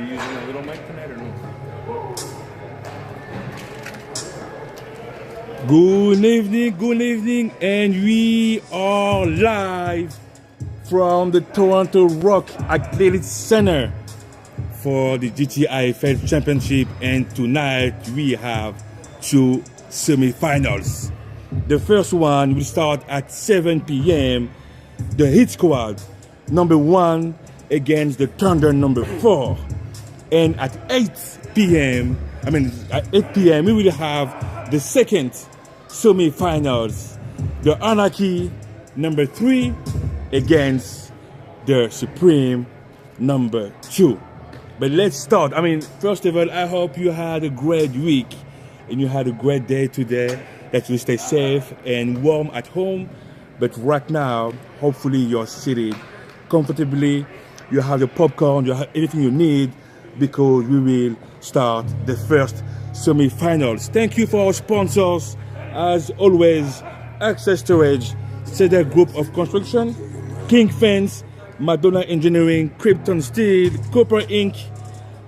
you using a little mic tonight or no? Good evening, and we are live from the Toronto Rock Athletic Center for the GTIFL Championship, and tonight we have two semi-finals. The first one will start at 7 p.m. The Hit Squad number 1 against the Thunder number 4, and at 8 p.m. we will have the second semi-finals, the Anarchy number 3 against the Supreme number 2. But let's start. First of all, I hope you had a great week and you had a great day today, that you stay safe and warm at home. But right now, hopefully you're seated comfortably, you have the popcorn, you have anything you need, because we will start the first semi-finals. Thank you for our sponsors. As always, Access Storage, Cedar Group of Construction, King Fence, Madonna Engineering, Krypton Steel, Copper Inc.,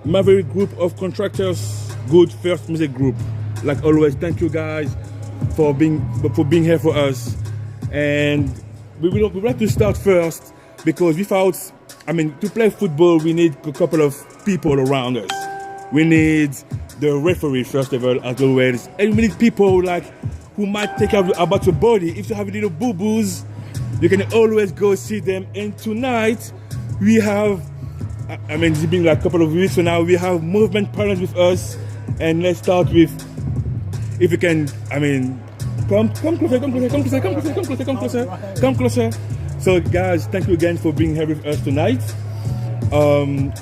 Maverick Group of Contractors, Good First Music Group. Like always, thank you guys for being here for us. And we would like to start first, because to play football, we need a couple of people around us. We need the referee, first of all, as always, and we need people who might take care about your body. If you have little boo-boos, you can always go see them. And tonight we have, it's been a couple of weeks, so now we have movement partners with us. And let's start with, if you can, come closer. So guys, thank you again for being here with us tonight.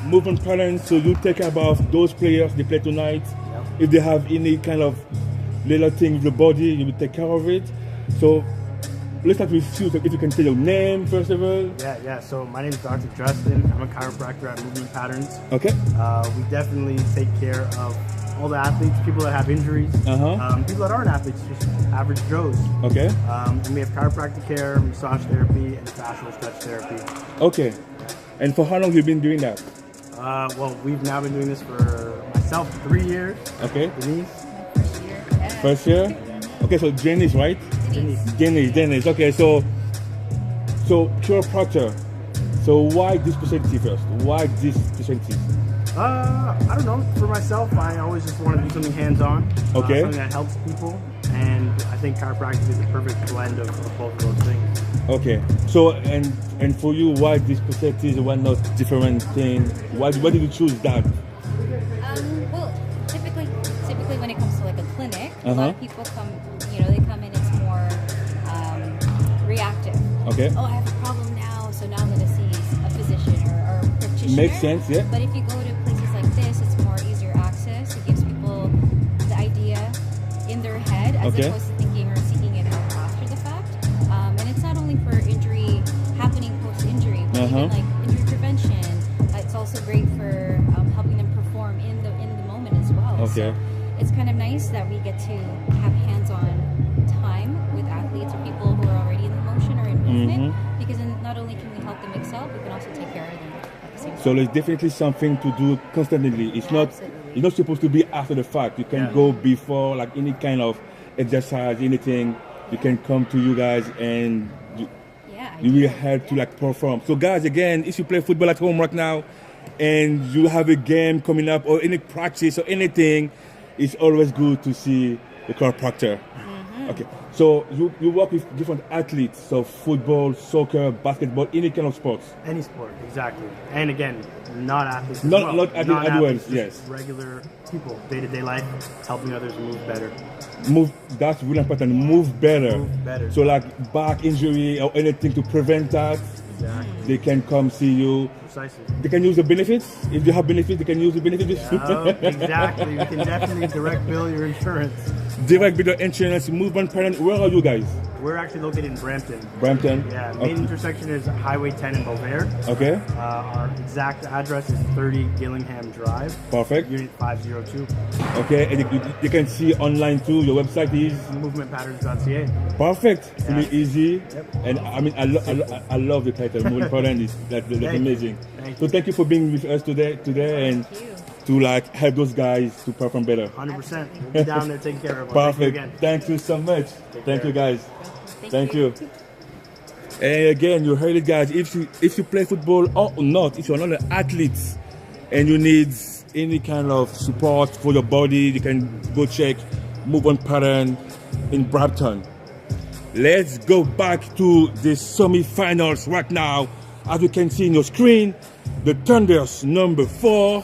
Movement partners, so you take care about those players, they play tonight. Yep. If they have any kind of little thing with the body, you will take care of it. So let's start with you. If you can tell your name first of all. Yeah. So my name is Dr. Justin. I'm a chiropractor at Movement Patterns. Okay. We definitely take care of all the athletes, people that have injuries, people that aren't athletes, just average Joes. Okay. And we have chiropractic care, massage therapy, and fascial stretch therapy. Okay. And for how long have you been doing that? Well, we've now been doing this for myself 3 years. Okay. Denise? First year? Okay, so Janice, right? Denise. Okay, so chiropractor. So why this specialty first? Why this specialty? I don't know. For myself, I always just want to do something hands-on. Okay. Something that helps people. And I think chiropractic is a perfect blend of both of those things. Okay. So, and for you, why this specialty? Why not different thing? Why did you choose that? Well, typically when it comes to a clinic, a lot of people come, they come in, it's more reactive. Okay. Oh, I have a problem now, so now I'm going to see a physician or a practitioner. Makes sense, yeah. But if you go to places like this, it's more easier access. It gives people the idea in their head, as opposed to thinking or seeking it out after the fact. And it's not only for injury happening post-injury, but even injury prevention. It's also great for helping them perform in the moment as well. Okay. So it's kind of nice that we get to have hands-on time with athletes or people who are already in the motion or in movement, because then not only can we help them excel, we can also take care of them at the same time. So there's definitely something to do constantly. It's not supposed to be after the fact. You can go before, any kind of exercise, anything. You can come to you guys and you will help to perform. So guys, again, if you play football at home right now and you have a game coming up or any practice or anything, it's always good to see the chiropractor. Okay, so you work with different athletes, so football, soccer, basketball, any kind of sports. Any sport, exactly. And again, not athletes. Not athletes, yes. Regular people, day-to-day life, helping others move better. That's really important. Move better. Move better. So back injury or anything to prevent that. Exactly. They can come see you. Precisely. They can use the benefits. If you have benefits, they can use the benefits. Exactly. We can definitely direct bill your insurance. Direct Builder Insurance, Movement Parent. Where are you guys? We're actually located in Brampton. Brampton? Yeah, main intersection is Highway 10 in Beauvais. Okay. Our exact address is 30 Gillingham Drive. Perfect. Unit 502. Okay, and you can see online too. Your website is movementpatterns.ca. perfect. Yeah. Really easy. Yep. And I mean, I love the title. Movement Parent. That's amazing. Thank So thank you for being with us today, and Thank you. to like help those guys to perform better. 100%. We'll be down there taking care of everyone. Perfect. Thank you so much. Thank you guys. Thank you. you. And again, you heard it, guys. If you play football or not, if you're not an athlete and you need any kind of support for your body, you can go check Movement Pattern in Brampton. Let's go back to the semi-finals right now. As you can see in your screen, the Thunders number 4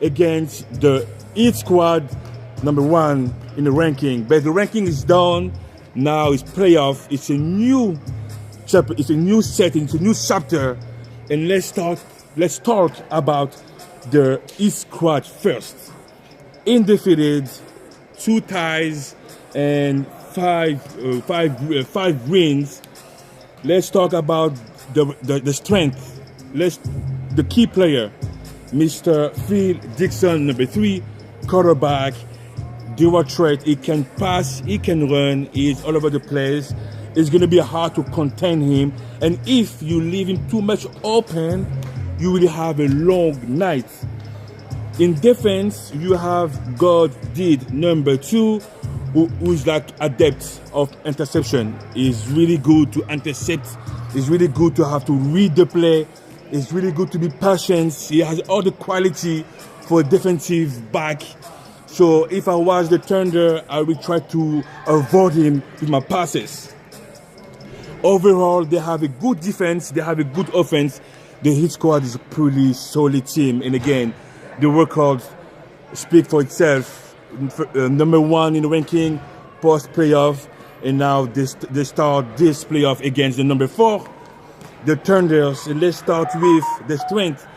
against the Heat Squad number 1 in the ranking. But the ranking is done. Now it's playoff. It's a new chapter. It's a new setting. It's a new chapter. And let's talk about the Heat Squad first. Undefeated, 2 ties, and 5 wins. Let's talk about the strength. The key player, Mr. Phil Dixon, number 3, quarterback. Dual threat. He can pass, he can run, he's all over the place. It's going to be hard to contain him. And if you leave him too much open, you will have a long night. In defense, you have God Did, number 2, who's like adept of interception. He's really good to intercept. He's really good to have to read the play. It's really good to be patient. He has all the quality for a defensive back. So if I was the Thunder, I will try to avoid him with my passes. Overall, they have a good defense. They have a good offense. The Heat Squad is a pretty solid team. And again, the record speaks for itself. Number 1 in the ranking, post-playoff. And now they start this playoff against the number 4. The Thunders. And let's start with the strength.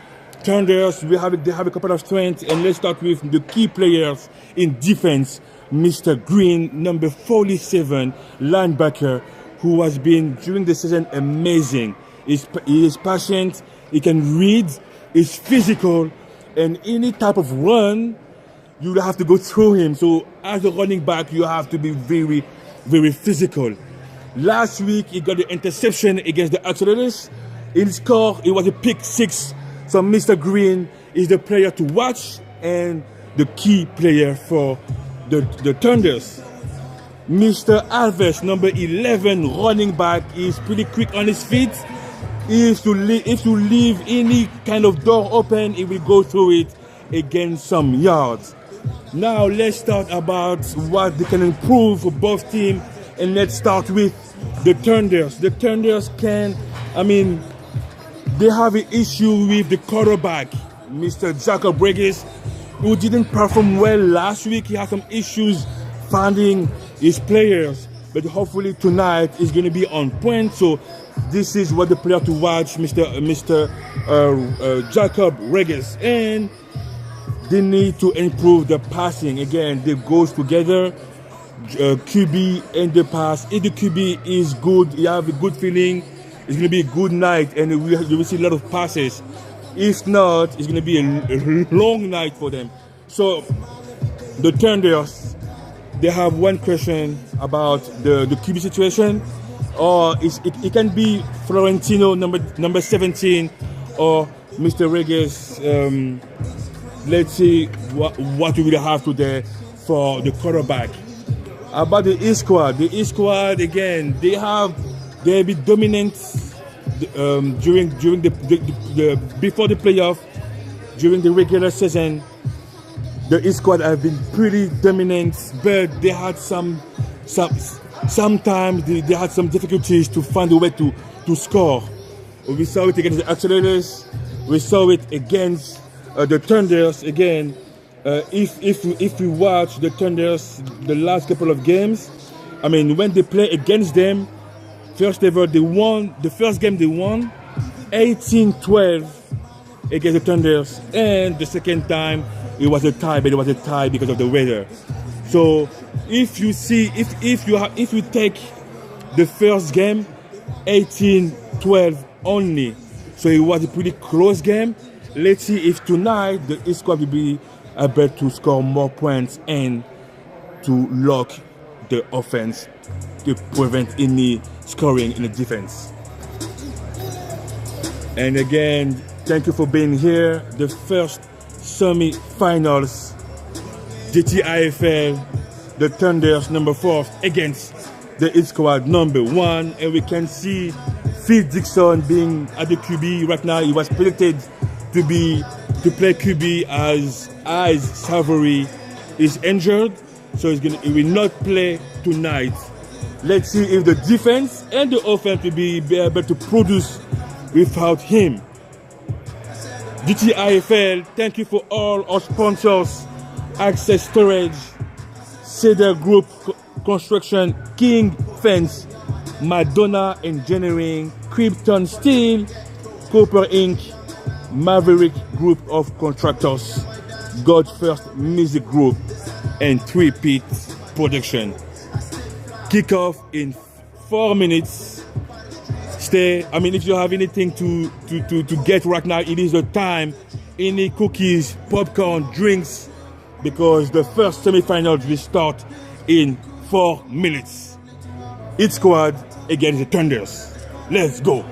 Thunders, they have a couple of strengths, and let's start with the key players in defense. Mr. Green, number 47, linebacker, who has been during the season amazing. He is patient, he can read, he's physical, and any type of run, you have to go through him. So as a running back, you have to be very, very physical. Last week, he got the interception against the Accelerators. In score, it was a pick 6. So Mr. Green is the player to watch and the key player for the Thunders. Mr. Alves, number 11, running back, is pretty quick on his feet. If you leave any kind of door open, he will go through it and gain some yards. Now let's talk about what they can improve for both teams, and let's start with the Thunders. The Thunders they have an issue with the quarterback, Mr. Jacob Regis, who didn't perform well last week. He had some issues finding his players, but hopefully tonight is going to be on point. So this is what the player to watch, Mr. Jacob Regis. And they need to improve the passing. Again, they goes together. QB and the pass. If the QB is good, you have a good feeling, it's going to be a good night, and you will see a lot of passes. If not, it's going to be a long night for them. So the Thunders, they have one question about the QB situation, or it can be Florentino, number 17, or Mr. Regis. Let's see what we will have today for the quarterback. About the Heat Squad, again, they have been dominant during the before the playoff, during the regular season. The Heat Squad have been pretty dominant, but they had sometimes they had some difficulties to find a way to score. We saw it against the Accelerators. We saw it against the Thunders again. If we watch the Thunders the last couple of games, when they play against them, first ever they won the first game, they won 18-12 against the Thunders, and the second time it was a tie, but it was a tie because of the weather. So if you see, if you take the first game, 18-12 only. So it was a pretty close game. Let's see if tonight the East Squad will be able to score more points and to lock the offense to prevent any scoring in the defense. And again, thank you for being here. The first semi-finals, GTIFL, the Thunders number 4 against the East Squad number 1. And we can see Phil Dixon being at the QB right now. He was predicted to play QB as Savory is injured, so he will not play tonight. Let's see if the defense and the offense will be able to produce without him. GTIFL, thank you for all our sponsors: Access Storage, Cedar Group Construction, King Fence, Madonna Engineering, Krypton Steel, Cooper Inc., Maverick Group of Contractors, God First Music Group, and 3-Pit Production. Kickoff in 4 minutes. If you have anything to get right now, it is the time. Any cookies, popcorn, drinks, because the first semifinals will start in 4 minutes. Each squad against the Thunders. Let's go.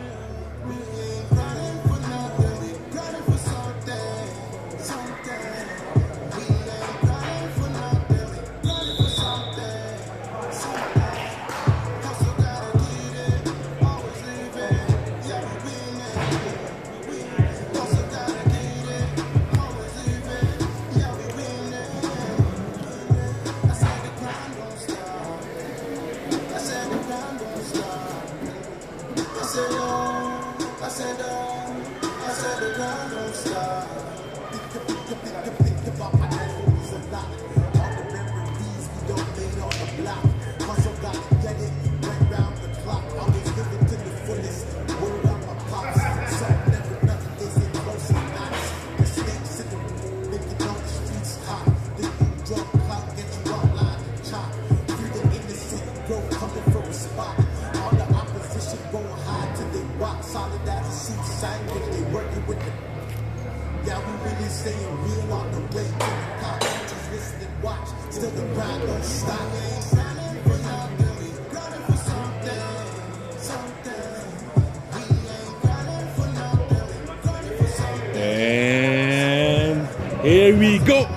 And here we go.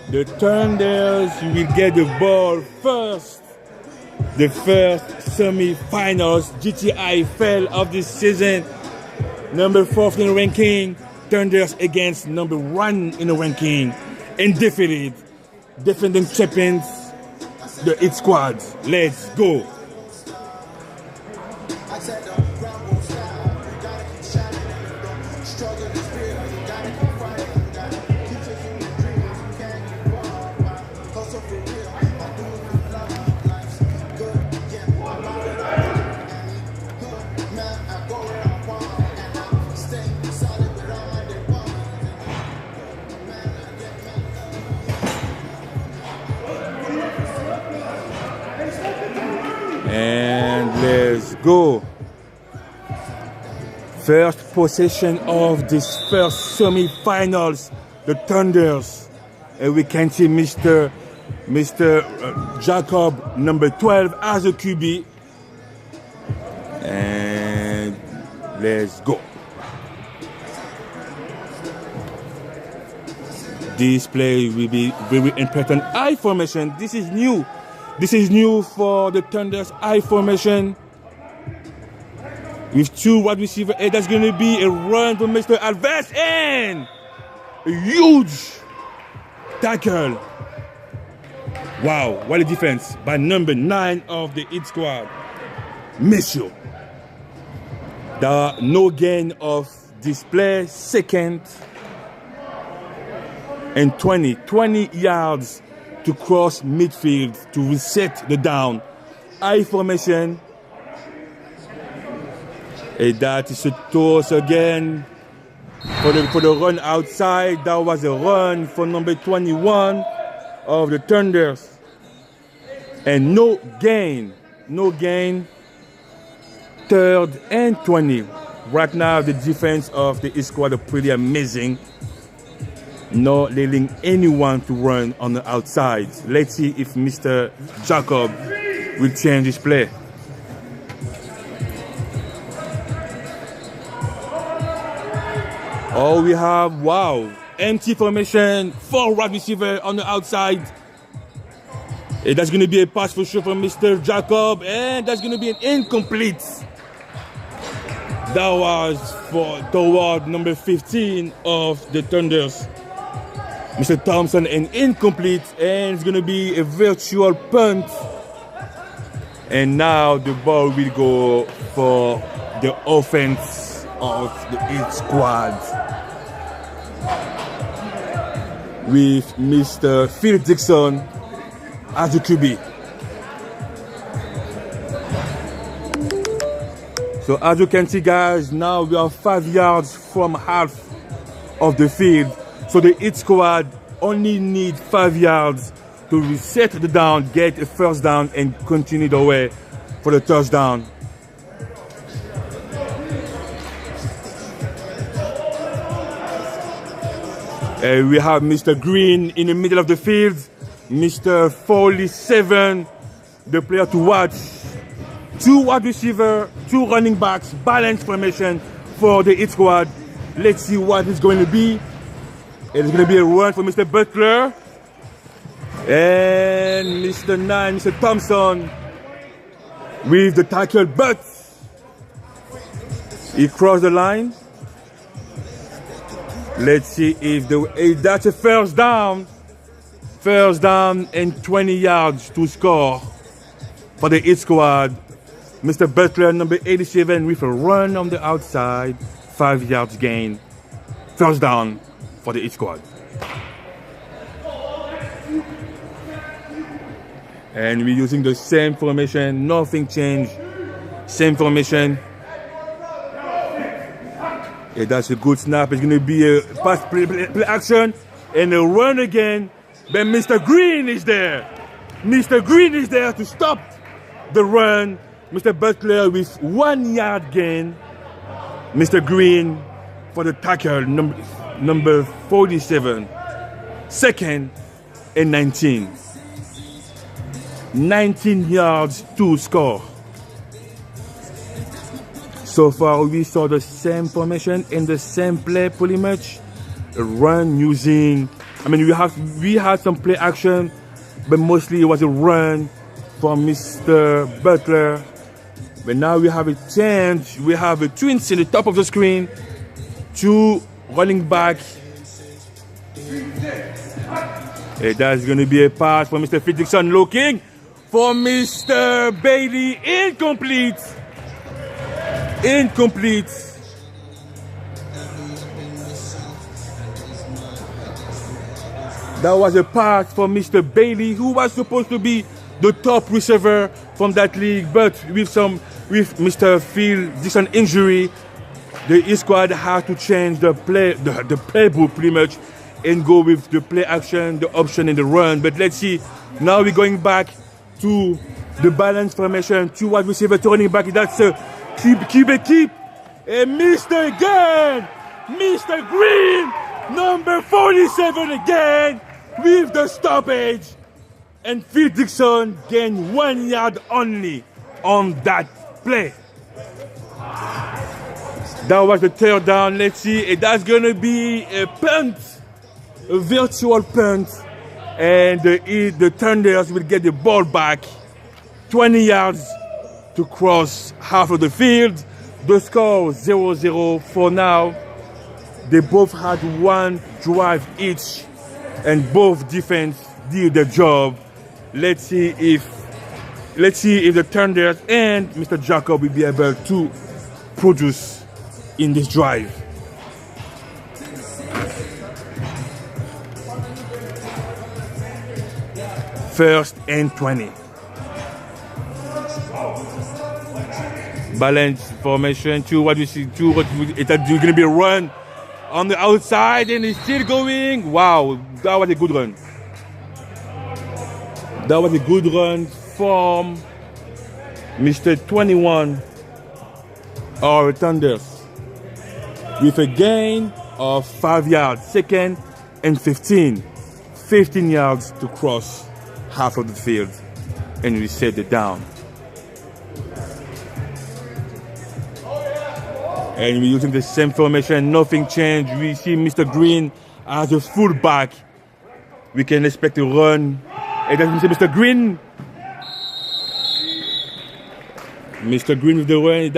The Thunders will get the ball first. The first semi-finals GTIFL of this season. Number 4 in the ranking. Thunders against number 1 in the ranking. Undefeated. Defending champions. The Hit Squad. Let's go. And let's go. First possession of this first semi-finals, the Thunders. And we can see Mr. Jacob, number 12, as a QB. And let's go. This play will be very important. I formation. This is new. This is new for the Thunders. I formation with 2 wide receivers. And that's going to be a run from Mr. Alves and a huge tackle. Wow, what a defense by number 9 of the Hit Squad, Monsieur. There are no gain of display. Second and 20 yards to cross midfield to reset the down. I formation. And that is a toss again for the run outside. That was a run for number 21 of the Thunders. And no gain. No gain. 3rd and 20. Right now, the defense of the East squad are pretty amazing. Not letting anyone to run on the outside. Let's see if Mr. Jacob will change his play. Oh, we have, wow, empty formation, 4 wide receiver on the outside. And that's going to be a pass for sure from Mr. Jacob, and that's going to be an incomplete. That was toward number 15 of the Thunders. Mr. Thompson, an incomplete, and it's going to be a virtual punt. And now the ball will go for the offense of the East squad with Mr. Phil Dixon as the QB. So as you can see, guys, now we are 5 yards from half of the field. So the East squad only need 5 yards to reset the down, get a first down, and continue the way for the touchdown. We have Mr. Green in the middle of the field. Mr. 47, the player to watch. 2 wide receiver, 2 running backs, balanced formation for the East squad. Let's see what it's going to be. It's going to be a run for Mr. Butler. And Mr. 9, Mr. Thompson with the tackle, but he crossed the line. Let's see if that's a first down. First down and 20 yards to score for the East squad. Mr. Butler, number 87, with a run on the outside. 5 yards gain. First down for the East squad. And we're using the same formation. Nothing changed. Same formation. Yeah, that's a good snap. It's going to be a pass play action and a run again. But Mr. Green is there. Mr. Green is there to stop the run. Mr. Butler with 1 yard gain. Mr. Green for the tackle, number 47. 2nd and 19. 19 yards to score. So far, we saw the same formation and the same play pretty much. A run using, we had some play action, but mostly it was a run from Mr. Butler. But now we have a change. We have a twins in the top of the screen. 2 running back. And that's going to be a pass for Mr. Dixon looking for Mr. Bailey. Incomplete. Incomplete. That was a pass for Mr. Bailey, who was supposed to be the top receiver from that league, but with Mr. Phil Dixon injury, the East squad had to change the playbook pretty much and go with the play action, the option, and the run. But let's see. Now we're going back to the balance formation. 2 wide receiver, 2 running back. That's a keep. And Mr. again, Mr. Green, number 47 again with the stoppage. And Phil Dixon gained 1 yard only on that play. That was the 3rd down. Let's see. That's going to be a punt, a virtual punt. And the Thunders will get the ball back. 20 yards to cross half of the field. The score 0-0 for now. They both had 1 drive each. And both defense did the job. Let's see if the Thunders and Mr. Jacob will be able to produce in this drive. First and 20. Balance formation. 2. What do you see? 2. It's going to be a run on the outside, and it's still going. Wow, that was a good run. That was a good run from Mr. 21, our Thunders, with a gain of 5 yards, second and 15. 15 yards to cross half of the field, and we set it down. And we're using the same formation, nothing changed. We see Mr. Green as a fullback. We can expect a run. And that's Mr. Green. Mr. Green with the run.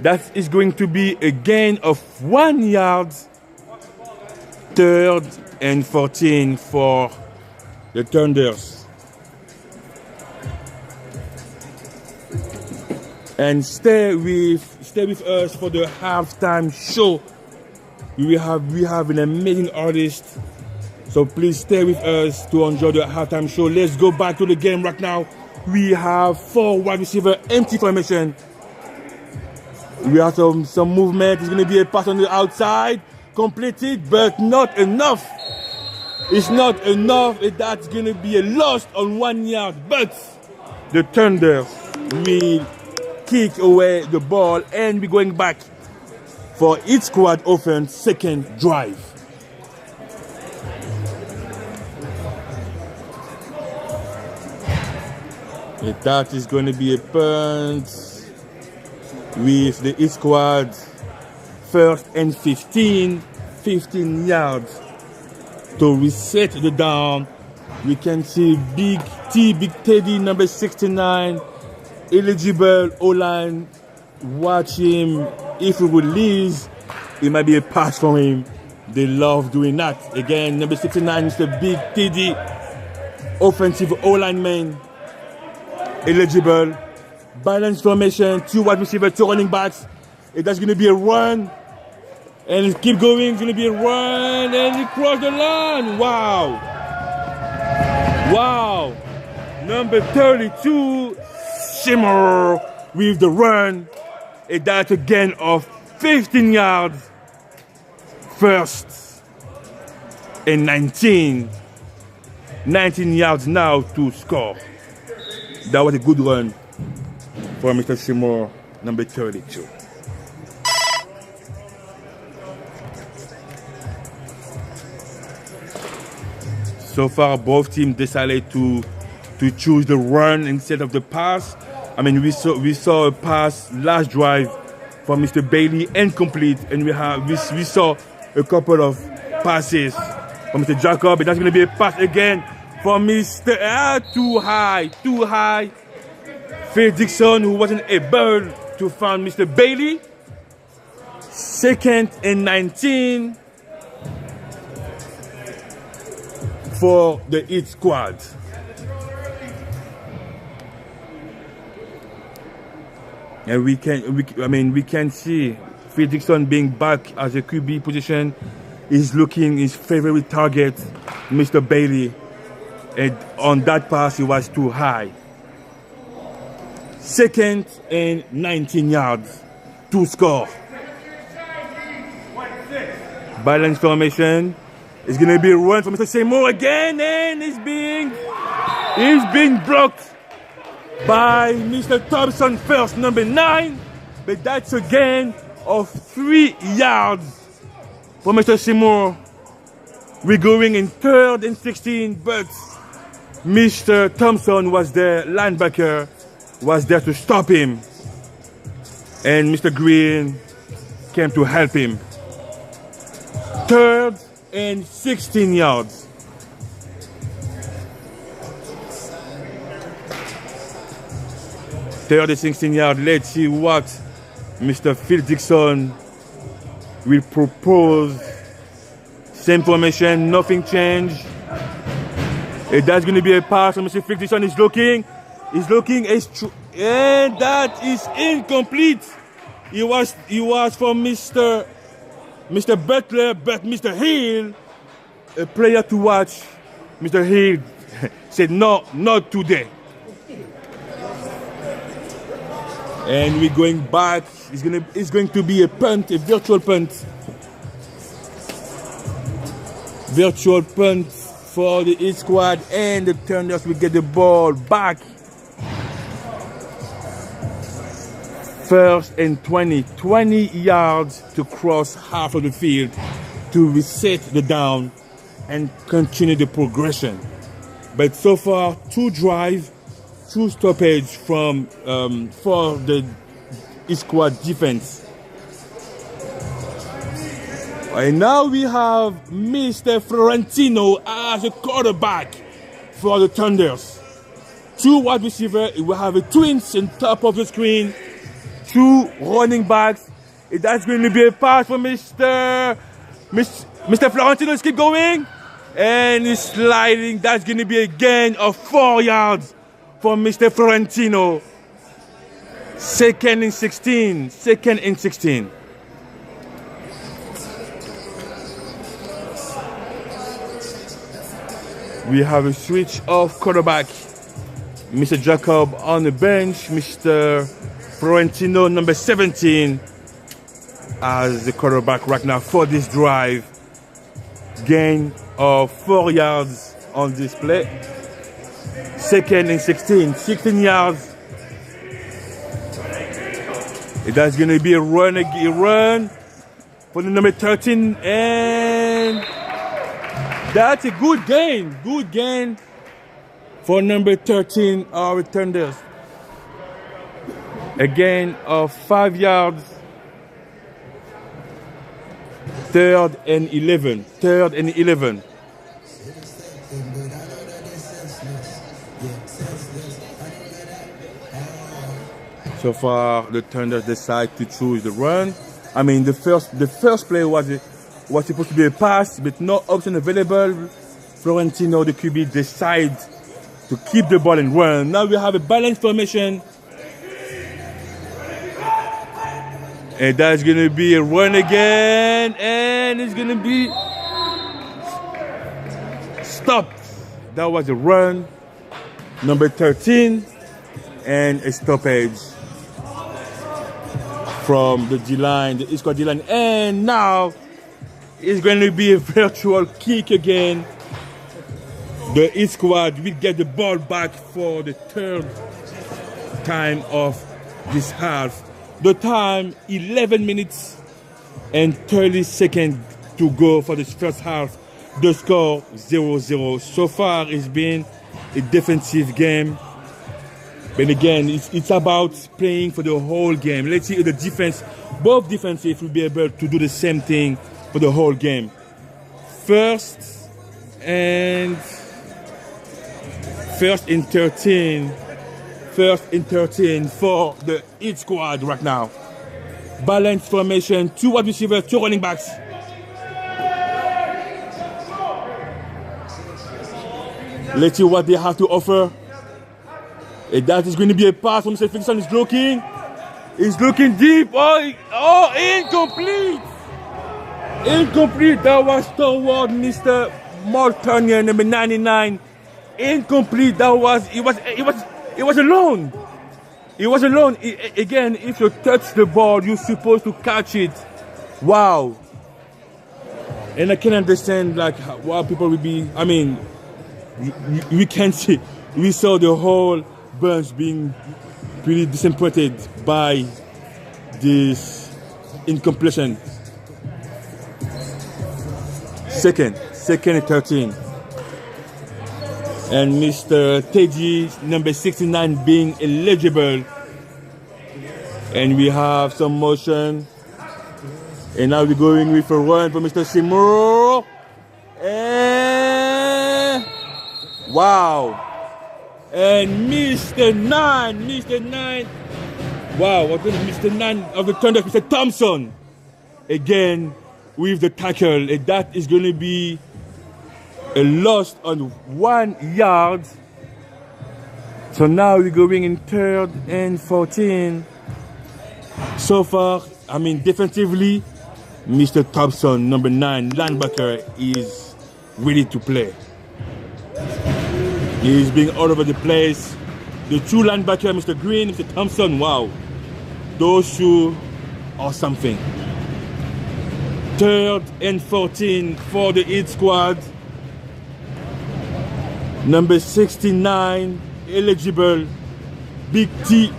That is going to be a gain of 1 yard. Third and 14 for the Thunders. And stay with us for the halftime show. We have an amazing artist. So please stay with us to enjoy the halftime show. Let's go back to the game right now. We have 4 wide receiver empty formation. We have some movement. It's going to be a pass on the outside. Completed, but not enough. It's not enough. That's going to be a loss on 1 yard. But the Thunder will kick away the ball, and we're going back for each squad offense second drive. That is going to be a punt with the each squad first and 15 yards to reset the down. We can see Big Teddy, number 69, eligible O-line. Watch him. If we release, it might be a pass for him. They love doing that. Again, number 69 is the Big Teddy, offensive O-line man, eligible. Balance formation, 2 wide receivers, 2 running backs. That's going to be a run. And keep going. It's going to be a run. And he crossed the line. Wow. Wow. Number 32, Shimmer with the run. And that's a gain of 15 yards. First and 19. 19 yards now to score. That was a good run for Mr. Shimmer, number 32. So far, both teams decided to choose the run instead of the pass. I mean, we saw a pass last drive from Mr. Bailey, incomplete, and we saw a couple of passes from Mr. Jacob, and that's going to be a pass again from Mr. Too high. Phil Dixon, who wasn't able to find Mr. Bailey. Second and 19 for the hit squad. And we can see Phil Dixon being back as a QB position. He's looking his favorite target, Mr. Bailey. And on that pass, he was too high. Second and 19 yards to score. Balance formation. It's going to be a run for Mr. Seymour again, and he's being blocked by Mr. Thompson first, number 9. But that's a gain of 3 yards for Mr. Seymour. We're going in 3rd and 16, but Mr. Thompson was there, linebacker, was there to stop him. And Mr. Green came to help him. 3rd and 16 yards. Third and 16 yards. Let's see what Mr. Phil Dixon will propose. Same formation, nothing changed. That's going to be a pass. Mr. Phil Dixon is looking. And that is incomplete. It was for Mr. Butler, but Mr. Hill, a player to watch, Mr. Hill said no, not today. And we're going back. It's going to be a punt, a virtual punt. Virtual punt for the East squad, and the Thunders will get the ball back. 1st and 20 yards to cross half of the field to reset the down and continue the progression. But so far, 2 drive, 2 stoppage from for the East squad defense. And now we have Mr. Florentino as a quarterback for the Thunders. 2 wide receivers. We have a twins on top of the screen. 2 running backs. That's going to be a pass for Mr. Florentino. Let's keep going. And he's sliding. That's going to be a gain of 4 yards for Mr. Florentino. 2nd and 16. 2nd and 16. We have a switch of quarterback. Mr. Jacob on the bench. Mr. Florentino, number 17, as the quarterback right now for this drive. Gain of 4 yards on this play. 2nd and 16. 16 yards. That's going to be a run for the number 13. And that's a good gain. Good gain for number 13, our Thunders. A gain of 5 yards. 3rd and 11. 3rd and 11. So far, the Thunders decide to choose the run. I mean, the first play was supposed to be a pass, but no option available. Florentino, the QB, decide to keep the ball and run. Now we have a balanced formation. And that's going to be a run again. And it's going to be stopped. That was a run. Number 13. And a stoppage from the D-line, the East squad D-line. And now it's going to be a virtual kick again. The East squad will get the ball back for the 3rd time of this half. The time, 11 minutes and 30 seconds to go for this first half. The score, 0-0. So far, it's been a defensive game. But again, it's about playing for the whole game. Let's see if the defense, both defenses will be able to do the same thing for the whole game. First and 13. 1st and 13 for the East squad right now. Balanced formation, 2 wide receivers, 2 running backs. Let's see what they have to offer. And that is going to be a pass from Mr. Ferguson. He's looking. He's looking deep. Oh, incomplete. Incomplete. That was toward Mr. Mortonian, number 99. Incomplete. That was, it was alone. It was alone. Again, if you touch the ball, you're supposed to catch it. Wow. And I can understand like why people will be, I mean, we can see, we saw the whole bunch being pretty disappointed by this incompletion. Second and 13. And Mr. Teddy, number 69, being eligible. And we have some motion. And now we're going with a run for Mr. Seymour. And wow. And Mr. 9. Wow, what is Mr. 9 of the Thunder, Mr. Thompson. Again with the tackle. And that is going to be a loss on 1 yard. So now we're going in 3rd and 14. So far, I mean, defensively, Mr. Thompson, number 9, linebacker, is ready to play. He's being all over the place. The 2 linebacker, Mr. Green, Mr. Thompson, wow. Those 2 are something. 3rd and 14 for the East squad. Number 69, eligible. Big T,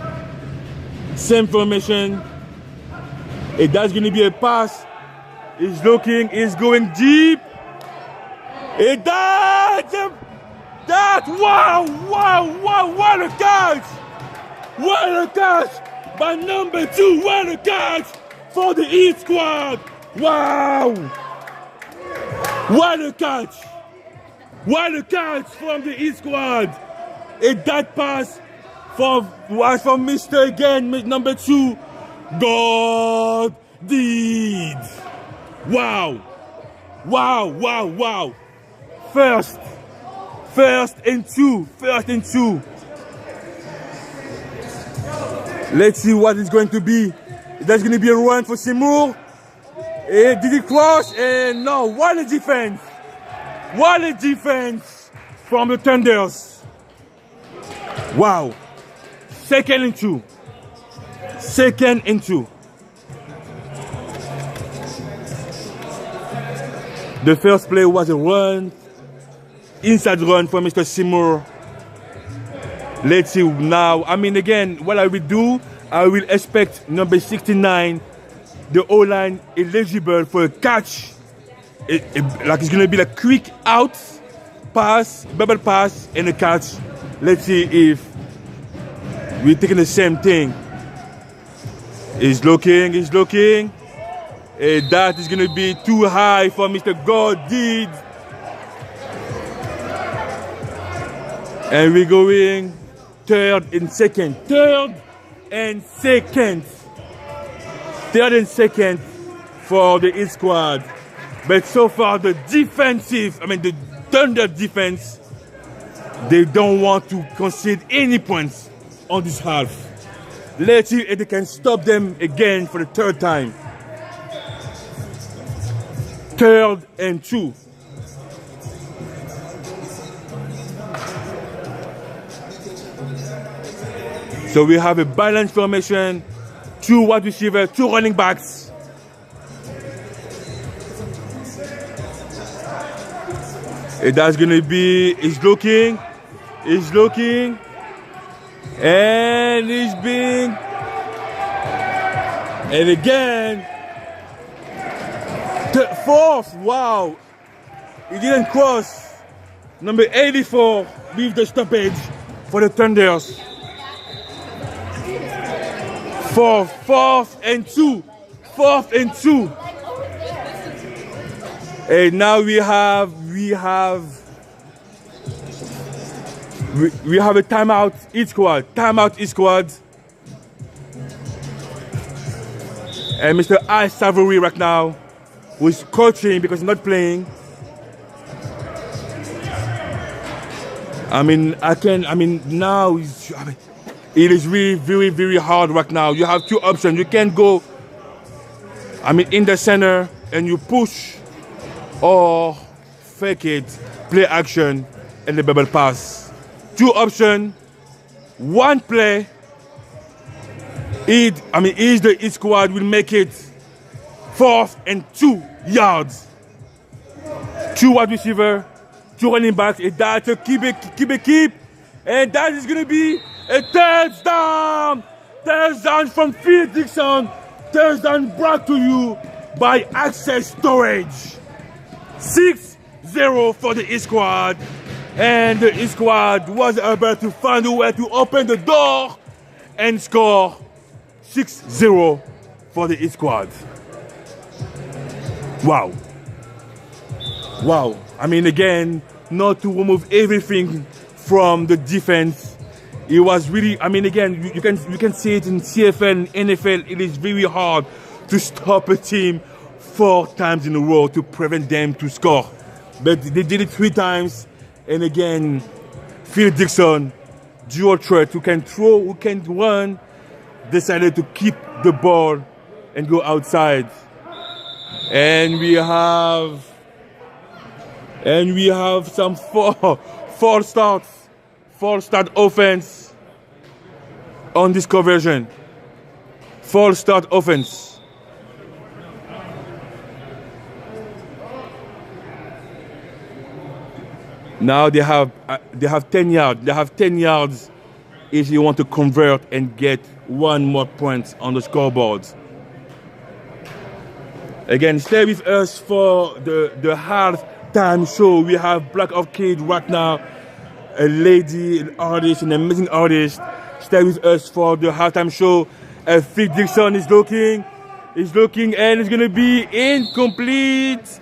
same formation. And that's going to be a pass. He's looking, he's going deep. And wow, what a catch! What a catch by number 2, what a catch for the East squad. Wow! What a catch! What a catch from the East squad. And that pass was from Mr. again, number 2. God did. Wow. First and two. Let's see what it's going to be. There's going to be a run for Seymour. Did it cross? And no, what a defense. What a defense from the Thunders. Wow. Second and two. The first play was a run, inside run for Mr. Seymour. Let's see now. I mean, again, what I will do, I will expect number 69, the O-line eligible for a catch. Like it's going to be like quick out, pass, bubble pass, and a catch. Let's see if we're taking the same thing. He's looking. That is going to be too high for Mr. Godid. And we're going third and second for the East squad. But so far the Thunder defense, they don't want to concede any points on this half. Let's see if they can stop them again for the third time. 3rd and 2. So we have a balanced formation, 2 wide receivers, 2 running backs. And that's going to be, he's looking, and he's being, and again, 4th, wow, he didn't cross. Number 84 with the stoppage for the Thunders. 4th and 2. And now we have a timeout each squad. And Mr. I Savory right now, who's coaching because he's not playing. Now it is really very, very hard right now. You have 2 options. You can go, in the center and you push, or fake it, play action, and the bubble pass. 2 options, 1 play. Each squad will make it 4th and 2 yards. 2 wide receiver, 2 running backs, and that's a keep. And that is going to be a touchdown. Touchdown from Phil Dixon. Touchdown brought to you by Access Storage. 6-0 for the East squad. And the East squad was able to find a way to open the door and score 6-0 for the East squad. Wow. Again, not to remove everything from the defense. It was really, again, you can see it in CFL and NFL. It is very hard to stop a team 4 times in a row to prevent them to score. But they did it 3 times. And again, Phil Dixon, dual threat, who can throw, who can run, decided to keep the ball and go outside. And we have some false start offense on this conversion. False start offense. Now they have 10 yards. They have 10 yards if you want to convert and get one more point on the scoreboard. Again, stay with us for the half-time show. We have Black Orchid right now, a lady, an artist, an amazing artist. Stay with us for the half-time show. Phil Dixon is looking, and it's gonna be incomplete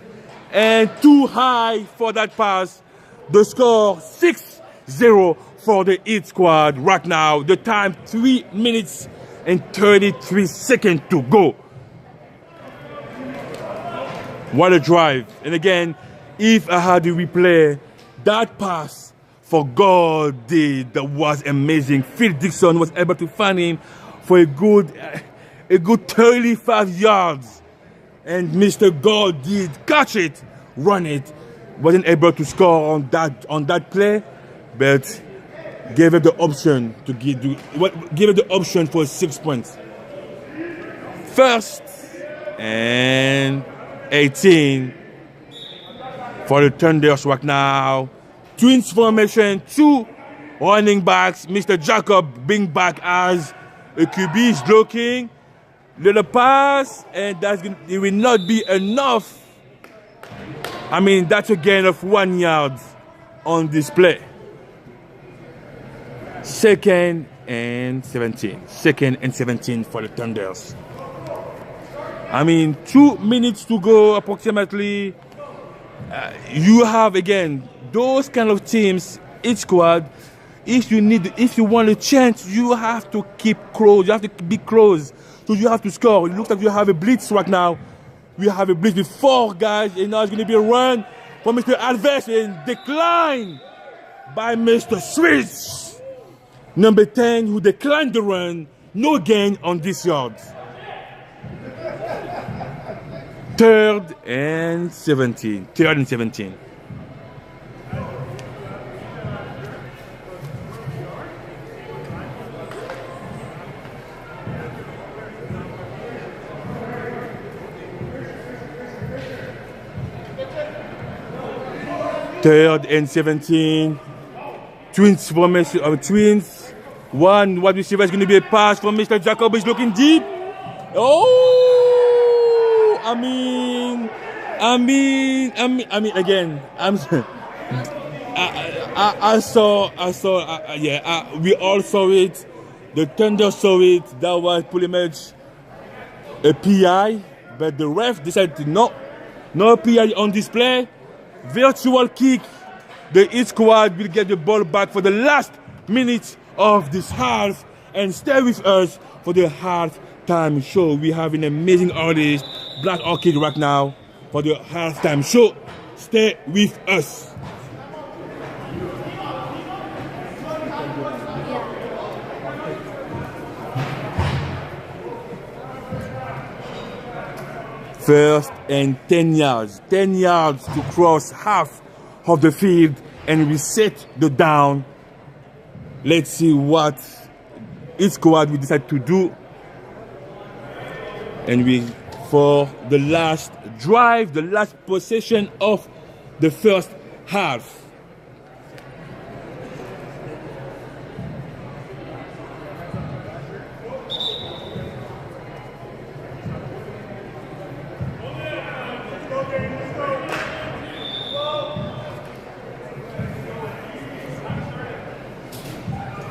and too high for that pass. The score 6-0 for the Heat squad right now. The time 3 minutes and 33 seconds to go. What a drive. And again, if I had to replay that pass, for God did, that was amazing. Phil Dixon was able to find him for a good 35 yards. And Mr. God did catch it, run it. Wasn't able to score on that play, but gave it the option to give it the option for 6 points. First and 18 for the Thunders right now. Twins formation, 2 running backs. Mr. Jacob being back as a QB is looking. Little pass, and it will not be enough. I mean, that's a gain of 1 yard on this play. Second and 17 for the Thunders. I mean, 2 minutes to go approximately. You have, again, those kind of teams, each squad, if you want a chance, you have to keep close. You have to be close. So you have to score. It looks like you have a blitz right now. We have a blitz with 4 guys, and now it's going to be a run for Mr. Alves, and decline by Mr. Swiss. Number 10, who declined the run. No gain on this yard. Third and 17. Third and 17. Twins formation. Twins. One wide receiver is going to be a pass from Mr. Jacob. He's looking deep. Oh, I mean, again, we all saw it. The Thunder saw it. That was pretty much a PI, but the ref decided no PI on display. Virtual kick. The Heat squad will get the ball back for the last minute of this half, and stay with us for the halftime show. We have an amazing artist, Black Orchid, right now for the halftime show. Stay with us. First and 10 yards. 10 yards to cross half of the field and reset the down. Let's see what each squad will decide to do. And for the last drive, the last possession of the first half.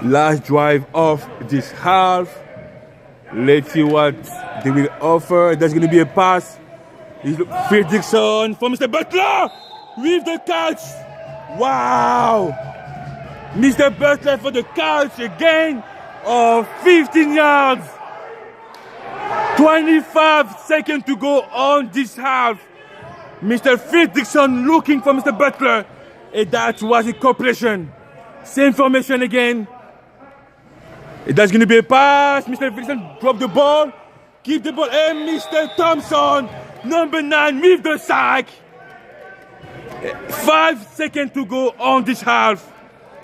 Last drive of this half. Let's see what they will offer. There's going to be a pass. Phil Dixon for Mr. Butler with the catch. Wow! Mr. Butler for the catch again of 15 yards. 25 seconds to go on this half. Mr. Phil Dixon looking for Mr. Butler, and that was a completion. Same formation again. That's going to be a pass. Mr. Dixon drop the ball. Keep the ball. And Mr. Thompson, number 9, with the sack. 5 seconds to go on this half.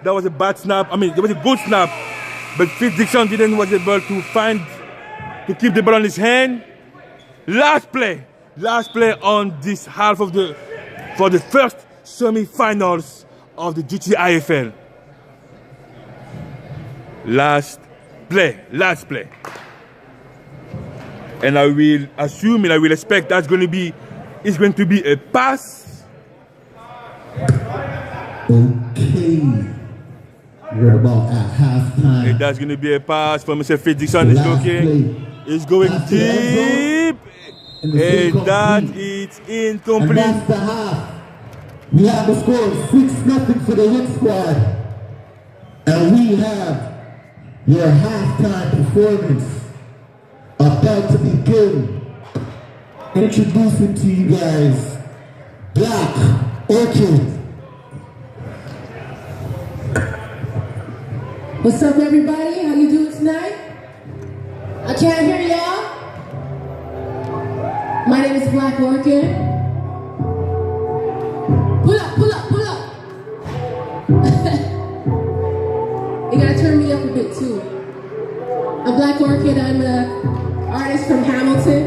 That was a bad snap. I mean, it was a good snap. But Phil Dixon was able to keep the ball on his hand. Last play on this half for the first semi-finals of the GTIFL. Last play. And I will assume and I will expect it's going to be a pass. Okay. We're about at halftime. And that's going to be a pass for Mr. Fredrickson. It's looking. It's going deep. And that is incomplete. And that's the half. We have the score 6-0 for the Wick squad. And we have your halftime performance about to begin. Introducing to you guys Black Orchid. What's up, everybody? How you doing tonight? I can't hear y'all. My name is Black Orchid. Pull up. You gotta turn me up a bit too. I'm Black Orchid. I'm an artist from Hamilton.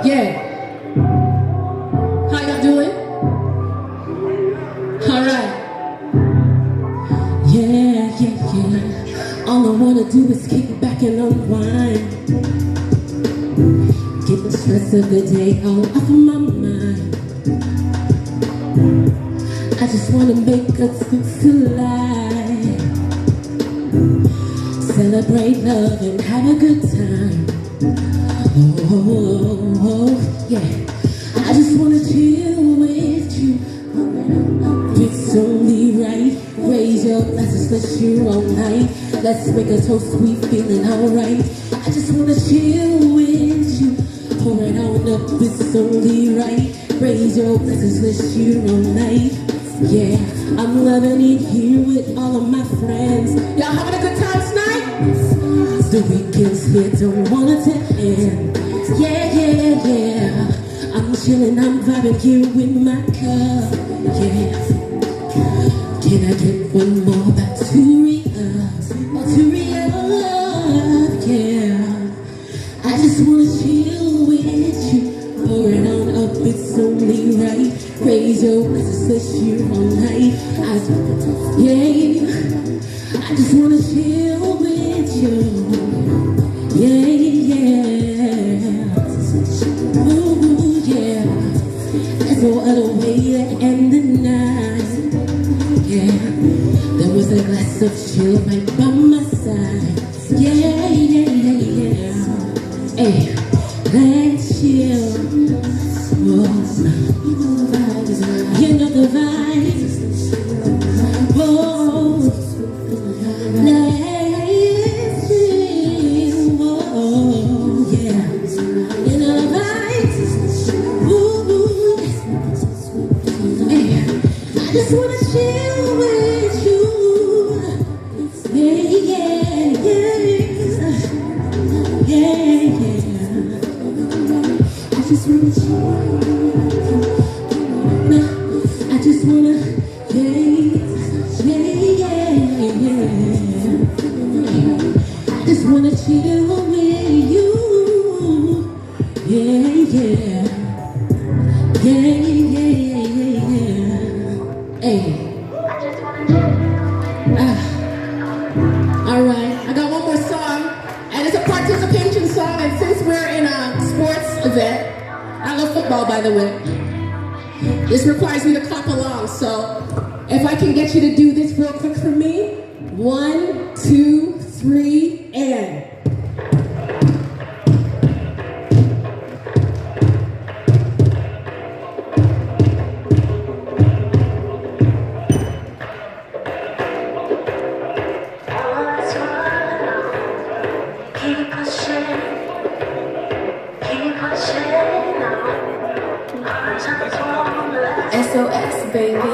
Yeah. How y'all doing? All right. Yeah. All I wanna do is kick back and unwind. Get the stress of the day all off of my mind. I just wanna make good things to life. Celebrate love and have a good time. Oh, yeah. I just wanna chill with you. It's only right. Raise your glasses, let's cheer all night. Let's make a toast, we feeling alright. I just wanna chill with you. Pour it on up, it's only right. Raise your glasses, let's cheer all night. Yeah, I'm loving it here with all of my friends. Y'all having a good time tonight? The weekend's here, don't want it to end. Yeah. I'm chilling, I'm vibing here with my cup. Yeah. Can I get one more back to re-up? Yeah. I just wanna chill with you. Pour it on up, it's only right. Raise your glasses, let's cheer all night. I just wanna chill with you. Yeah. Ooh, yeah. There's no other way to end the night. Yeah. There was a glass of chill right by my side. Yeah. Hey, let's chill. Whoa. You know the vibes. Whoa. Let's chill. Whoa. Yeah. You know the vibes. Ooh. Hey, I just wanna chill with you. Yeah. I just wanna chill. I just wanna, I just wanna chill with you. Yeah. Hey. All right, I got one more song, and it's a participation song. And since we're in a sports event, I love football, by the way. This requires me to clap along, so if I can get you to do this real quick for me. 1, 2, 3, and. SOS, baby.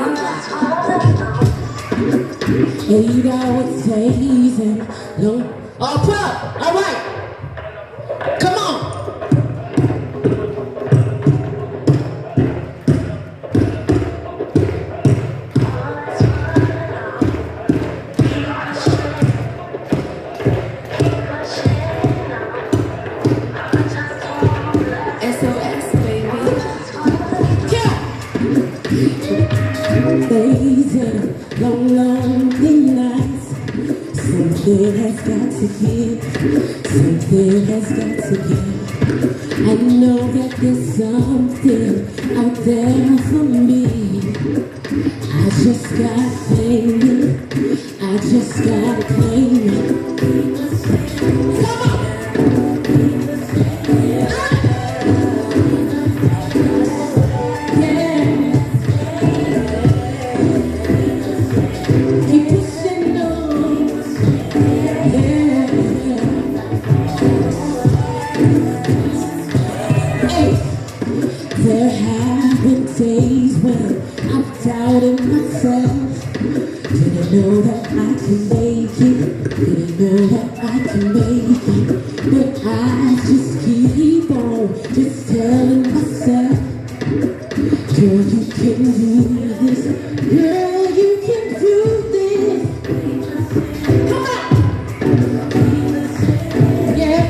Eight hours days and long. Oh, pull up. All right. Come on. SOS, baby. Yeah. Baby. to give. Something has got to give. I know that there's something out there for me. I just gotta claim it. I just gotta claim it. Come on! There have been days when I've doubted myself. Didn't know that I can make it. Didn't know that I can make it. But I just keep on just telling myself, girl, you can do this. Girl, you can do this. Come on! Yeah.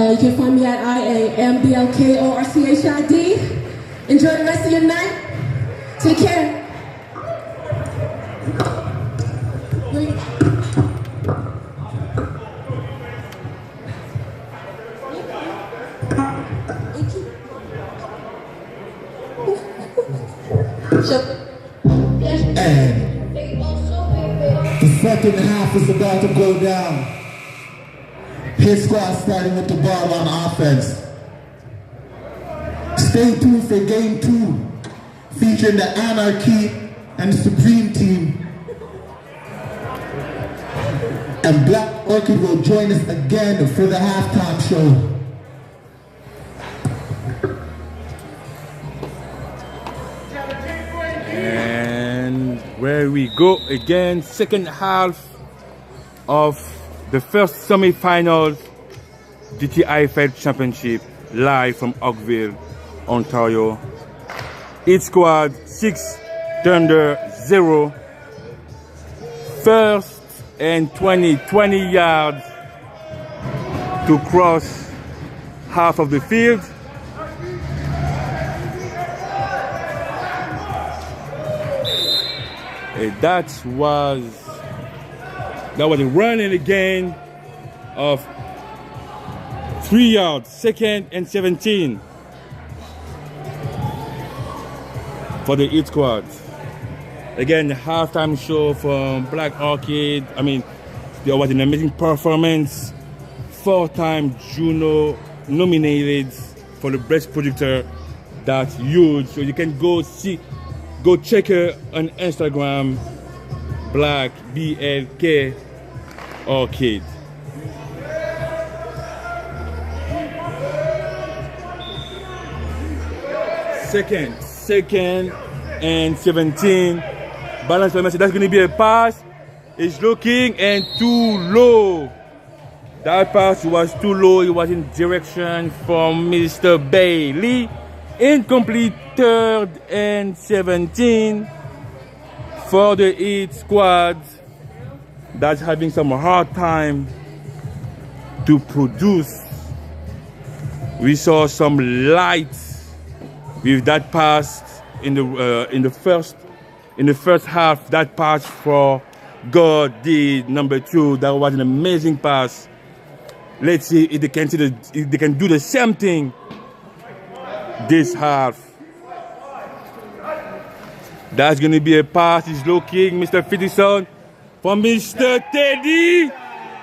You can find me at IAMBLKORCHID. Enjoy the rest of your night. Take care. And the second half is about to go down. His squad starting with the ball on offense. Stay tuned for game 2, featuring the Anarchy and the Supreme team. And Black Orchid will join us again for the halftime show. And where we go again, second half of the first semi-finals GTIFL Championship, live from Oakville, Ontario. Each squad 6 Thunder 0. First and 20 yards to cross half of the field. And that was a running again of 3 yards, second and 17 for the Heat squad. Again, the halftime show from Black Orchid. I mean, there was an amazing performance. 4-time Juno nominated for the best producer. That's huge. So you can go check her on Instagram, Black BLK Orchid. Second and 17. Balance by message. That's going to be a pass. It's looking and too low. That pass was too low. It was in direction from Mr. Bailey. Incomplete. 3rd and 17 for the Heat squad that's having some hard time to produce. We saw some light with that pass in the first half. That pass for God did number 2. That was an amazing pass. Let's see if they can do the same thing this half. That's going to be a pass. He's looking, Mr. Fittison, from Mr. Teddy.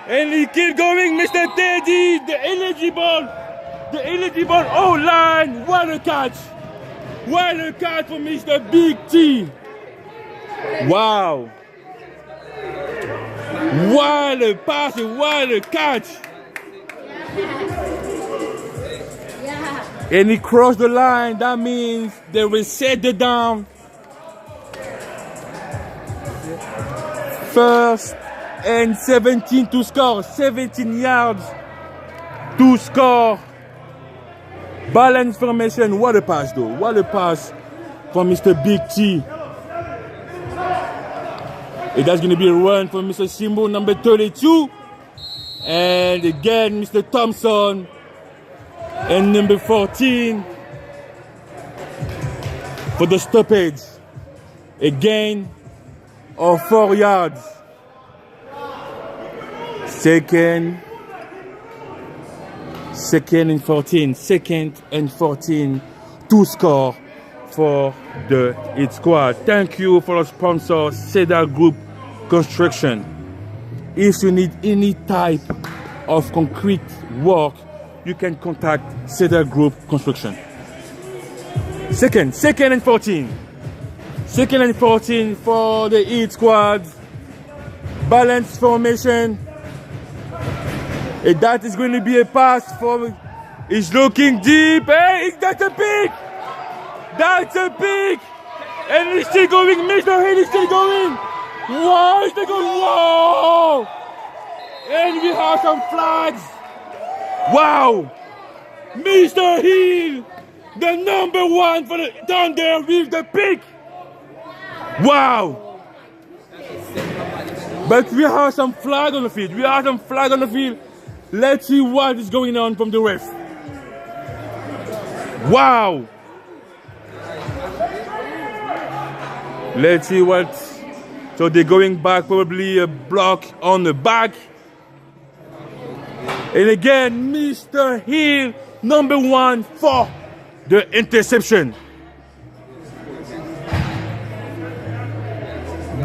And he keep going, Mr. Teddy, the eligible O-line. What a catch. What a catch for Mr. Big T. Wow. What a pass, what a catch. And he crossed the line. That means they reset the down. First and 17 to score. 17 yards to score. Balance formation. What a pass though. What a pass from Mr. Big T. And that's going to be a run for Mr. Simbo, number 32. And again, Mr. Thompson. And number 14 for the stoppage. A gain of 4 yards. Second and 14. Second and 14 to score for the Hit Squad. Thank you for the sponsor, Cedar Group Construction. If you need any type of concrete work, you can contact Cedar Group Construction. Second and 14. Second and 14 for the Hit Squad. Balance formation. And that is going to be a pass for. He's looking deep. Hey, that's a pick. That's a pick. And he's still going. Mr. Hill is still going. Whoa, he's still going. Whoa. And we have some flags. Wow. Mr. Hill, the number 1 for the Thunder with the pick. Wow. But we have some flag on the field. Let's see what is going on from the ref. Wow. Let's see what. So they're going back, probably a block on the back. And again, Mr. Hill, number 1 for the interception.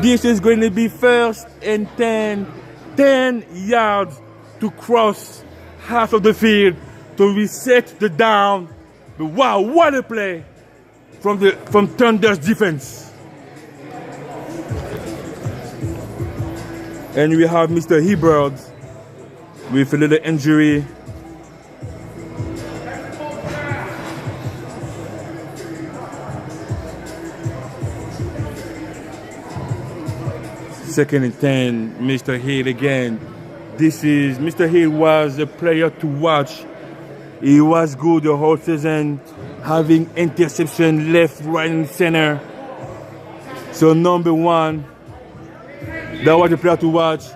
This is going to be first and 10 yards to cross half of the field to reset the down. But wow, what a play from Thunder's defense. And we have Mr. Hibbard with a little injury. Second and 10, Mr. Hill again. Mr. Hill was a player to watch. He was good the whole season, having interception left, right, and center. So number 1, that was a player to watch.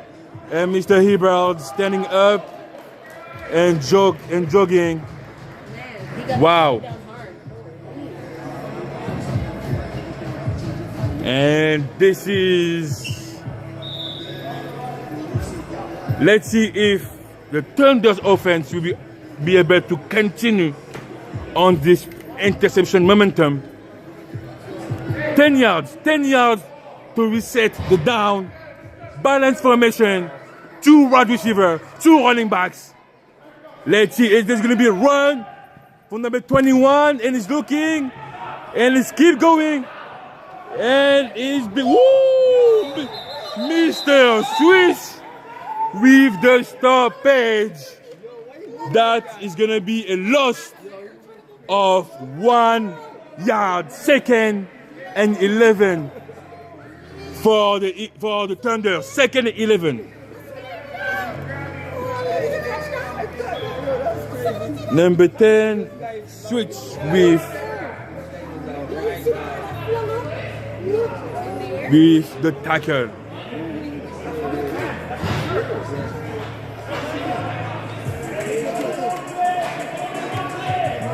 And Mr. Hibbard standing up and jogging. Wow. And this is. Let's see if the Thunder's offense will be able to continue on this interception momentum. 10 yards to reset the down. Balance formation. 2 wide receivers, 2 running backs. Let's see if there's going to be a run from number 21, and he's looking, and he's keep going, and he's Mr. Swiss with the stoppage. That is going to be a loss of 1 yard. Second and 11 for the Thunder. Second and 11. Number 10 switch with the tackle.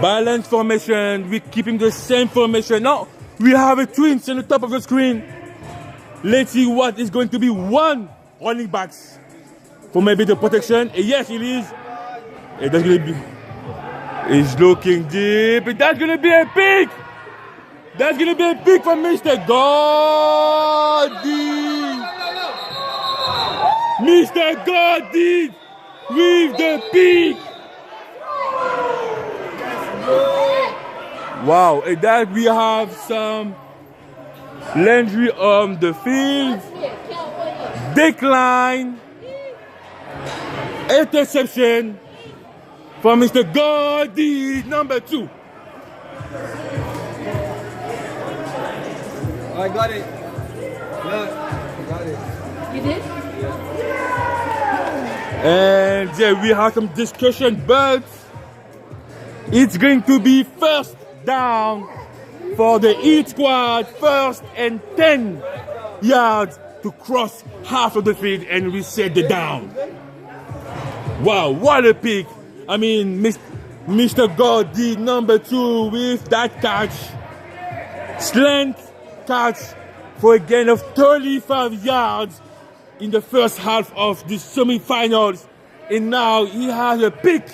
Balance formation, we're keeping the same formation. Now, we have a twins on the top of the screen. Let's see what is going to be 1 running backs for maybe the protection. And yes, it is. And that's going to be. He's looking deep. And that's going to be a pick. That's going to be a pick from Mr. Gordy. Mr. Gordy with the pick. Wow, and that we have some Landry on the field. Decline. Interception from Mr. Gordy, number 2. I got it. Look, I got it. You did? And yeah, we have some discussion, but it's going to be first down for the Heat squad. First and 10 yards to cross half of the field and reset the down. Wow, what a pick. I mean, Mr. Gordy, number 2, with that catch. Slant catch for a gain of 35 yards in the first half of the semifinals. And now he has a pick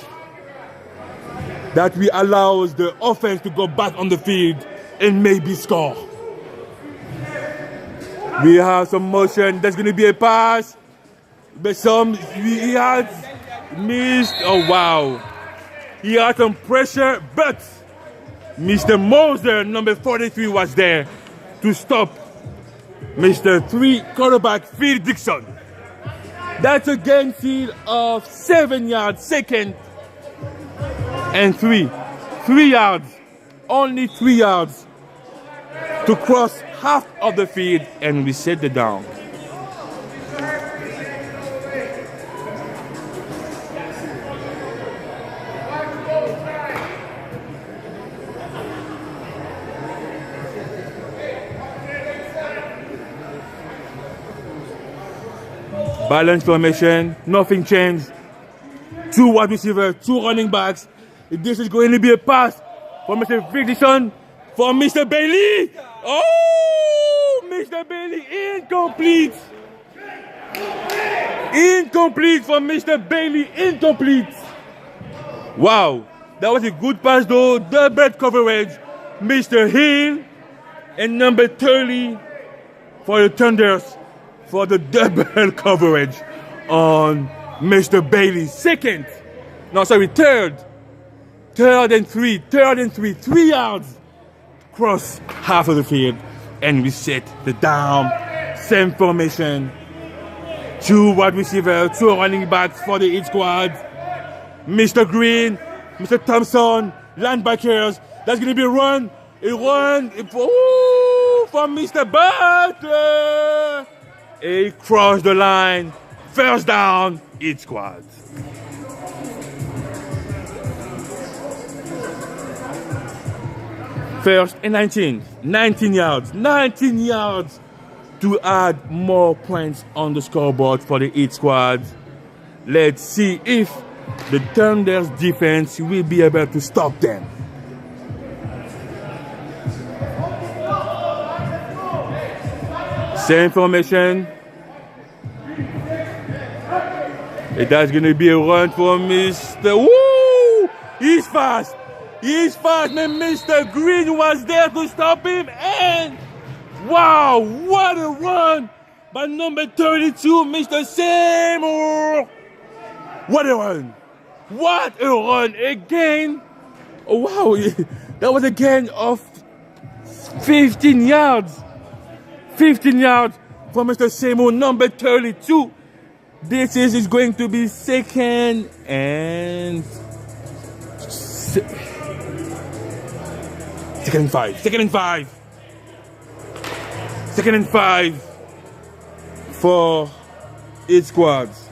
that allows the offense to go back on the field and maybe score. We have some motion. There's going to be a pass. But he has missed. Oh, wow. He had some pressure, but Mr. Moser, number 43, was there to stop Mr. 3 quarterback Phil Dixon. That's a gain field of 7 yards, second and 3. 3 yards, only 3 yards to cross half of the field and reset the down. Balance formation, nothing changed. 2 wide receivers, 2 running backs. This is going to be a pass for Mr. Dixon, for Mr. Bailey. Oh, Mr. Bailey, incomplete. Incomplete for Mr. Bailey, incomplete. Wow, that was a good pass though. Double coverage. Mr. Hill and number 30 for the Thunders for the double coverage on Mr. Bailey. Third and 3, 3 yards. Cross half of the field and reset the down. Same formation. 2 wide receivers, 2 running backs for the Heat squad. Mr. Green, Mr. Thompson, linebackers. That's going to be a run from Mr. Butler. He crossed the line. First down, Heat squad. First and 19 yards to add more points on the scoreboard for the Heat squad. Let's see if the Thunder's defense will be able to stop them. Same formation. That's going to be a run for Mr. Woo! He's fast, man. Mr. Green was there to stop him, and wow, what a run by number 32, Mr. Seymour. What a run again. Oh, wow, that was a gain of 15 yards. 15 yards for Mr. Seymour, number 32. This is going to be second and 5 for Heat squads.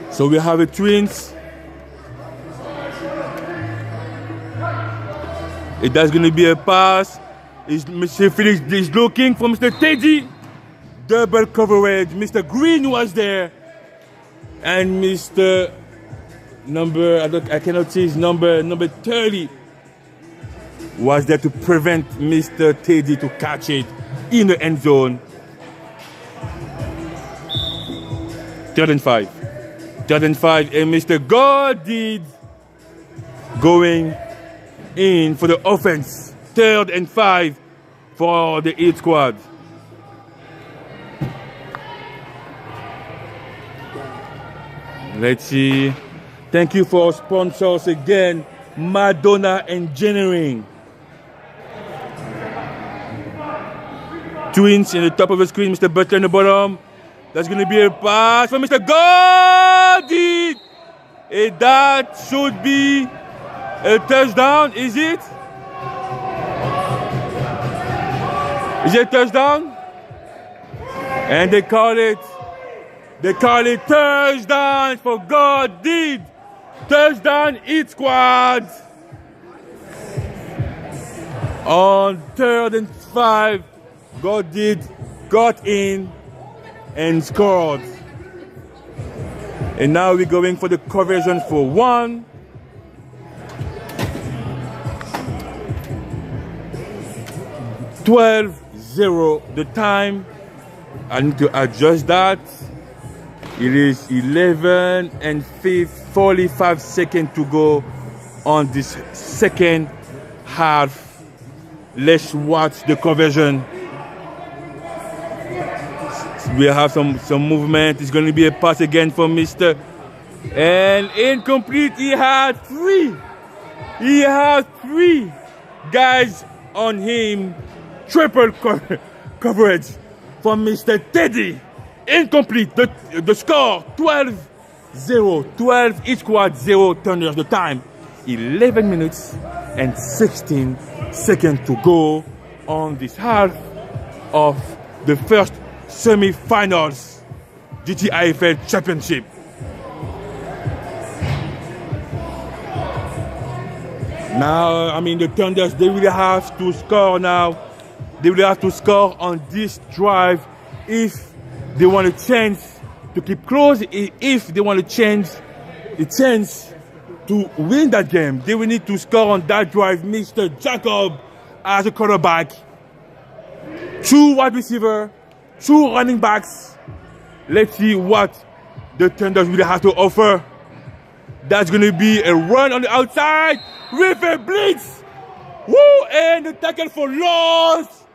So we have a Twins. That's going to be a pass. Mr. Felix is looking for Mr. Teddy. Double coverage. Mr. Green was there. And Mr. I cannot see his number 30 was there to prevent Mr. Teddy to catch it in the end zone. 3rd and 5. And Mr. Gordy going in for the offense. 3rd and 5 for the hit squad. Let's see. Thank you for sponsors again, Madonna Engineering. Twins in the top of the screen, Mr. Butler in the bottom. That's going to be a pass for Mr. Gordy. And that should be a touchdown, is it? Is it a touchdown? And they call it touchdown for God did. Touchdown hit squad. On 3rd and 5, God did got in and scored. And now we're going for the conversion for 1. $12-0 the time. I need to adjust that. It is 11 and 45 seconds to go on this second half. Let's watch the conversion. We have some movement. It's going to be a pass again for Mr. And incomplete. He had 3. He had 3 guys on him. Triple coverage from Mr. Teddy. Incomplete. The score 12-0. 12 each squad, 0 Thunders. The time 11 minutes and 16 seconds to go on this half of the first semi-finals GTIFL Championship. Now, I mean, the Thunders, they really have to score now. They will have to score on this drive if they want a chance to keep close. If they want to change the chance to win that game, they will need to score on that drive. Mr. Jacob as a quarterback, 2 wide receiver, 2 running backs. Let's see what the Thunders will have to offer. That's going to be a run on the outside with a blitz. Woo! And the tackle for loss.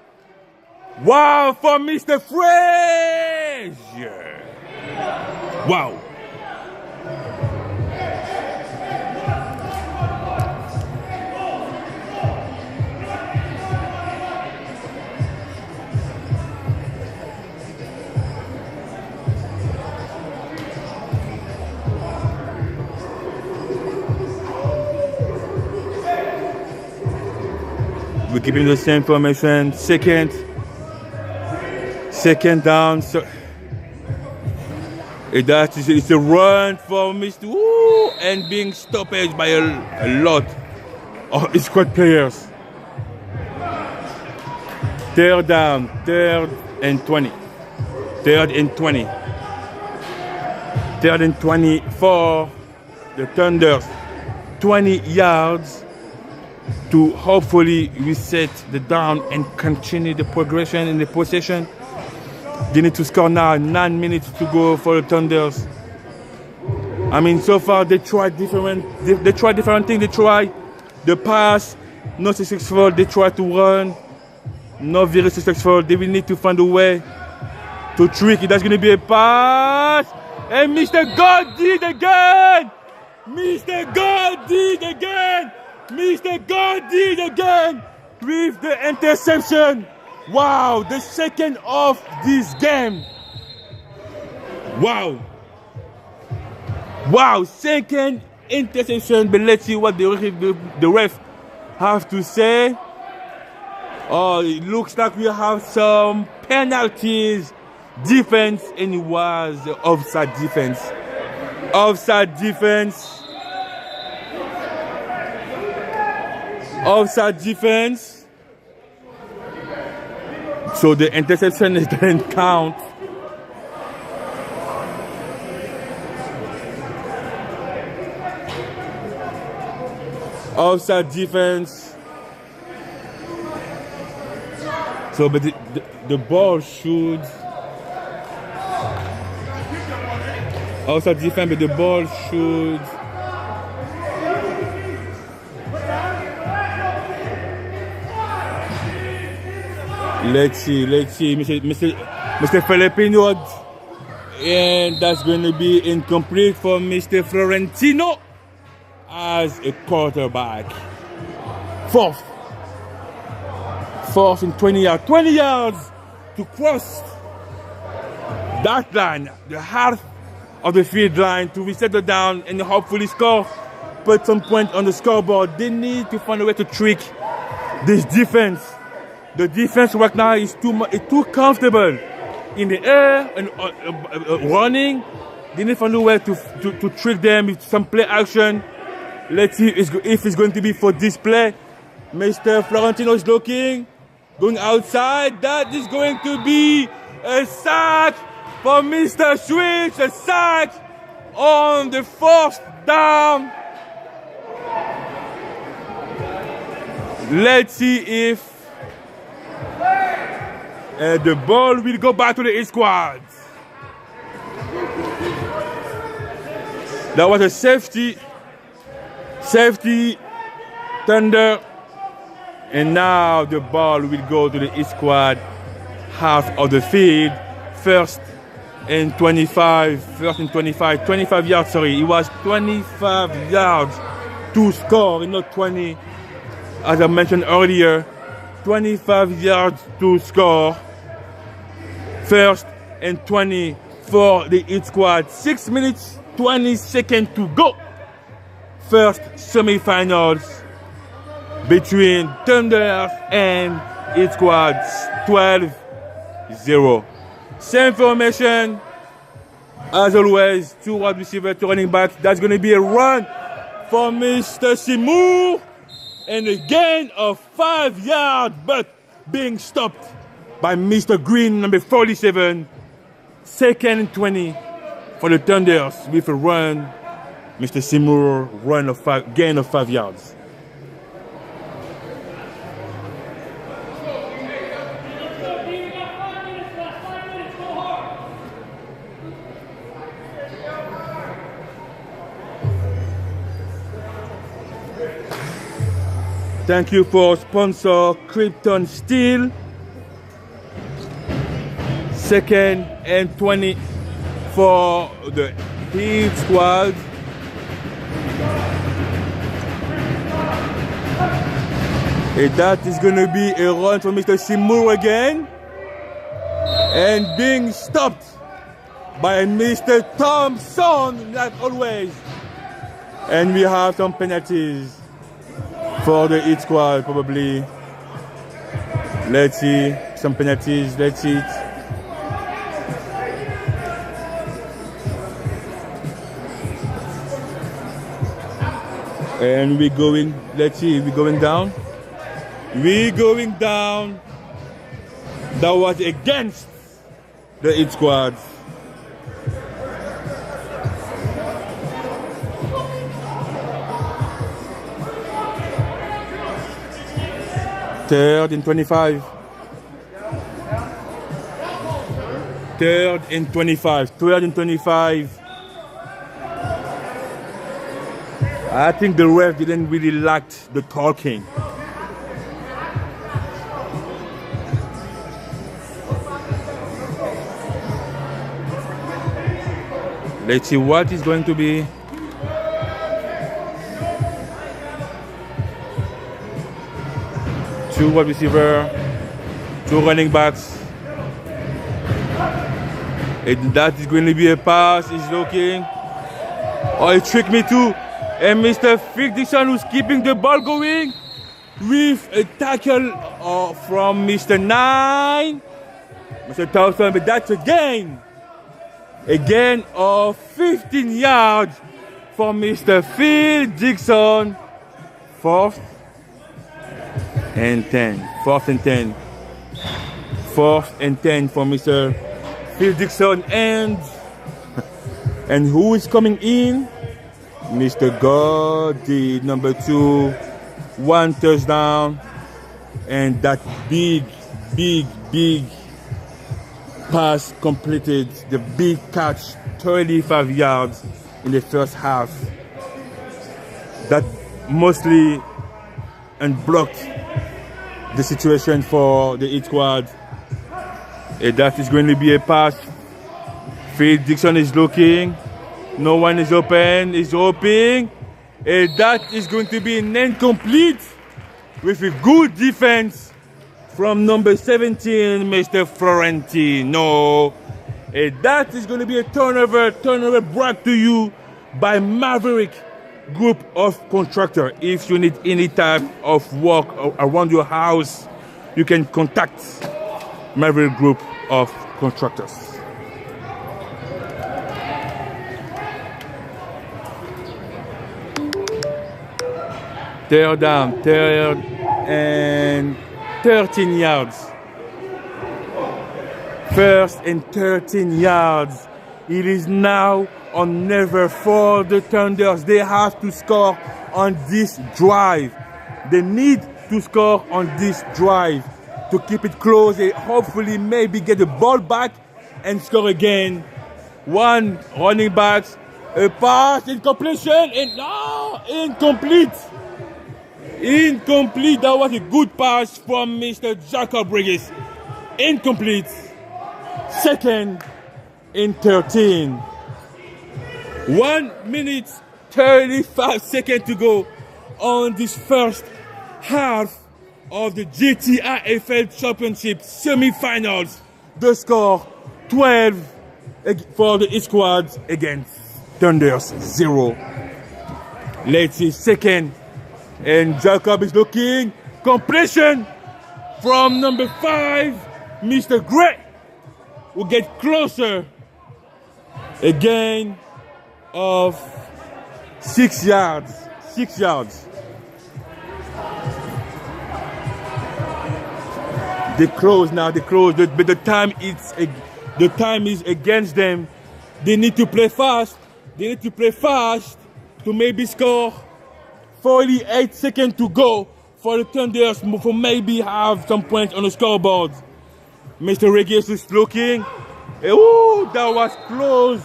Wow, for Mr. Frazier. Wow. We're keeping the same formation. Second down. So it's a run for Mr. Woo, and being stopped by a lot of squad players. 3rd down. 3rd and 20. 3rd and 20. 3rd and 20 for the Thunders. 20 yards to hopefully reset the down and continue the progression in the possession. They need to score now. 9 minutes to go for the Thunders. I mean, so far they tried different things. They tried the pass, not successful. They tried to run, not very successful. They will need to find a way to trick it. That's going to be a pass. And Mr. God did again. Mr. God did again. Mr. God did again with the interception. Wow, the second of this game. Wow. Wow, second interception. But let's see what the ref have to say. Oh, it looks like we have some penalties. Defense, and it was the offside defense. Offside defense. Offside defense. So the interception doesn't count. Offside defense. So, but the ball should. Offside defense, but the ball should. Let's see, Mr. Filipino. And that's going to be incomplete for Mr. Florentino as a quarterback. Fourth and 20 yards. 20 yards to cross that line, the half of the field line, to reset it down and hopefully score, put some points on the scoreboard. They need to find a way to trick this defense. The defense right now is too comfortable in the air and running. They need to find a way to trick them with some play action. Let's see if it's going to be for this play. Mr. Florentino is looking, going outside. That is going to be a sack for Mr. Switch. A sack on the fourth down. Let's see if the ball will go back to the A squad. That was a safety Thunder, and now the ball will go to the A squad half of the field. First and 25 yards, sorry. It was 25 yards to score, not 20, as I mentioned earlier. 25 yards to score. First and 20 for the hit squad. 6 minutes, 20 seconds to go. First semifinals between Thunder and hit squads. 12-0. Same formation as always. 2 wide receivers, 2 running backs. That's going to be a run for Mr. Seymour. And a gain of 5 yards, but being stopped by Mr. Green, number 47. Second and 20 for the Thunders with a run. Mr. Seymour, gain of 5 yards. Thank you for sponsor Krypton Steel. Second and 20 for the Heat squad. And that is going to be a run for Mr. Seymour again. And being stopped by Mr. Thompson, like always. And we have some penalties for the hit squad, probably. Let's see, some penalties, let's see it. And we're going, let's see, we're going down. We're going down. That was against the hit squad. Third and 25. Third and 25. I think the ref didn't really like the talking. Let's see what is going to be. Two wide receiver, 2 running backs. And that is going to be a pass. He's looking. Oh, he tricked me too. And Mr. Dixon, who's keeping the ball going with a tackle from Mr. 9. Mr. Thompson, but that's a gain. A gain of 15 yards for Mr. Phil Dixon. Fourth and 10 for Mr. Phil Dixon. And who is coming in? Mr. Gordy, number 2, 1 touchdown. And that big pass completed, the big catch, 35 yards in the first half. That mostly unblocked the situation for the hit squad. That is going to be a pass. Phil Dixon is looking. No one is open. He's hoping. That is going to be an incomplete with a good defense from number 17, Mr. Florentino. That is going to be a turnover brought to you by Maverick Group of Contractor. If you need any type of work around your house, you can contact Maverick Group of Contractors. Third down, third and 13 yards. First and 13 yards. It is now or never for the Thunders. They have to score on this drive. They need to score on this drive to keep it close and hopefully maybe get the ball back and score again. One running back, a pass, incompletion, and no, incomplete. Incomplete. That was a good pass from Mr. Jacob Regis. Incomplete. Second and 13. 1 minute 35 seconds to go on this first half of the GTIFL Championship semi-finals. The score 12 for the East Squad against Thunders 0. Let's see second. And Jacob is looking. Completion from number 5, Mr. Gray, will get closer. A gain of 6 yards. 6 yards. They close now. They close, but the time is against them. They need to play fast. They need to play fast to maybe score. 48 seconds to go for the Thunders for maybe have some points on the scoreboard. Mr. Regis is looking. Oh, that was close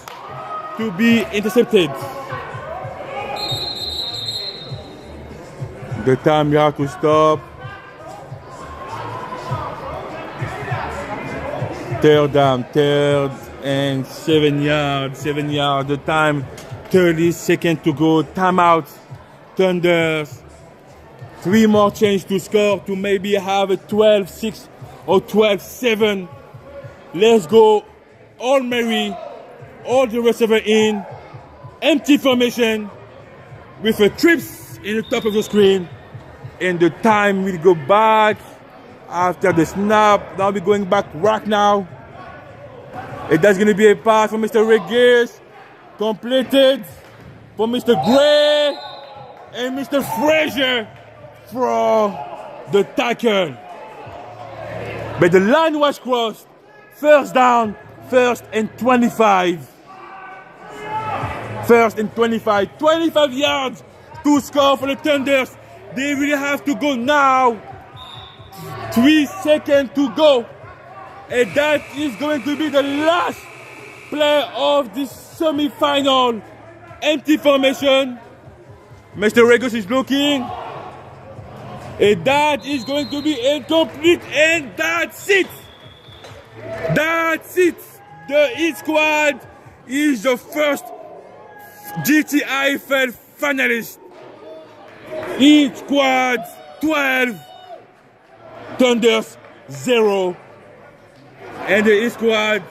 to be intercepted. The time you have to stop. Third down, third and 7 yards. 7 yards. The time 30 seconds to go. Timeout. Thunders. 3 more chances to score to maybe have a 12-6 or 12-7. Let's go. All Mary. All the receiver in. Empty formation with a trips in the top of the screen. And the time will go back after the snap. Now we're going back right now. And that's going to be a pass for Mr. Regis. Completed for Mr. Gray. And Mr. Frazier for the tackle. But the line was crossed. First down, first and 25. First and 25. 25 yards to score for the Thunders. They really have to go now. 3 seconds to go. And that is going to be the last play of this semi-final. Empty formation. Mr. Regis is looking. And that is going to be incomplete. And that's it. That's it. The East Squad is the first GTIFL finalist. East Squad 12. Thunders 0. And the East Squad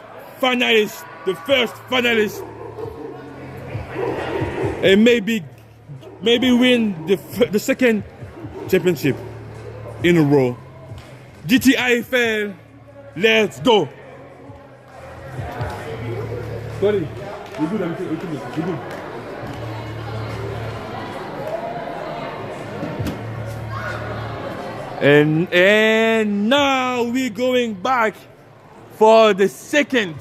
finalist, the first finalist. And maybe win the second championship in a row. GTIFL, let's go. Sorry, you're good. You're good. And now we're going back for the second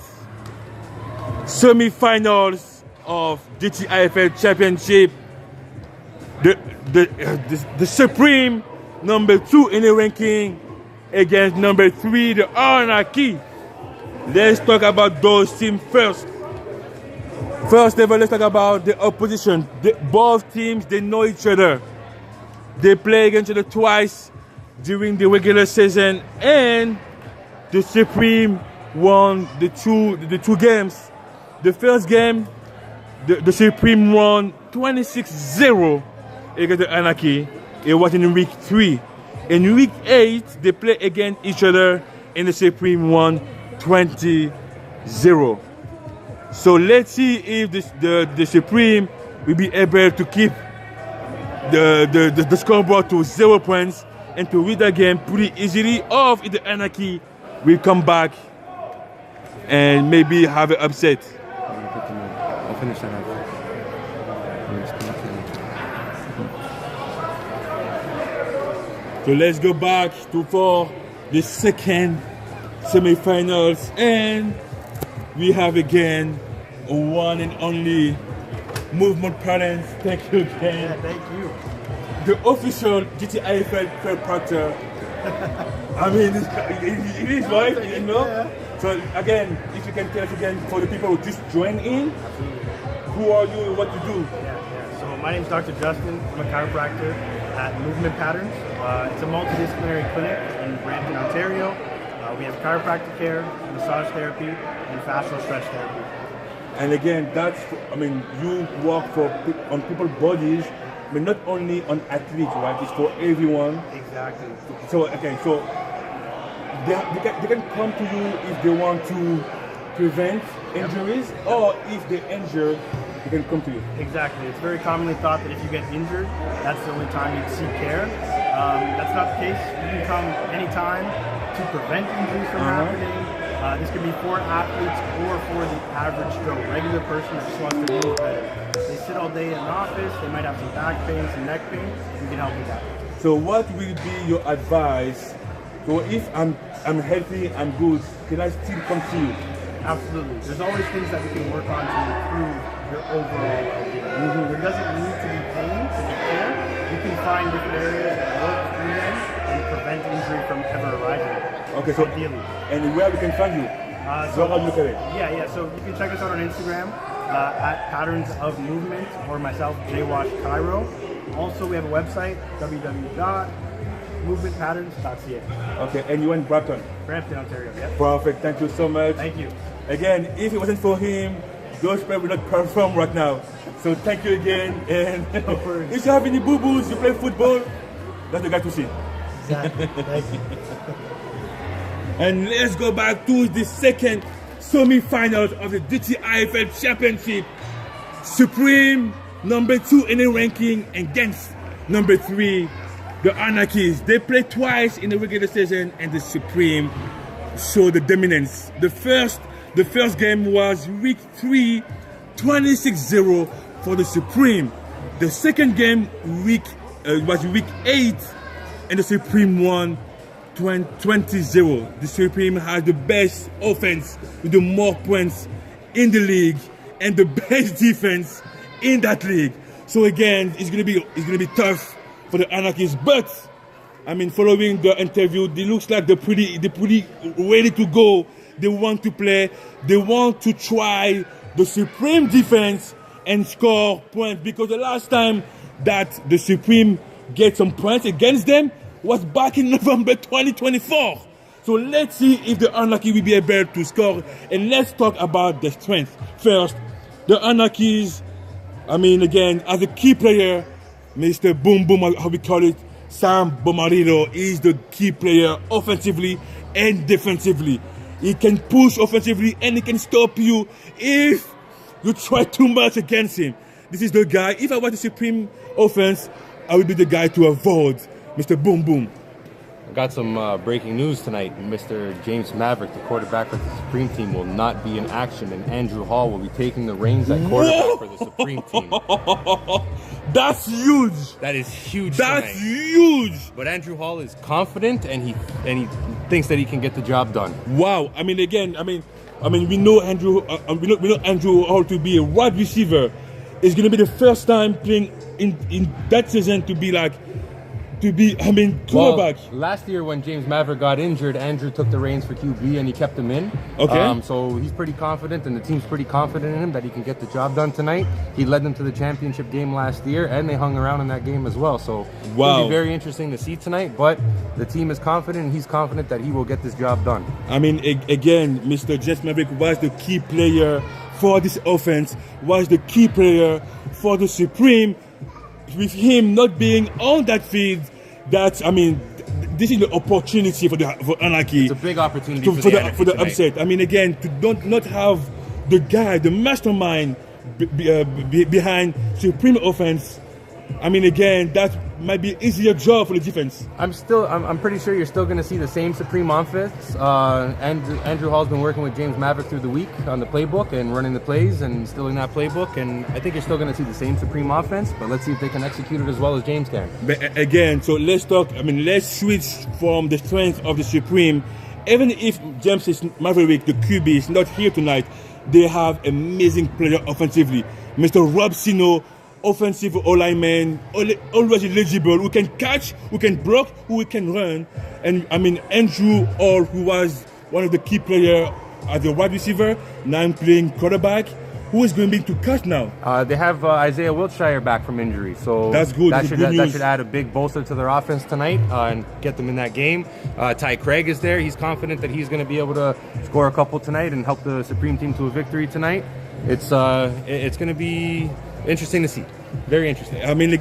semi-finals of GTIFL Championship. The Supreme number 2 in the ranking against number 3, the Anarchy. Let's talk about those teams first. First of all, let's talk about the opposition. Both teams, they know each other. They play against each other twice during the regular season, and the Supreme won the two games. The first game, the Supreme won 26-0 against the Anarchy. It was in week 3. In week 8, they play against each other, and the Supreme won 20-0. So let's see if the Supreme will be able to keep the scoreboard to 0 points and to win the game pretty easily, or if the Anarchy will come back and maybe have an upset. I'll finish that out. So let's go back for the second semi-finals, and we have again one and only Movement Patterns. Thank you again. Yeah, thank you. The official GTIFL chiropractor. I mean, it is right, you know? Yeah. So again, if you can tell us again for the people who just joined in, who are you and what you do? Yeah. So my name is Dr. Justin. I'm a chiropractor at Movement Patterns. It's a multidisciplinary clinic in Brampton, Ontario. We have chiropractic care, massage therapy, and fascial stretch therapy. And again, you work on people's bodies, but not only on athletes, right? It's for everyone. Exactly. So they can come to you if they want to prevent injuries, or if they're injured, they can come to you. Exactly. It's very commonly thought that if you get injured, that's the only time you seek care. That's not the case. You can come anytime to prevent injuries from happening. This can be for athletes or for the average Joe, regular person that just wants to move better. They sit all day in an office, they might have some back pain, some neck pain, we can help with that. So what will be your advice? So if I'm healthy, I'm good, can I still come to you? Absolutely. There's always things that we can work on to improve your overall well-being. There doesn't need to be pain to get care. You can find different areas that work through them and prevent injury from ever arising. Okay, so ideally. And where we can find you? So how do you look at it? Yeah. So you can check us out on Instagram at Patterns of Movement, or myself, Jwash Cairo. Also, we have a website, www.movementpatterns.ca. Okay, and you in Brampton? Brampton, Ontario. Yep. Perfect. Thank you so much. Thank you. Again, if it wasn't for him, those people would not perform right now. So thank you again. And if you have any boo-boos, you play football, that's the guy to see. Exactly. Thank you. And let's go back to the second semi-finals of the GTIFL Championship. Supreme, number 2 in the ranking, against number 3, the Anarchies. They played twice in the regular season, and the Supreme showed the dominance. The first game was week 3, 26-0 for the Supreme. The second game was week 8, and the Supreme won 20-0. The Supreme has the best offense with the more points in the league and the best defense in that league. So again, it's gonna be tough for the Anarchists. But I mean, following the interview, it looks like they're pretty ready to go. They want to play. They want to try the Supreme defense and score points, because the last time that the Supreme get some points against them was back in November 2024. So let's see if the Anarchy will be able to score. And let's talk about the strength. First, the Anarchies, I mean, again, as a key player, Mr. Boom Boom, how we call it, Sam Bomarito is the key player offensively and defensively. He can push offensively and he can stop you if you try too much against him. This is the guy. If I was the Supreme offense, I would be the guy to avoid Mr. Boom Boom. I got some breaking news tonight. Mr. James Maverick, the quarterback for the Supreme team, will not be in action, and Andrew Hall will be taking the reigns at quarterback for the Supreme team. That's huge. That is huge. That's tonight. huge. But Andrew Hall is confident, and he thinks that he can get the job done. Wow. I mean, again, we know Andrew. We know Andrew Hall to be a wide receiver. It's going to be the first time playing in that season to be like to be, I mean, quarterback. Well, last year when James Maverick got injured, Andrew took the reins for QB and he kept him in. Okay. So he's pretty confident, and the team's pretty confident in him that he can get the job done tonight. He led them to the championship game last year, and they hung around in that game as well. So it'll be very interesting to see tonight. But the team is confident, and he's confident that he will get this job done. I mean, again, Mr. James Maverick was the key player for this offense, was the key player for the Supreme. With him not being on that field, I mean, this is the opportunity for Anarchy. It's a big opportunity for the upset. I mean, again, to not have the guy, the mastermind behind Supreme offense. I mean, again, that might be an easier job for the defense. I'm pretty sure you're still going to see the same Supreme offense. Andrew Hall's been working with James Maverick through the week on the playbook and running the plays and instilling that playbook. And I think you're still going to see the same Supreme offense, but let's see if they can execute it as well as James can. But again, so let's switch from the strength of the Supreme. Even if James Maverick, the QB, is not here tonight, they have amazing players offensively. Mr. Rob Sino, offensive O-lineman, always eligible, who can catch, who can block, who can run. And I mean, Andrew Hall, who was one of the key players as a wide receiver, now playing quarterback. Who is going to be to cut now? They have Isaiah Wiltshire back from injury, so that's good. That should add a big bolster to their offense tonight and get them in that game. Ty Craig is there. He's confident that he's going to be able to score a couple tonight and help the Supreme team to a victory tonight. It's going to be interesting to see. Very interesting. I mean,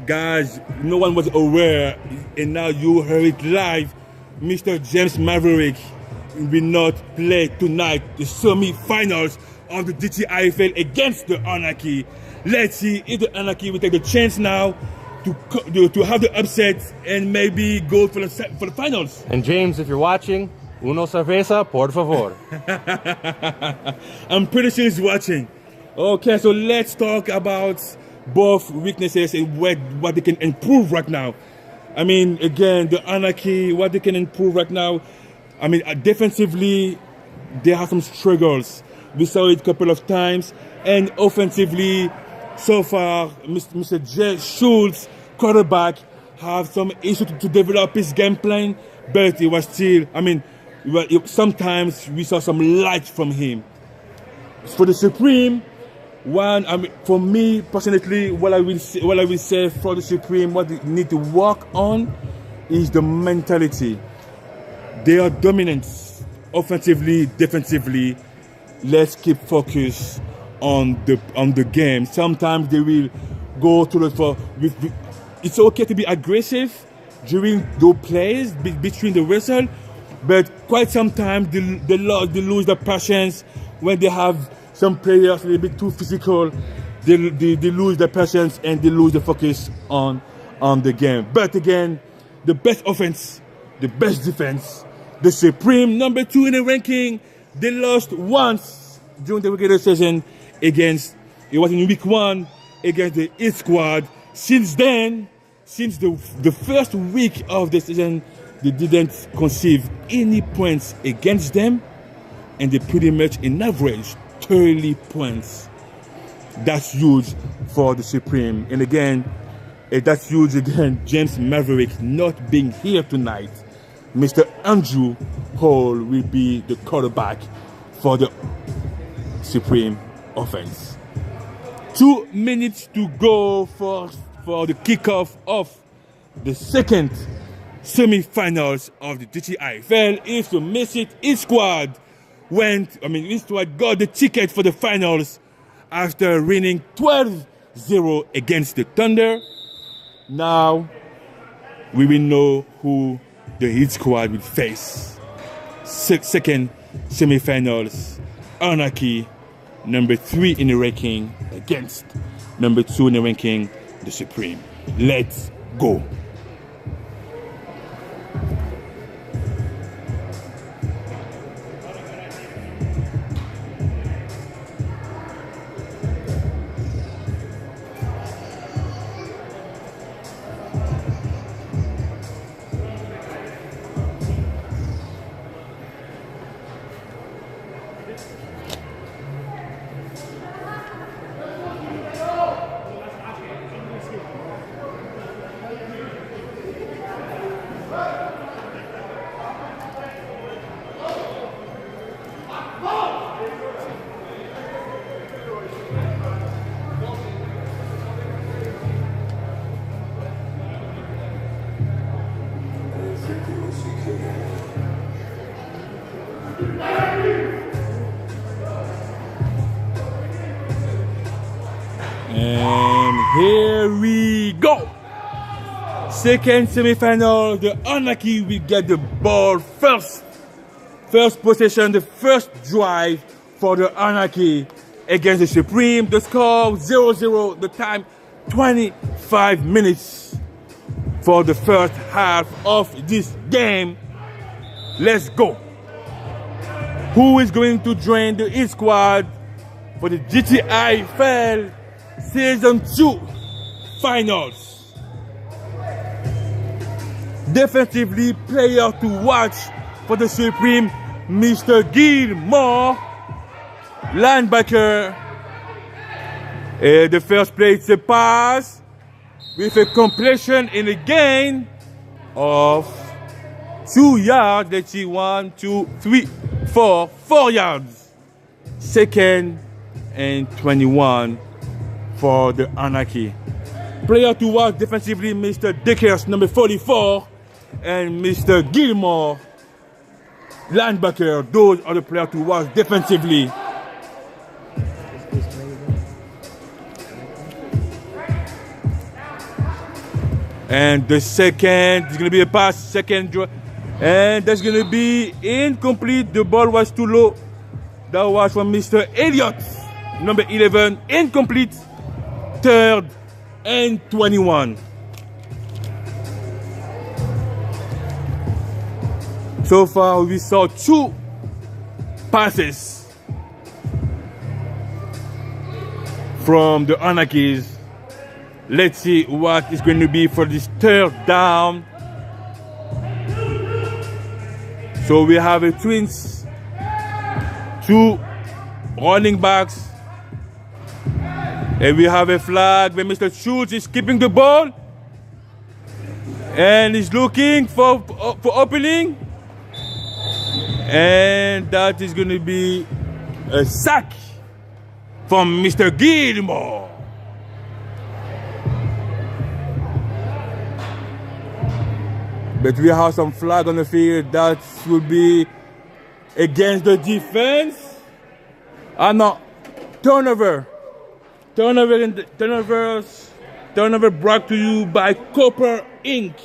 guys, no one was aware, and now you heard it live. Mr. James Maverick will not play tonight, the semi-finals of the GTIFL against the Anarchy. Let's see if the Anarchy will take the chance now to have the upset and maybe go for the finals. And James, if you're watching, uno cerveza, por favor. I'm pretty sure he's watching. Okay, so let's talk about both weaknesses and what they can improve right now. I mean, again, the Anarchy, what they can improve right now. I mean, defensively, they have some struggles. We saw it a couple of times. And offensively, so far, Mr. Jay Schultz, quarterback, have some issue to develop his game plan. But it was still, I mean, sometimes we saw some light from him. For the Supreme, for me personally, what I will say for the Supreme, what they need to work on is the mentality. They are dominant offensively, defensively. Let's keep focus on the game. Sometimes they will go to it's okay to be aggressive during those plays between the whistle, but quite sometimes they lose their patience when they have some players a little bit too physical. They lose their patience and they lose the focus on the game. But again, the best offense, the best defense, the Supreme number 2 in the ranking. They lost once during the regular season it was in week 1 against the East Squad. Since then, since the first week of the season, they didn't concede any points against them, and they pretty much in average 30 points. That's huge for the Supreme. And again, that's huge again, James Maverick not being here tonight. Mr. Andrew Hall will be the quarterback for the Supreme offense. 2 minutes to go for the kickoff of the second semi-finals of the GTIFL. If you miss it, East Squad got the ticket for the finals after winning 12-0 against the Thunder. Now we will know who the Heat Squad will face. Second semi-finals, Anarchy, number 3 in the ranking, against number 2 in the ranking, the Supreme. Let's go. And here we go. Second semifinal, the Anarchy will get the ball first. First possession, the first drive for the Anarchy against the Supreme. The score 0-0, the time 25 minutes for the first half of this game. Let's go. Who is going to join the E squad for the GTIFL Season 2 Finals? Defensively, player to watch for the Supreme, Mr. Gilmore. Linebacker. The first play, it's a pass with a completion in a gain of 2 yards. Let's see, 1, 2, 3, 4 yards. Second and 21 for the Anarchy. Player to watch defensively, Mr. Dickers, number 44, and Mr. Gilmore, linebacker. Those are the players to watch defensively. And the second is going to be a pass, second drive, and that's going to be incomplete. The ball was too low. That was from Mr. Elliott, number 11, incomplete. Third and 21. So far, we saw 2 passes from the Anarchies. Let's see what is going to be for this third down. So we have a twins, 2 running backs, and we have a flag where Mr. Schultz is keeping the ball and is looking for opening, and that is going to be a sack from Mr. Gilmore. But we have some flag on the field that will be against the defense. No, turnover. Turnover brought to you by Copper Inc.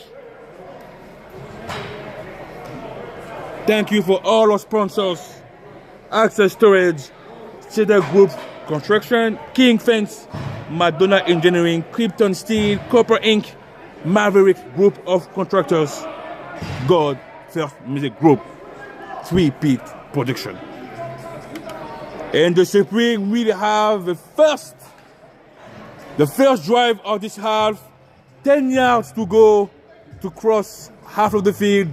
Thank you for all our sponsors: Access Storage, Cedar Group Construction, King Fence, Madonna Engineering, Krypton Steel, Copper Inc., Maverick Group of Contractors, God First Music Group, 3-Peat Production. And the Supreme will have the first drive of this half, 10 yards to go to cross half of the field.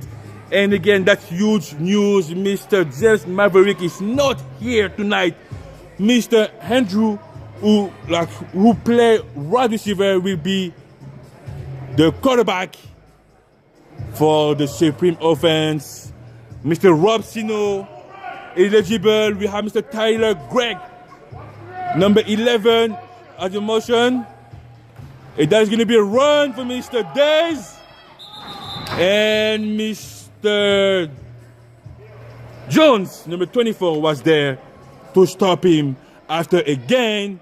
And again, that's huge news. Mr. James Maverick is not here tonight. Mr. Andrew, who play wide receiver, will be the quarterback for the Supreme offense. Mr. Rob Sino eligible. We have Mr. Tyler Gregg, number 11, at the motion. And that's going to be a run for Mr. Days. And Mr. Jones, number 24, was there to stop him after a gain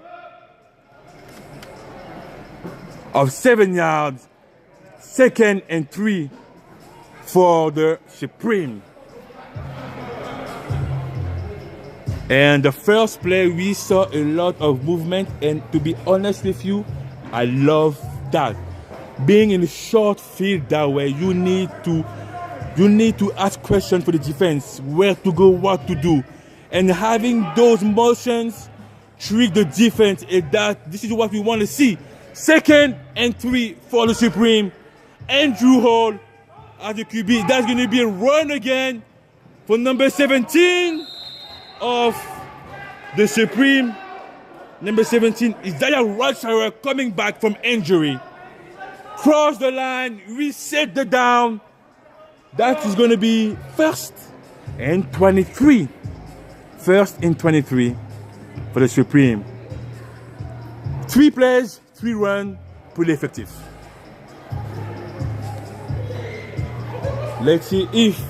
of 7 yards. Second and 3 for the Supreme. And the first play, we saw a lot of movement, and to be honest with you, I love that. Being in a short field that way, you need to ask questions for the defense, where to go, what to do. And having those motions trick the defense, and this is what we want to see. Second and 3 for the Supreme. Andrew Hall at the QB. That's going to be a run again for number 17 of the Supreme. Number 17 is Isaiah Rothschild coming back from injury. Cross the line, reset the down. That is going to be first and 23. First and 23 for the Supreme. 3 plays, 3 runs, pretty effective. Let's see if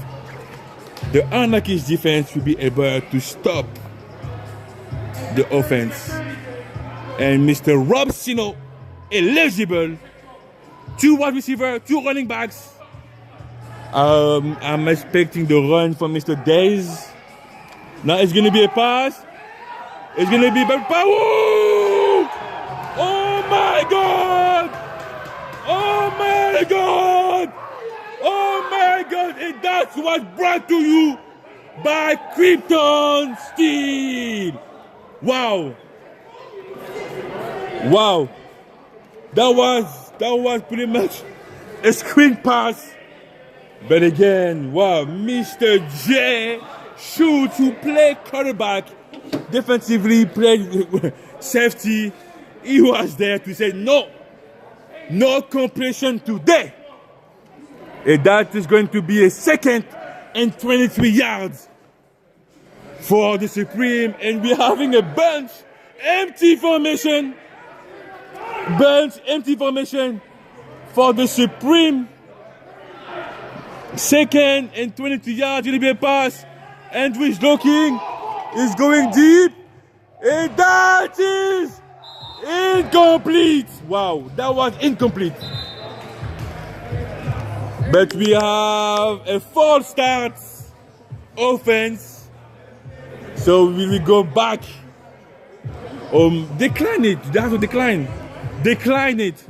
the Anarchy's defense will be able to stop the offense And Mr. Robson eligible. 2 wide receiver, 2 running backs. I'm expecting the run from Mr. Days. Now it's going to be a pass. It's going to be a power. Oh my God! Oh my God! Oh my God! And that's what's brought to you by Krypton Steel. Wow! Wow! That was pretty much a screen pass. But again, wow, Mr. J shoots who play quarterback, defensively played safety. He was there to say no completion today. And that is going to be a 2nd and 23 yards for the Supreme. And we're having a bunch empty formation. Bunch empty formation for the Supreme. 2nd and 22 yards, going to be a pass. Andrews looking, is going deep. And that is incomplete. Wow, that was incomplete. But we have a false start offense. So we will go back. Decline it. They have to decline. Decline it.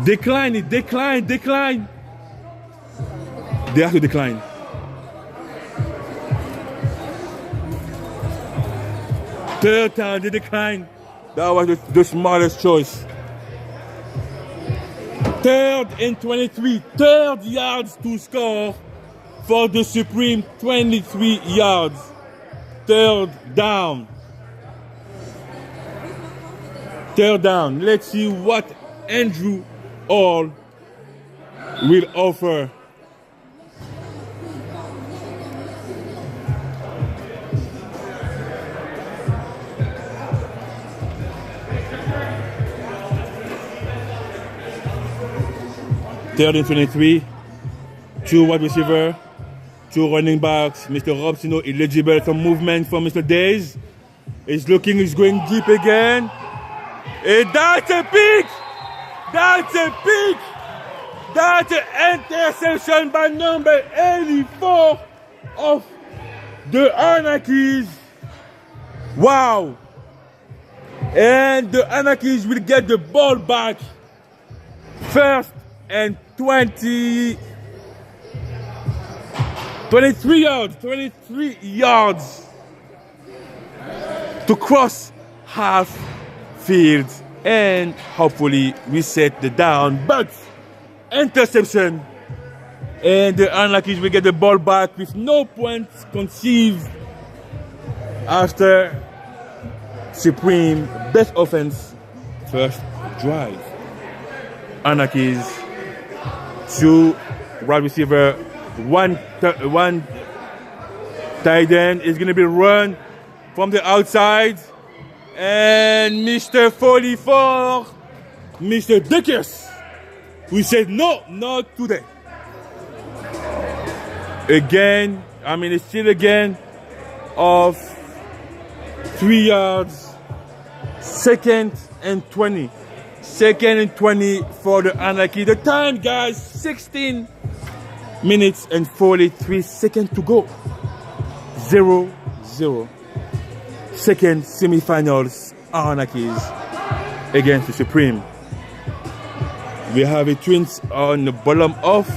Decline it. Decline. Decline. They have to decline. Third time they decline. That was the smartest choice. 3rd and 23. 3rd yards to score for the Supreme. 23 yards. 3rd down. 3rd down. Let's see what Andrew Hall will offer. Third and 23, 2 wide receiver, 2 running backs. Mr. Robson eligible for movement for Mr. Days. He's looking, he's going deep again. And that's a pick! That's a pick! That's an interception by number 84 of the Anarchies. Wow! And the Anarchies will get the ball back. 1st and 23 yards to cross half field and hopefully reset the down, but interception, and the Anarchies will get the ball back with no points conceived after Supreme best offense first drive. Anarchies, 2 wide receiver, 1 tight end is going to be run from the outside. And Mr. 44, Mr. Dickers, we said no, not today. Again, I mean, it's still again of 3 yards, 2nd and 20. 2nd and 20 for the Anarchy. The time, guys, 16 minutes and 43 seconds to go. 0-0. 2nd semifinals, Anarchies against the Supreme. We have a twins on the bottom of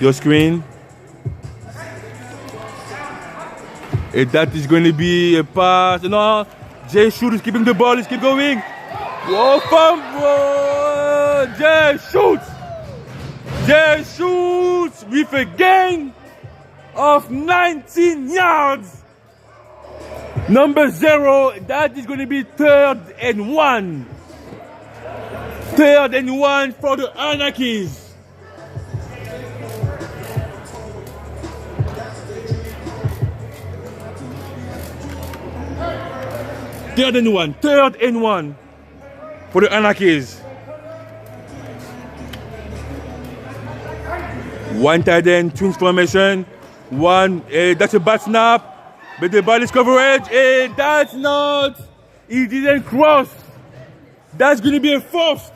your screen. And that is going to be a pass. No, Jay Shoot is keeping the ball. Let's keep going. Whoa, fumble! Jay shoots! Jay shoots with a gain of 19 yards. Number 0, that is going to be 3rd and 1. 3rd and 1 for the Anarchies. Third and one for the Anarchies. 1 tight end, twins formation. 1, that's a bad snap, but the ball is coverage, and that's not He didn't cross. That's going to be a fourth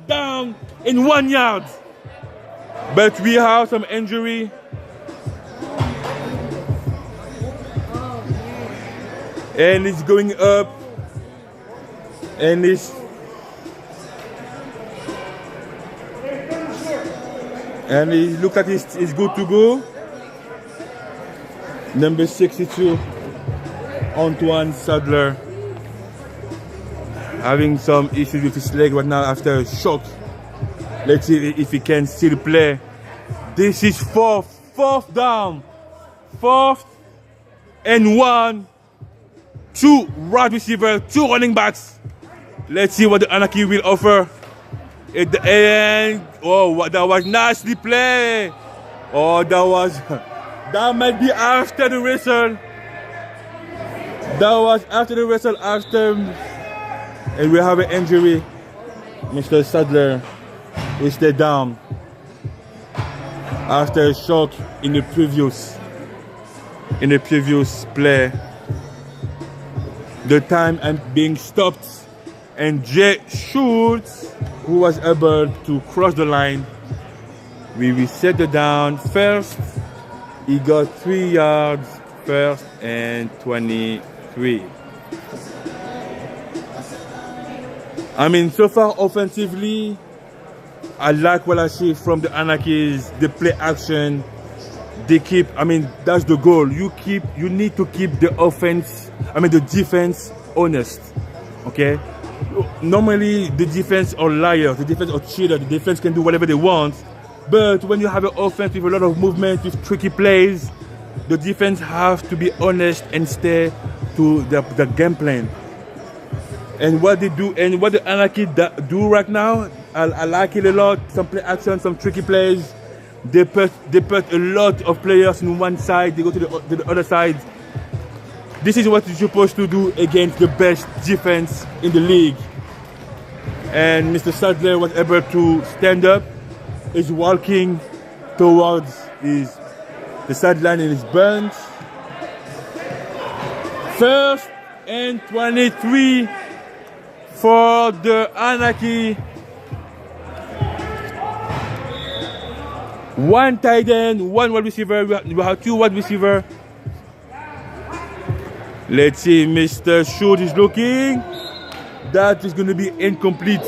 down in 1 yard. But we have some injury. And it's going up. And it's he look at it's good to go. Number 62, Antoine Sadler, having some issues with his leg right now after a shock. Let's see if he can still play. This is fourth down. 4th and 1. 2 wide receivers, 2 running backs. Let's see what the Anarchy will offer at the end. Oh, that was nicely played. Oh, that might be after the whistle. That was after the whistle, and we have an injury. Mr. Sadler is still down after a shock in the previous play. The time and being stopped, and Jay Schultz, who was able to cross the line, we reset the down. First, he got 3 yards, 1st and 23. I mean, so far offensively, I like what I see from the Anarchies. They play action. They keep, I mean, that's the goal. You need to keep the defense honest. Okay? Normally, the defense are liars, the defense are cheaters, the defense can do whatever they want. But when you have an offense with a lot of movement, with tricky plays, the defense have to be honest and stay to the game plan. And what they do, and what the Anarchy do right now, I like it a lot. Some play action, some tricky plays. They put a lot of players on one side, they go to the other side. This is what you're supposed to do against the best defense in the league. And Mr. Sadler was able to stand up, is walking towards the sideline in his bench. 1st and 23 for the Anarchy. 1 tight end, 1 wide receiver. We have 2 wide receiver. Let's see, Mr. Schultz is looking. That is going to be incomplete.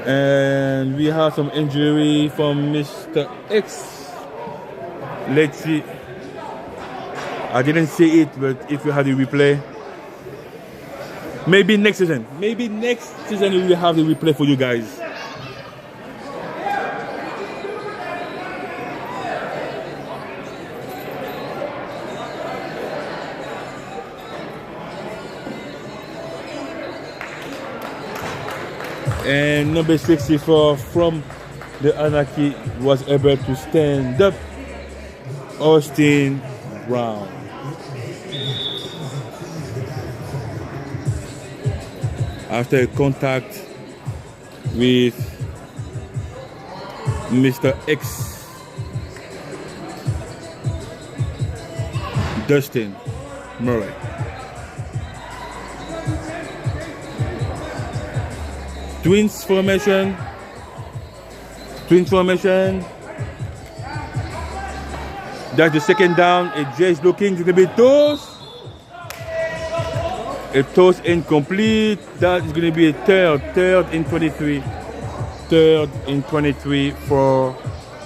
And we have some injury from Mr. X. Let's see. I didn't see it, but if you have the replay, maybe next season. Maybe next season we will have the replay for you guys. And number 64 from the Anarchy was able to stand up, Austin Brown. After contact with Mr. X, Dustin Murray. Twins formation. That's the 2nd down. Jay's looking to be toss. A toss incomplete. That is going to be a third and 23. 3rd and 23 for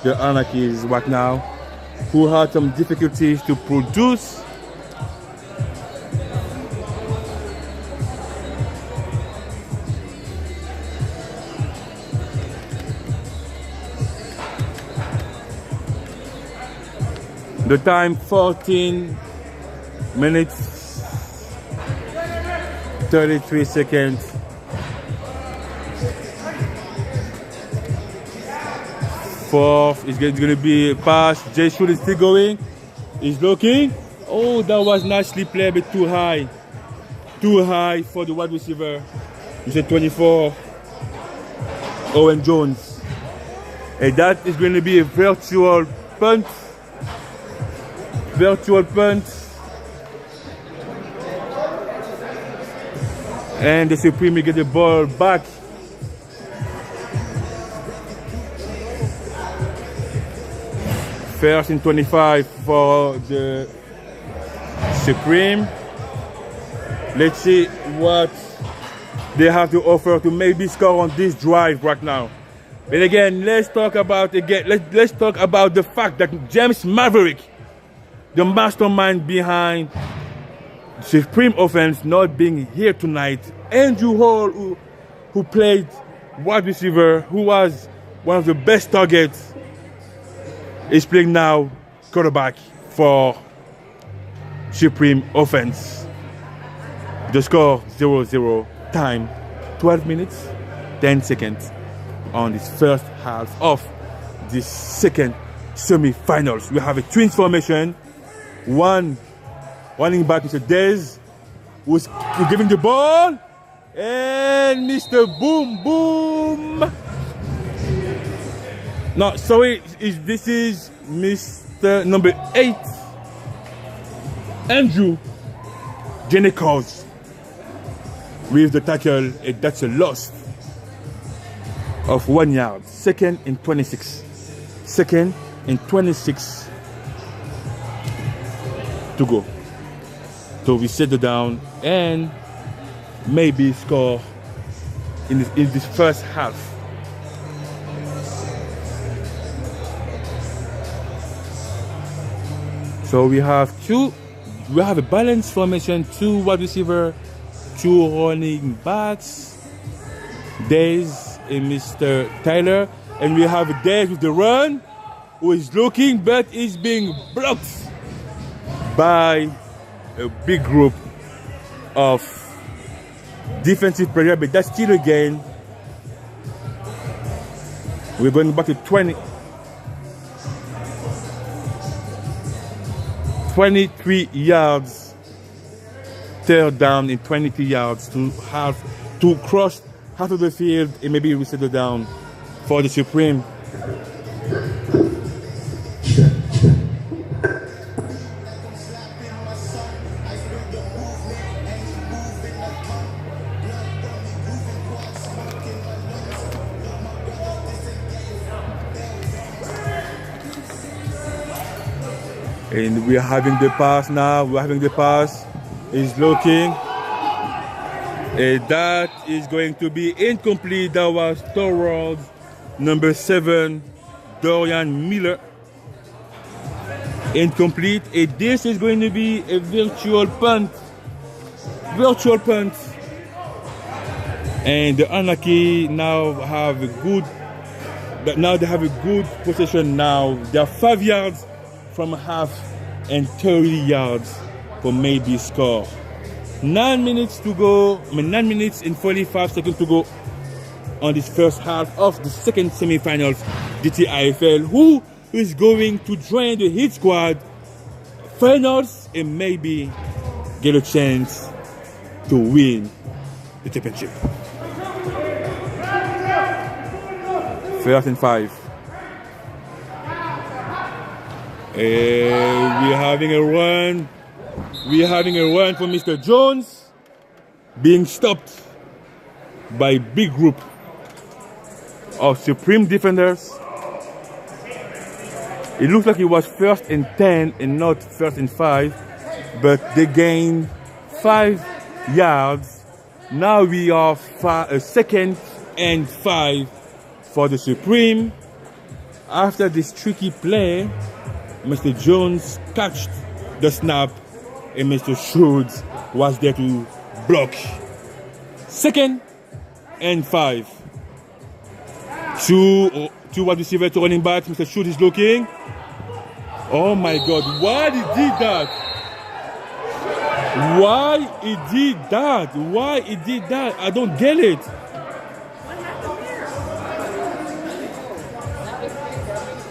the Anarchies right now, who had some difficulties to produce. The time 14 minutes 33 seconds. 4th is going to be a pass. Jay Schultz is still going. He's looking. Oh, that was nicely played, but too high. Too high for the wide receiver. He's at 24. Owen Jones. And that is going to be a virtual punt. virtual punt. And the Supreme will get the ball back. First and 25 for the Supreme. Let's see what they have to offer to maybe score on this drive right now. But again, let's talk about the fact that James Maverick, the mastermind behind Supreme offense, not being here tonight. Andrew Hall, who played wide receiver, who was one of the best targets, is playing now quarterback for Supreme offense. The score 0-0, time 12 minutes 10 seconds on this first half of this second semi-finals. We have a twins formation. One running back, Mr. Dez, who's giving the ball, and Mr. Boom Boom. No, sorry, this is Mr. number 8, Andrew Janikos, with the tackle, and that's a loss of 1 yard. Second and 26. Second and 26 to go. So we settle down and maybe score in this first half. So we have a balanced formation, 2 wide receiver, 2 running backs, Days and Mr. Tyler, and we have Days with the run, who is looking but is being blocked by a big group of defensive players, but that's still a gain. We're going back to 23 yards, third down in 23 yards to cross half of the field, and maybe we settle down for the Supreme. And we're having the pass now. We're having the pass. He's looking. And that is going to be incomplete. That was towards number 7, Dorian Miller. Incomplete. And this is going to be a virtual punt. Virtual punt. And the Anarchy now have a good. Now they have a good possession. Now they are 5 yards from half and 30 yards for maybe score. 9 minutes to go. 9 minutes and 45 seconds to go on this first half of the second semi-finals GTIFL. Who is going to join the Hit Squad finals and maybe get a chance to win the championship? First and 5. We're having a run. We're having a run for Mr. Jones, being stopped by a big group of Supreme defenders. It looks like it was first and 10 and not first and 5, but they gained 5 yards. Now we are second and 5 for the Supreme. After this tricky play, Mr. Jones catched the snap and Mr. Schultz was there to block. Second and 5. Two wide receiver, 2 running backs. Mr. Schultz is looking. Oh my God, why he did that? Why he did that? Why he did that? I don't get it.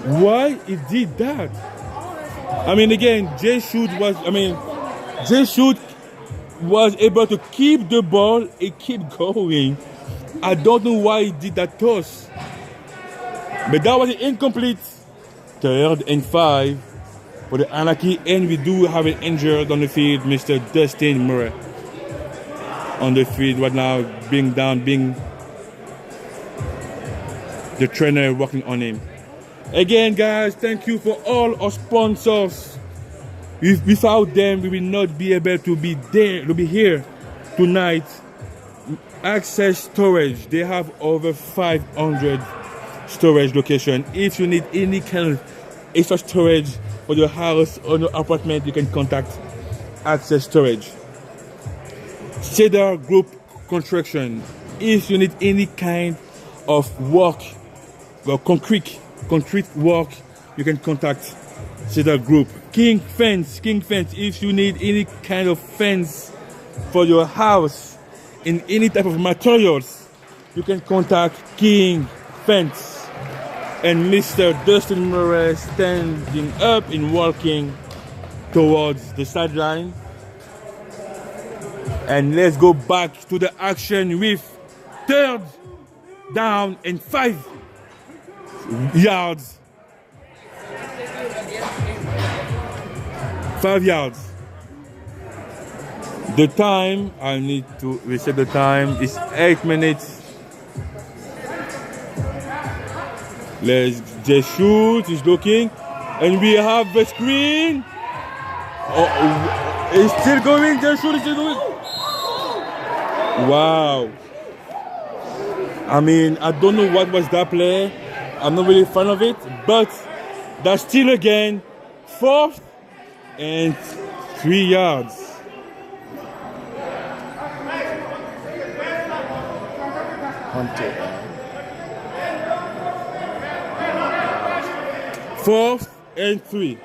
Why he did that? I mean, again, Jay Shoot was able to keep the ball and keep going. I don't know why he did that toss. But that was incomplete. Third and 5 for the Anarchy, and we do have an injured on the field, Mr. Dustin Murray. On the field right now, being the trainer working on him. Again, guys, thank you for all our sponsors. Without them, we will not be able to be here tonight. Access Storage, they have over 500 storage locations. If you need any kind of extra storage for your house or your apartment, you can contact Access Storage. Cedar Group Construction, if you need any kind of work or concrete work, you can contact Cedar Group. King Fence, if you need any kind of fence for your house in any type of materials, you can contact King Fence. And Mr. Dustin Murray standing up and walking towards the sideline. And let's go back to the action with 3rd down and 5 yards. 5 yards. The time, I need to reset the time, is 8 minutes. Let's just shoot, he's looking. And we have the screen. Oh, it's still going, just shoot, it's still going. Wow. I mean, I don't know what was that play. I'm not really a fan of it, but that's still again 4th and 3 yards. Hunter. 4th and 3.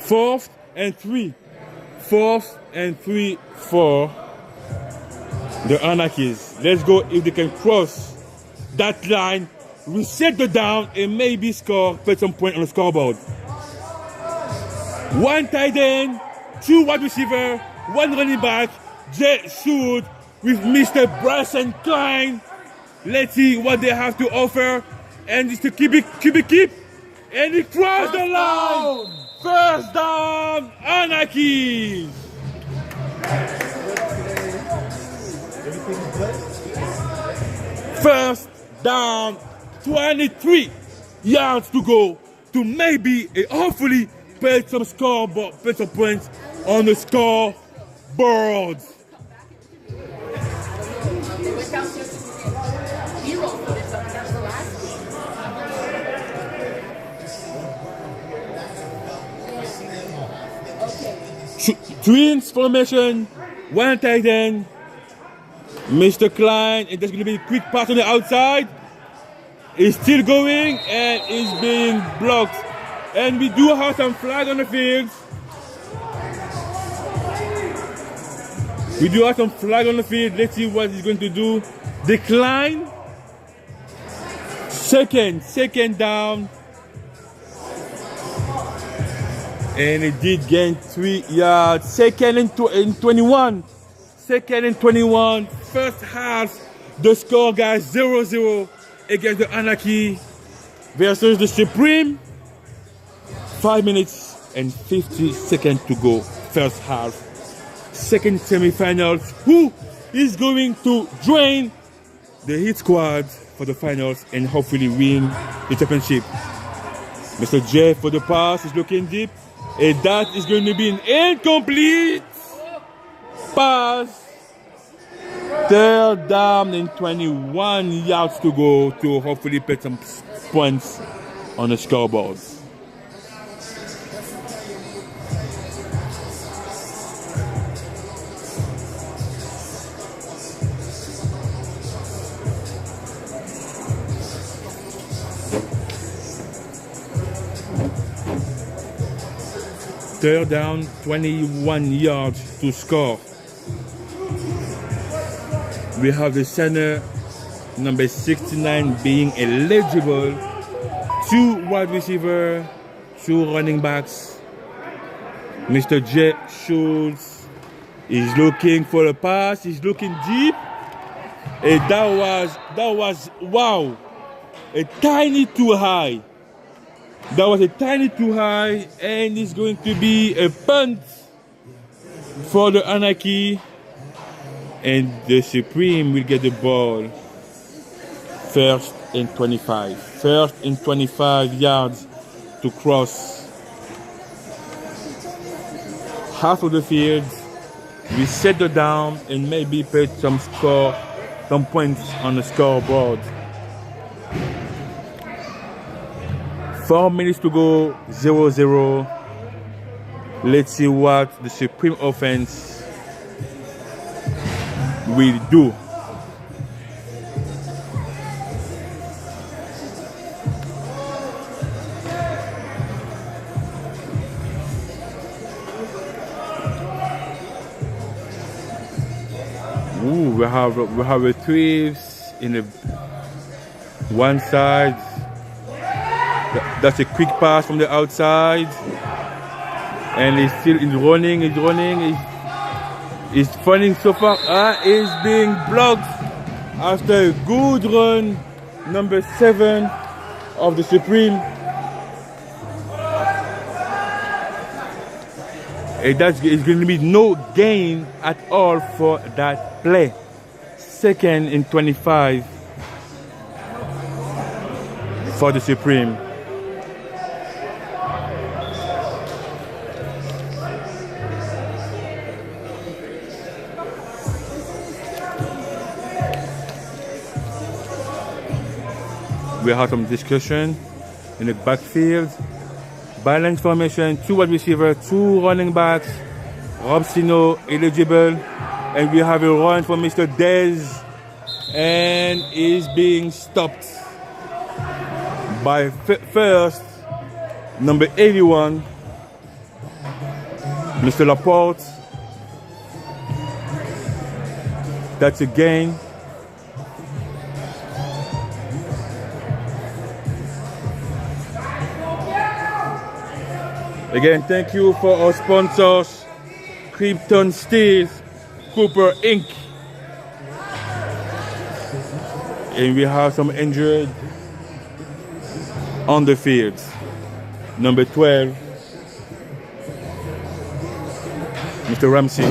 4th and 3. 4th and 3 for the Anarchies. Let's go if they can cross that line, reset the down, and maybe score, put some point on the scoreboard. 1 tight end, 2 wide receiver, 1 running back. Just shoot with Mr. Bryson Klein. Let's see what they have to offer. And it's to keep. And he crossed the line. First down, Anarchy. First down, 23 yards to go to maybe, hopefully, put some points on the scoreboard. Twins formation, 1 tight end, Mr. Klein, and there's going to be a quick pass on the outside. It's still going and is being blocked. And we do have some flag on the field. Let's see what he's going to do. Decline. Second down. And it did gain 3 yards. Second and 21. First half, the score, guys, 0-0 against the Anarchy versus the Supreme. 5 minutes and 50 seconds to go. First half. Second semifinals. Who is going to join the hit squad for the finals and hopefully win the championship? Mr. Jeff for the pass is looking deep. And that is going to be an incomplete pass. 3rd down and 21 yards to go to hopefully put some points on the scoreboard. Third down, 21 yards to score. We have the center, number 69, being eligible. 2 wide receiver, 2 running backs. Mr. J. Schultz is looking for a pass. He's looking deep. And that was wow, a tiny too high. That was a tiny too high, and it's going to be a punt for the Anarchy, and the Supreme will get the ball. First and 25. First and 25 yards to cross half of the field. We settle down and maybe put some points on the scoreboard. 4 minutes to go, 0-0. Let's see what the Supreme offense will do. Ooh, we have a thieves in the one side. That's a quick pass from the outside, and he's still running. He's running so far. He's being blocked after a good run, number 7 of the Supreme. And it's going to be no gain at all for that play. 2nd and 25 for the Supreme. We have some discussion in the backfield. Balance formation, 2 wide receivers, 2 running backs. Rob Sino eligible. And we have a run for Mr. Dez. And is being stopped by first, number 81, Mr. Laporte. That's a gain. Again, thank you for our sponsors, Krypton Steel, Cooper Inc. And we have some injured on the field. Number 12, Mr. Ramsey.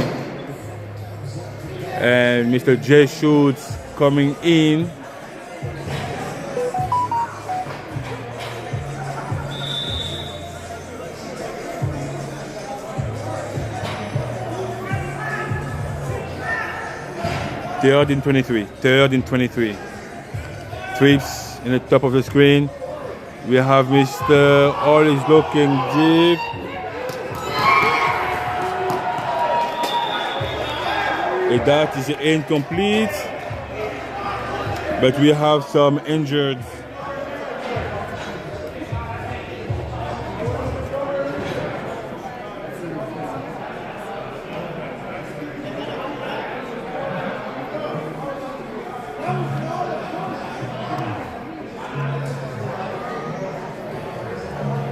And Mr. Jay Schultz coming in. Third and 23. Trips in the top of the screen. We have Mr. All is looking deep. And that is incomplete. But we have some injured.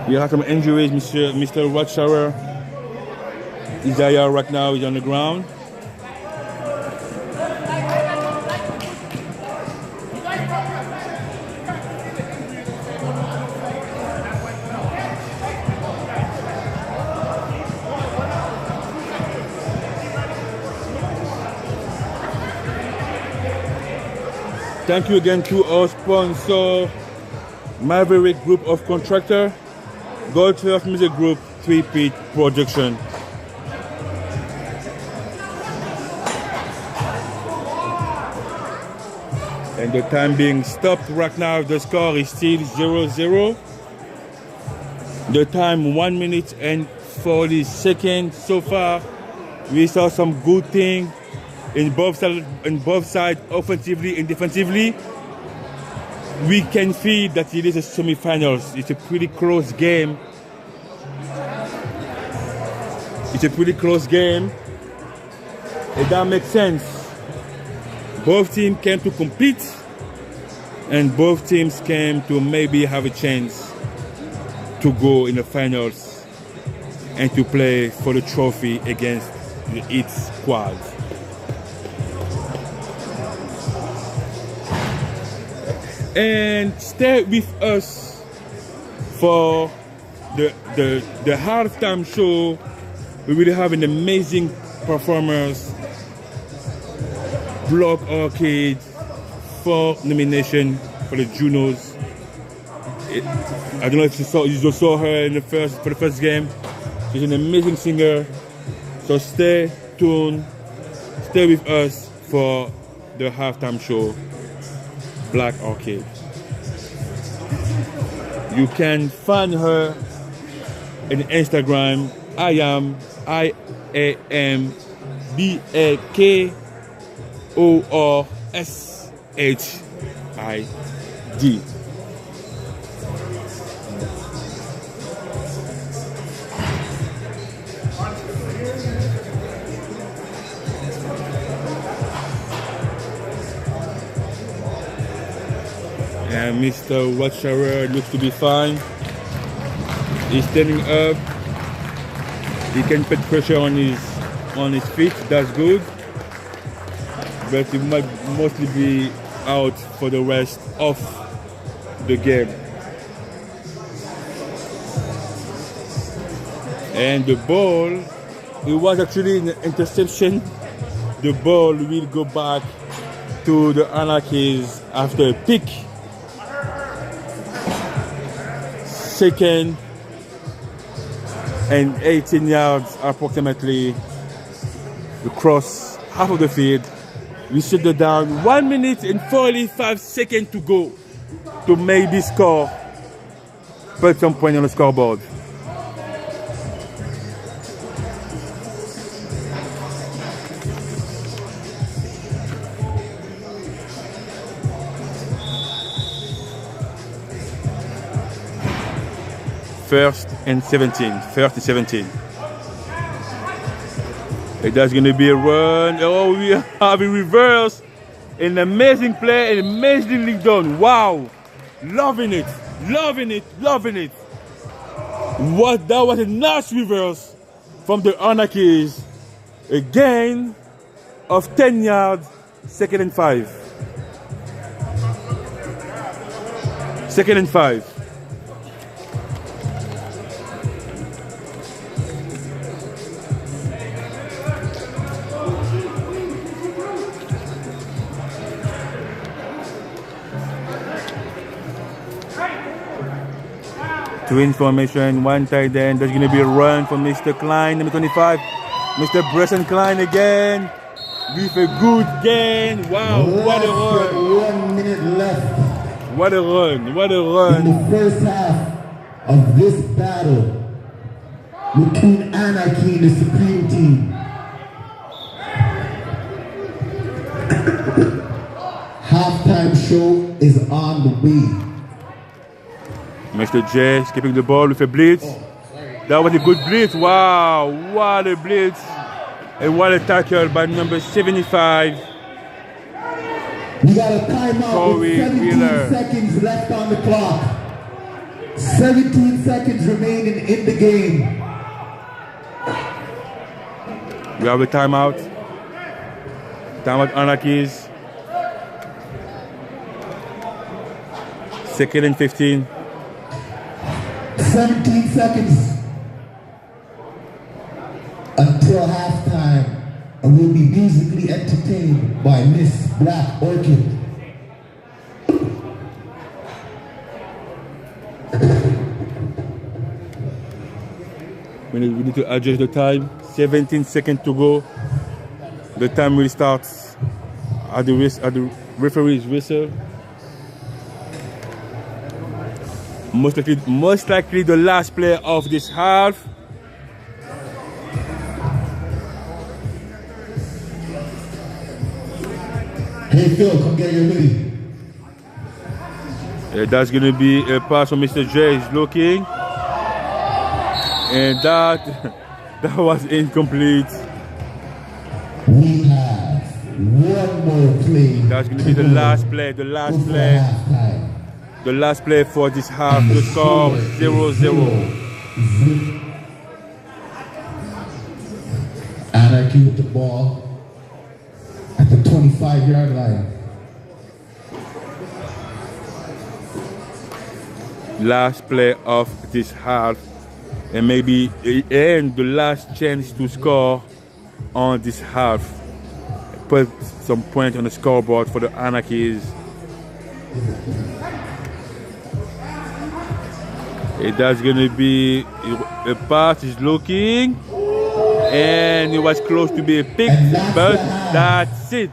We have some injuries. Mr. Watchtower, Isaiah right now is on the ground. Thank you again to our sponsor, Maverick Group of Contractor, Gold Turf Music Group, 3-Peat Production. And the time being stopped right now, the score is still 0-0. The time 1 minute and 40 seconds. So far, we saw some good things in both sides, offensively and defensively. We can feel that it is a semi-finals. It's a pretty close game. And that makes sense. Both teams came to compete, and both teams came to maybe have a chance to go in the finals and to play for the trophy against its squad. And stay with us for the halftime show. We will have an amazing performers. Block Arcade, 4 nominations for the Junos. I don't know if you just saw her in for the first game. She's an amazing singer. So stay tuned, stay with us for the halftime show, Black Arcade. You can find her on Instagram. BAKORSHID. And Mr. Watchtower looks to be fine. He's standing up. He can put pressure on his feet. That's good. But he might mostly be out for the rest of the game. And the ball, it was actually an interception. The ball will go back to the Anarchies after a pick. Second and 18 yards approximately. We cross half of the field. We shut it down. 1 minute and 45 seconds to go to maybe score. Put some point on the scoreboard. First and 17. That's going to be a run. Oh, we have a reverse. An amazing play, and amazingly done. Wow. Loving it. What, that was a nice reverse from the Anarchies. A gain of 10 yards, 2nd and 5. 2nd and 5. Twin formation, one tight end. There's going to be a run for Mr. Klein, number 25. Mr. Bresson Klein again with a good gain. Wow, what a run. 1 minute left. What a run. In the first half of this battle between Anarchy and the Supreme Team. Halftime show is on the way. Mr. J skipping the ball with a blitz. That was a good blitz. Wow, what a blitz. And what a tackle by number 75. We got a timeout with 17 seconds left on the clock. 17 seconds remaining in the game. We have a timeout. Timeout Anarchies. 2nd and 15. 17 seconds until halftime, and we'll be musically entertained by Miss Black Orchid. We need to adjust the time. 17 seconds to go. The time will start at the referee's whistle. Most likely the last play of this half. Hey Phil, come get your hoodie. That's going to be a pass from Mr. J. He's looking. And that was incomplete. We have one more play. That's going to be the last play. The last play for this half. The score 0-0. Anarchy with the ball at the 25-yard line. last play of this half, and maybe and the last chance to score on this half. Put some points on the scoreboard for the Anarchies. That's gonna be a pass is looking, and it was close to be a pick, but that's it.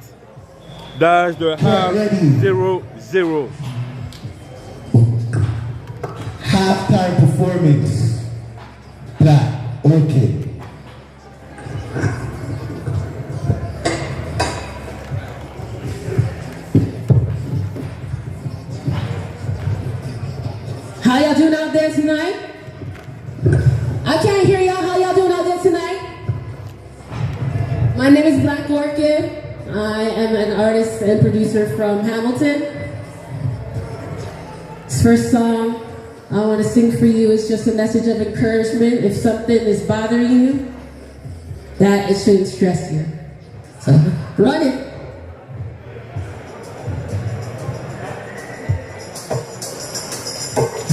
That's the half 0-0. Halftime performance. Black Orchid. How y'all doing out there tonight? I can't hear y'all. How y'all doing out there tonight? My name is Black Orchid. I am an artist and producer from Hamilton. This first song I want to sing for you is just a message of encouragement. If something is bothering you, that it shouldn't stress you. So run it.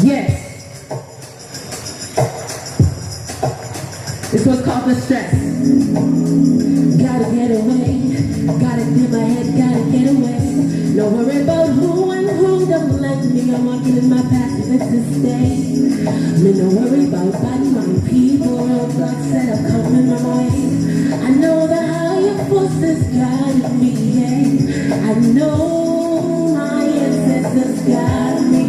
Yes. This one's called The Stress. Gotta get away. Gotta get my head, gotta get away. No worry about who and who don't like me. I'm walking in my path, let's just stay. Me no worry about bad mind people, roadblocks that are coming my way. I know the higher forces guide me, yeah. I know my ancestors guide me.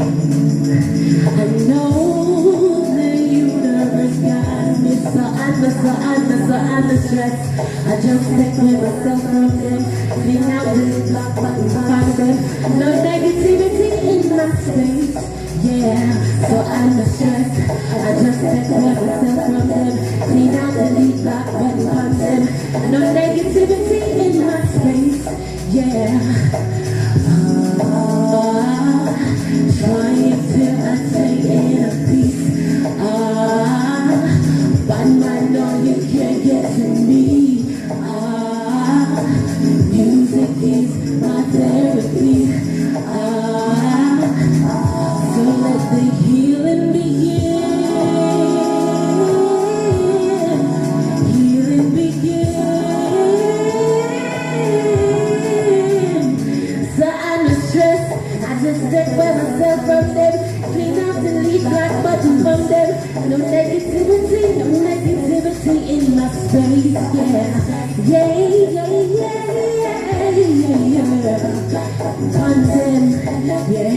I know the universe guides me, so I'm the stress. I just take away myself from them, clean out this block button, find them. No negativity in my space, yeah. So I'm the stress. I just take away myself from them, clean out the lead block button, find them. No negativity in my space, yeah. Trying to attain inner peace. But I know you can't get to me. Music is my therapy. So let the healing begin. Healing begin. So I'm the stress. I just take away myself from them, clean out the lead black button from them. No negativity in my space, yeah. Yeah. Condemn, yeah.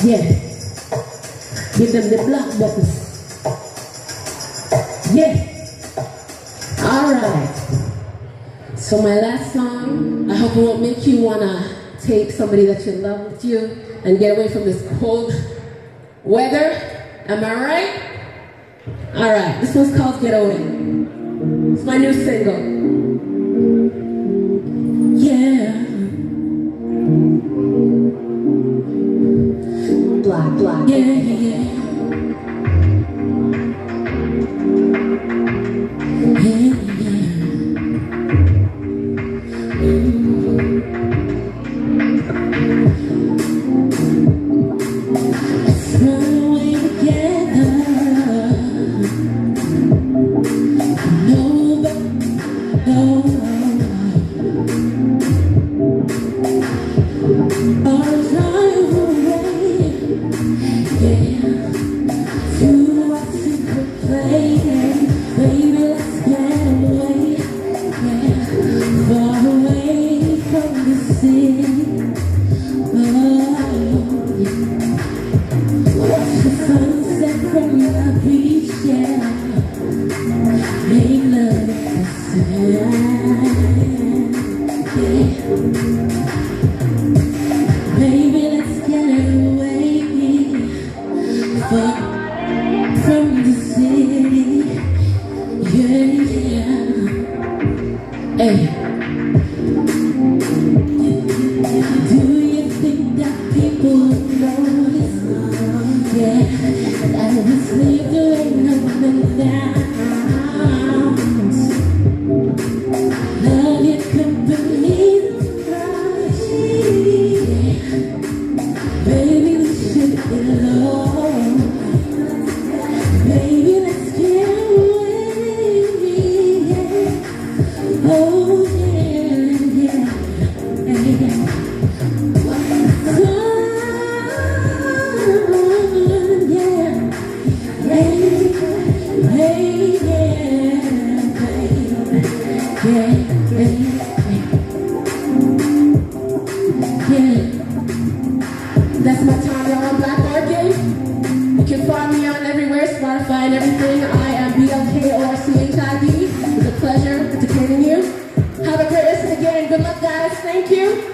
Yeah. Give them the black buttons. Yeah. Alright. So my last song, I hope it won't make you wanna take somebody that you love with you and get away from this cold weather. Am I right? Alright, this one's called Get Away. It's my new single. Yeah. Black. Yeah. That's my time, y'all. I'm Black Orchid. You can find me on everywhere, Spotify and everything. I am BLKORCHID. It's a pleasure entertaining you. Have a great rest of the game. Good luck, guys. Thank you.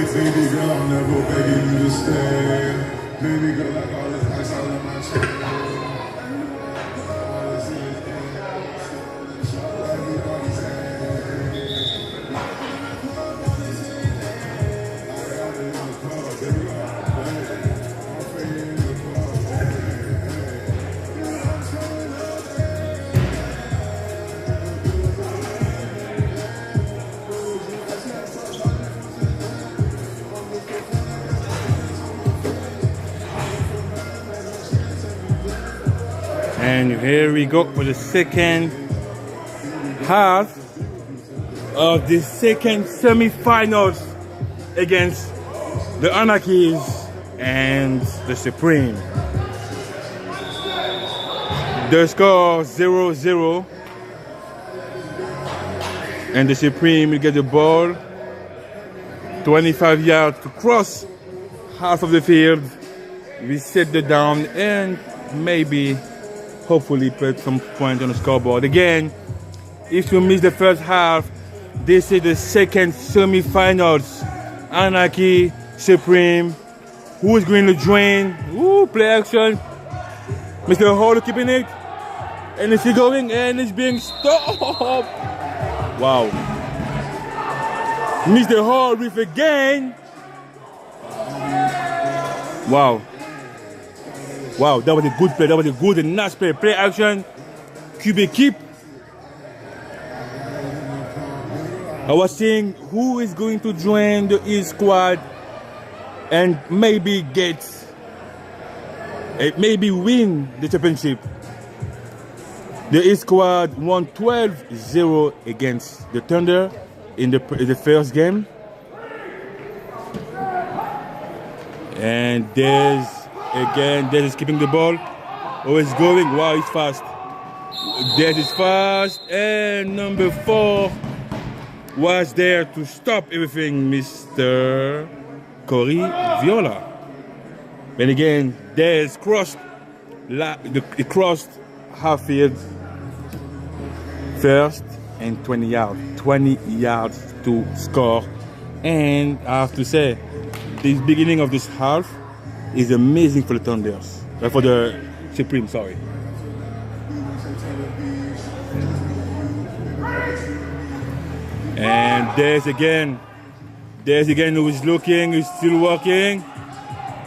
Baby girl, I'm never begging you to stay. Baby girl, like all this ice all in my chest. Everybody's And here we go for the second half of the second semi-finals against the Anarchies and the Supreme. The score 0-0, and the Supreme will get the ball 25 yards to cross half of the field, reset the down, and maybe hopefully put some points on the scoreboard. Again, if you miss the first half, this is the second semi-finals. Anarchy, Supreme. Who is going to join? Ooh, play action. Mr. Hall keeping it. And it's going, and it's being stopped. Wow. Mr. Hall with again. Wow. Wow, that was a good play. That was a good and nice play. Play action. QB keep. I was saying who is going to join the E squad and maybe win the championship. The E squad won 12-0 against the Thunder in the first game. And Dez is keeping the ball. Oh, it's going. Wow, he's fast. Dez is fast. And number 4 was there to stop everything, Mr. Corey Viola. And again, Dez crossed half field first and 20 yards. 20 yards to score. And I have to say, this beginning of this half is amazing for the Thunders. For the Supreme, sorry. And there's again who is looking, who's still working.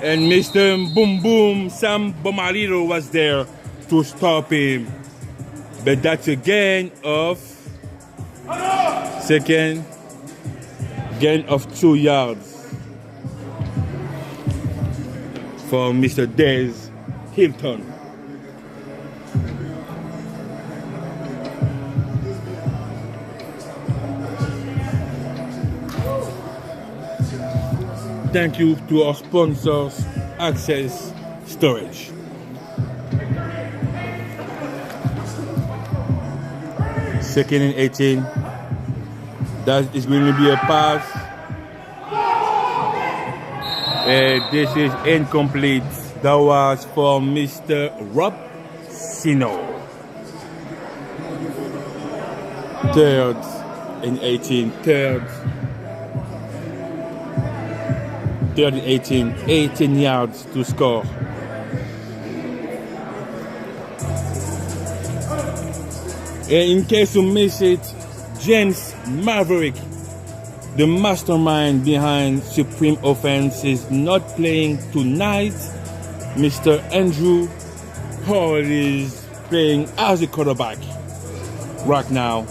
And Mr. Boom Boom, Sam Bomarito was there to stop him. But that's a gain of 2 yards for Mr. Dez Hilton. Thank you to our sponsors, Access Storage. Second and 18. That is going to be a pass. This is incomplete. That was for Mr. Rob Sino. Third and 18. Third and 18. 18 yards to score. And in case you miss it, James Maverick, the mastermind behind Supreme Offense, is not playing tonight. Mr. Andrew Hall is playing as a quarterback right now.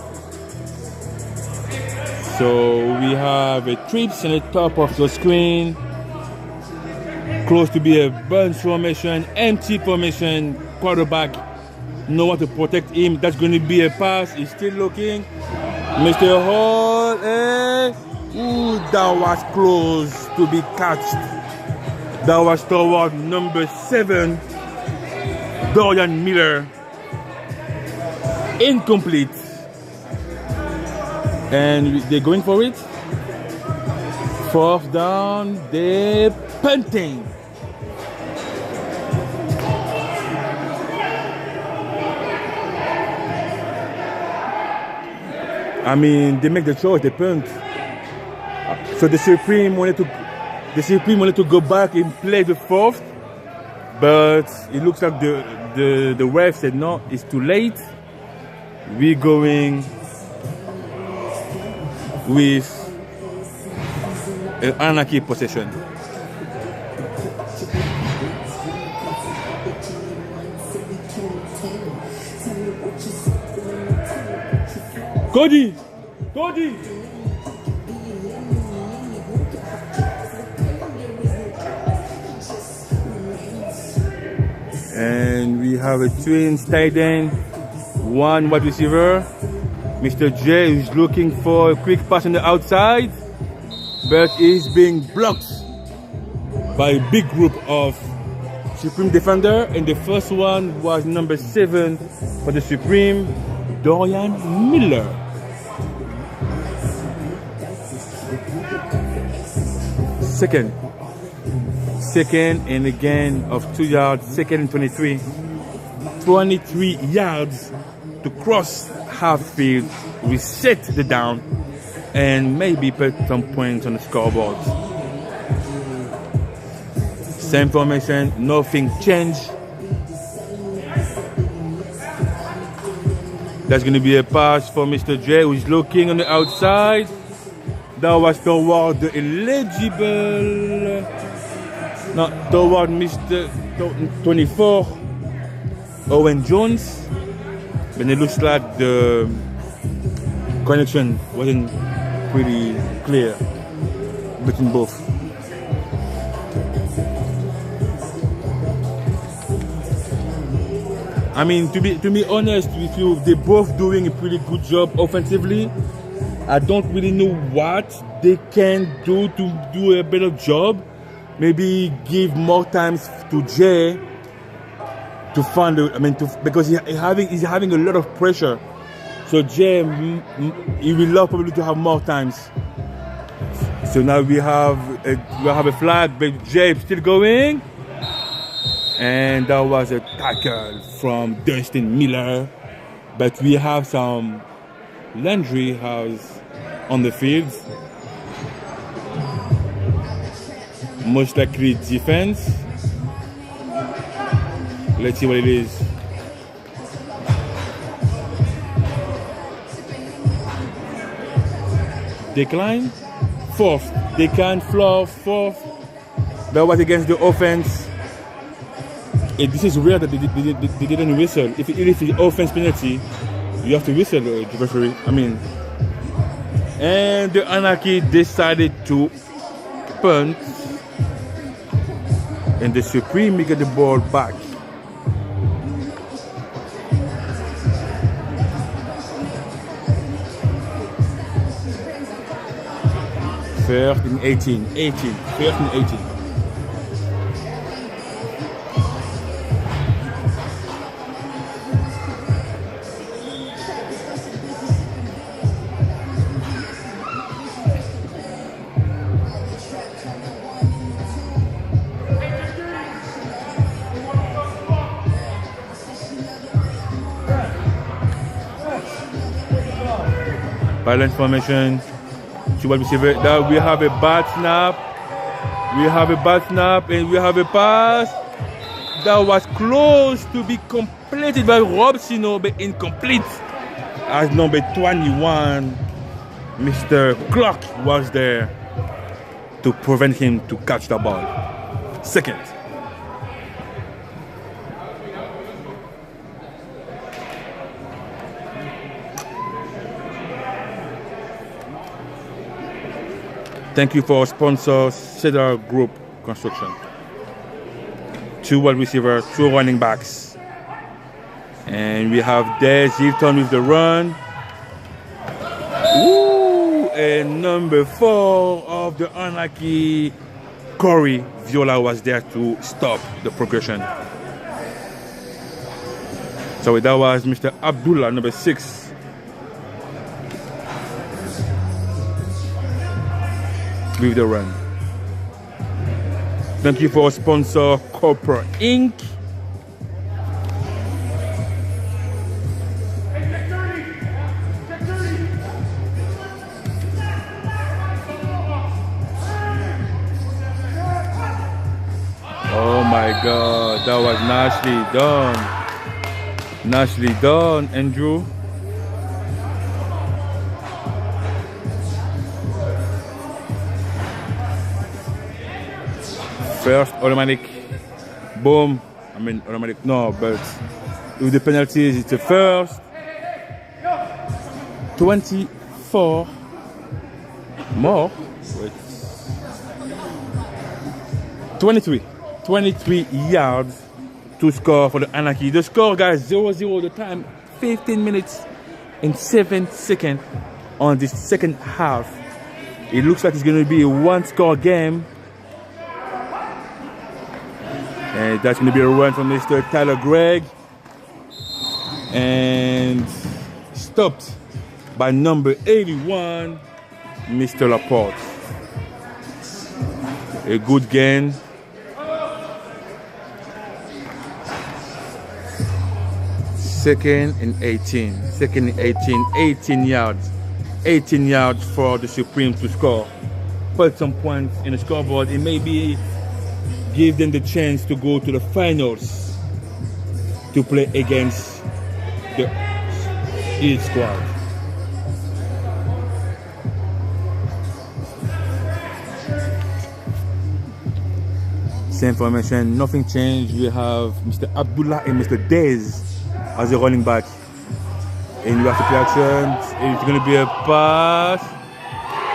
So we have a trips on the top of the screen. close to be a bunch formation, empty formation. Quarterback know what to protect him. That's going to be a pass. He's still looking. Mr. Hall, ooh, that was close to be catched. That was toward number 7, Dorian Miller. Incomplete. And they're going for it. 4th down, they're punting. I mean, they make the choice, they punt. So the Supreme wanted to go back and play the 4th, but it looks like the ref said no, it's too late. We're going with an Anarchy possession. Cody! And we have a twins tight end, 1 wide receiver. Mr. J is looking for a quick pass on the outside, but is being blocked by a big group of Supreme defender. And the first one was number 7 for the Supreme, Dorian Miller. Second and again of 2 yards, 2nd and 23. 23 yards to cross half field, reset the down, and maybe put some points on the scoreboard. Same formation, nothing changed. That's going to be a pass for Mr. J, who's looking on the outside. That was toward the eligible, not toward Mr. 24, Owen Jones. But it looks like the connection wasn't pretty clear between both. I mean, to be honest with you, they're both doing a pretty good job offensively. I don't really know what they can do to do a better job. Maybe give more times to Jay to find because he's having a lot of pressure. So Jay, he will love probably to have more times. So now we have a flag, but Jay still going. And that was a tackle from Dustin Miller. But we have some Landry House on the field. Most likely defense. Let's see what it is. Decline. 4th. Decline floor 4th. That was against the offense. This is rare that they didn't whistle. If it's offense penalty, you have to whistle the referee. And the Anarchy decided to punt, and the Supreme get the ball back. First and 18. First and 18. Balance formation. What we see that we have a bad snap. And we have a pass that was close to be completed by Robsino, but incomplete. As number 21, Mr. Clark was there to prevent him to catch the ball. Second. Thank you for our sponsor, Cedar Group Construction. 2 wide receivers, 2 running backs. And we have Dez Hilton with the run. Ooh, and number 4 of the Anarchy, Corey Viola, was there to stop the progression. So that was Mr. Abdullah, number 6. With the run. Thank you for our sponsor, Copper Inc. Oh my God, that was nicely done. Nicely done, Andrew. First automatic, boom. I mean automatic, no, but with the penalties, it's the first. 24 more. Wait. 23 yards to score for the Anarchy. The score, guys, 0-0. The time 15 minutes and 7 seconds on this second half. It looks like it's going to be a 1-score game. And that's going to be a run from Mr. Tyler Gregg. And stopped by number 81, Mr. Laporte. A good gain. Second and 18. 18 yards. 18 yards for the Supreme to score. Put some points in the scoreboard. It may be give them the chance to go to the finals to play against the East squad. Same formation, nothing changed. We have Mr. Abdullah and Mr. Dez as a running back. And we have the play action. It's going to be a pass.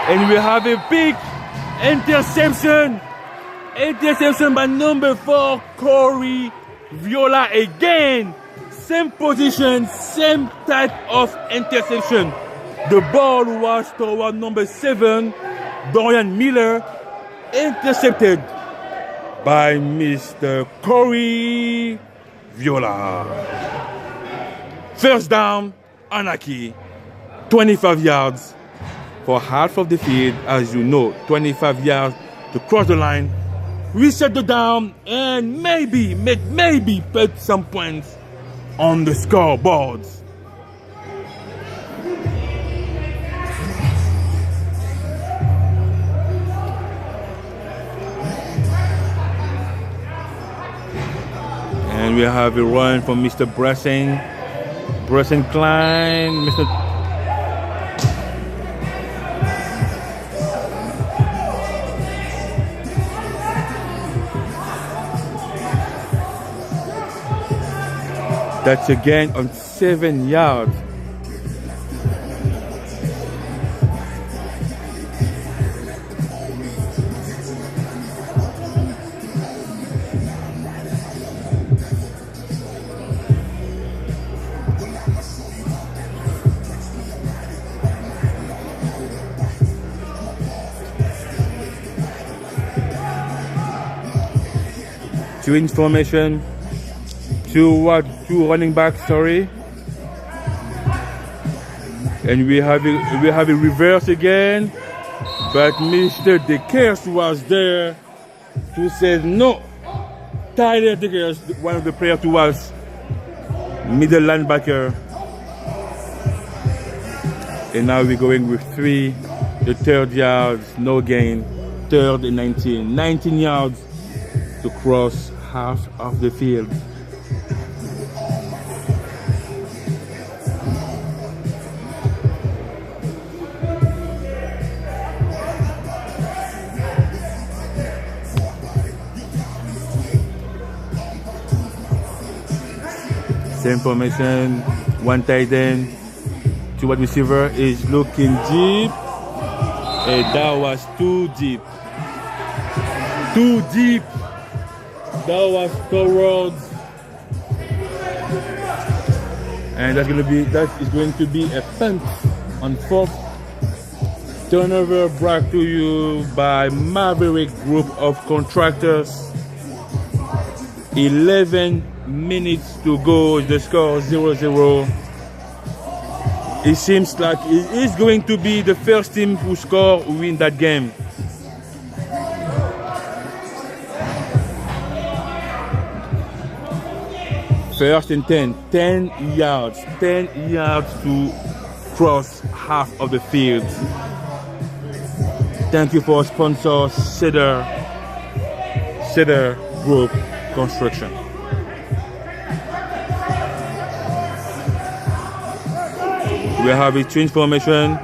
And we have a big interception. Interception by number 4, Corey Viola again. Same position, same type of interception. The ball was toward number 7, Dorian Miller, intercepted by Mr. Corey Viola. First down, Anarchy, 25 yards for half of the field. As you know, 25 yards to cross the line. Reset the down and maybe put some points on the scoreboards. And we have a run from Mr. Bresson Klein, Mr. That's again on 7 yards. Two in formation. Two running backs, sorry. And we have a reverse again. But Mr. DeKers was there to say no. Tyler DeKers, one of the players who was middle linebacker. And now we're going with 3. The 3rd yards, no gain. 3rd and 19. 19 yards to cross half of the field. Same formation, 1 tight end, 2 wide receiver is looking deep. And that was too deep. Too deep That was towards, and that is going to be a punt on fourth. Turnover brought to you by Maverick Group of Contractors. 11 minutes to go. The score 0-0. It seems like it is going to be the first team who score win that game. First and 10 yards to cross half of the field. Thank you for sponsor Cedar Group Construction. We have a twin formation.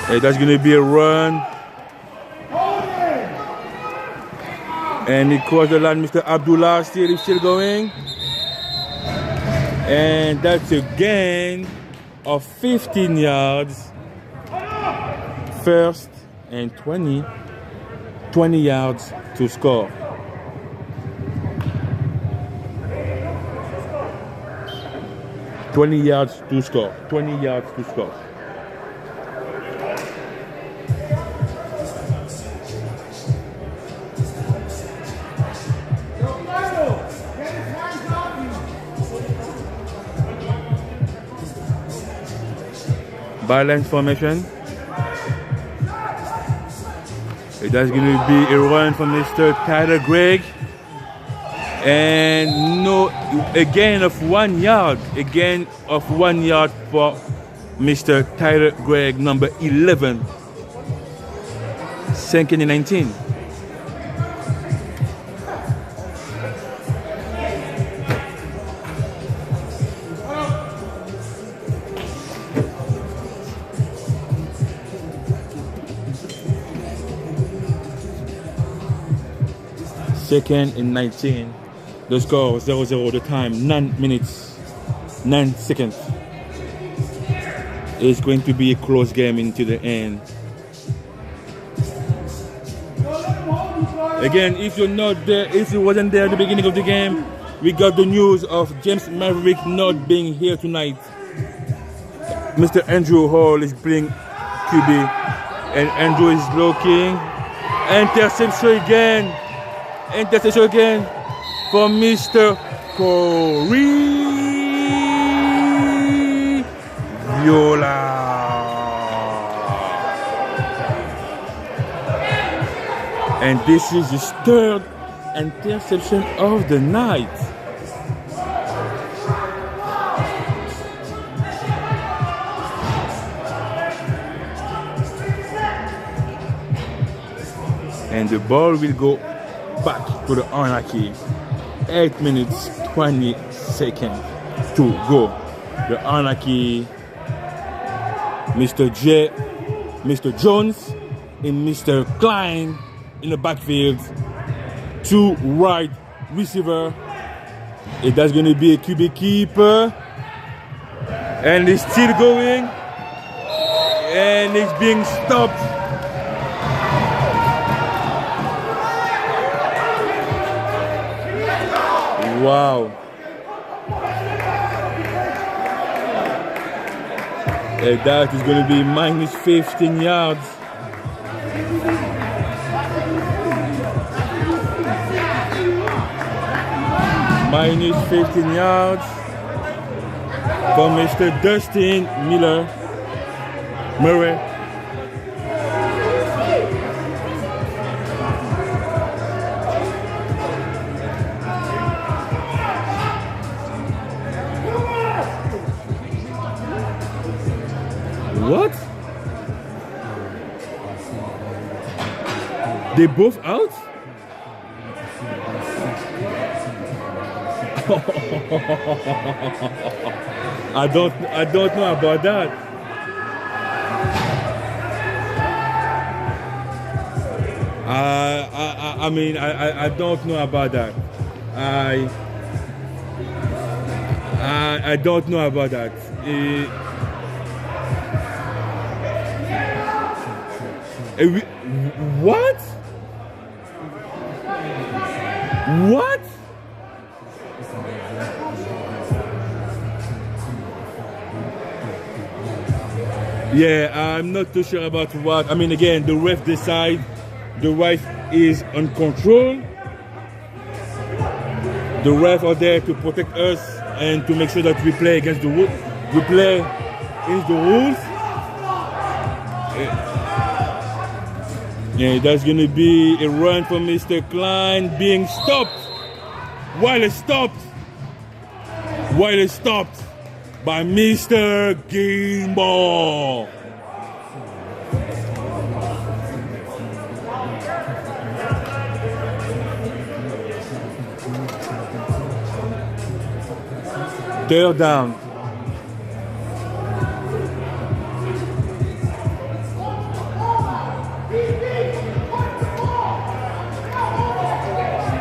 That's going to be a run. And he crossed the line, Mr. Abdullah is still going. And that's a gain of 15 yards. First and 20 yards to score. $20 yards to score. 20 yards to score. Balance formation. That's going to be a run from Mr. Tyler Gregg. And no, a gain of 1 yard. A gain of 1 yard for Mr. Tyler Gregg, number 11. Second and 19. Second and 19. The score 0-0. The time 9 minutes 9 seconds. It's going to be a close game into the end. Again, if you're not there, if you wasn't there at the beginning of the game, we got the news of James Maverick not being here tonight. Mr. Andrew Hall is playing QB, and Andrew is blocking. Interception again for Mr. Corey Viola. And this is his third interception of the night. And the ball will go back to the Anarchy. 8 minutes 20 seconds to go. The Anarchy, Mr. Jones and Mr. Klein in the backfield. 2 wide receiver. That's going to be a QB keeper. And it's still going. And it's being stopped. Wow. And that is going to be minus 15 yards. Minus 15 yards for Mr. Dustin Murray. What? They both out? I don't know about that. I mean, I don't know about that. I don't know about that. What? What? Yeah, I'm not too sure about what. I mean, again, the ref decide. The ref is on control. The ref are there to protect us and to make sure that we play against the rules. We play in the rules. Yeah, that's gonna be a run for Mr. Klein being stopped. While it's stopped by Mr. Gameball. Third down.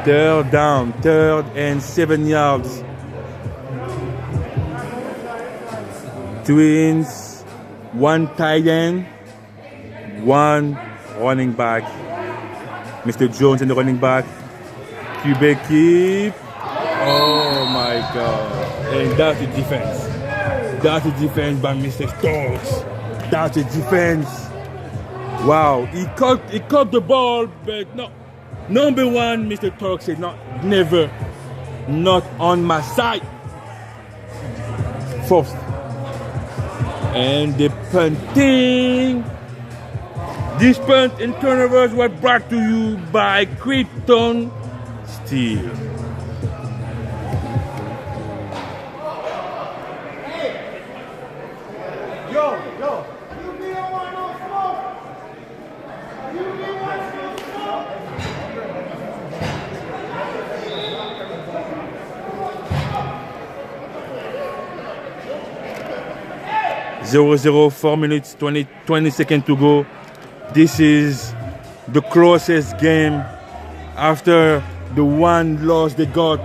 Third down, 3rd and 7 yards. Twins, 1 tight end, 1 running back. Mr. Jones and the running back. QB keep. Oh my God. And that's the defense. That's the defense by Mr. Stokes. That's the defense. Wow. He caught the ball, but no. Number 1, Mr. Turk said, never, not on my side. 4th. And the punting. This punt and turnovers were brought to you by Krypton Steel. Yo. 0-0, 4 minutes, 20 seconds to go. This is the closest game after the one loss they got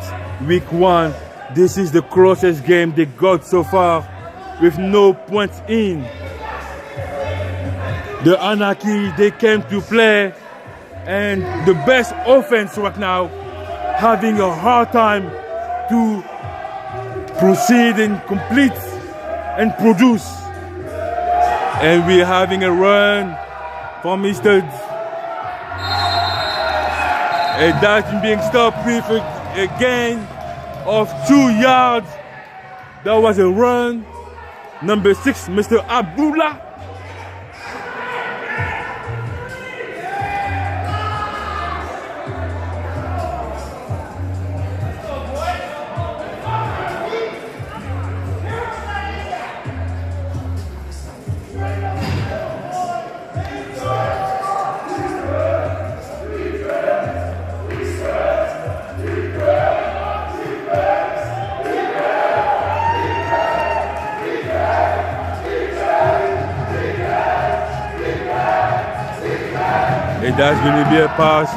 week 1. This is the closest game they got so far with no points in. The Anarchy, they came to play, and the best offense right now having a hard time to proceed and complete and produce. And we're having a run from Mr. And that's being stopped with a gain of 2 yards. That was a run. Number 6, Mr. Abdullah. That's going to be a pass.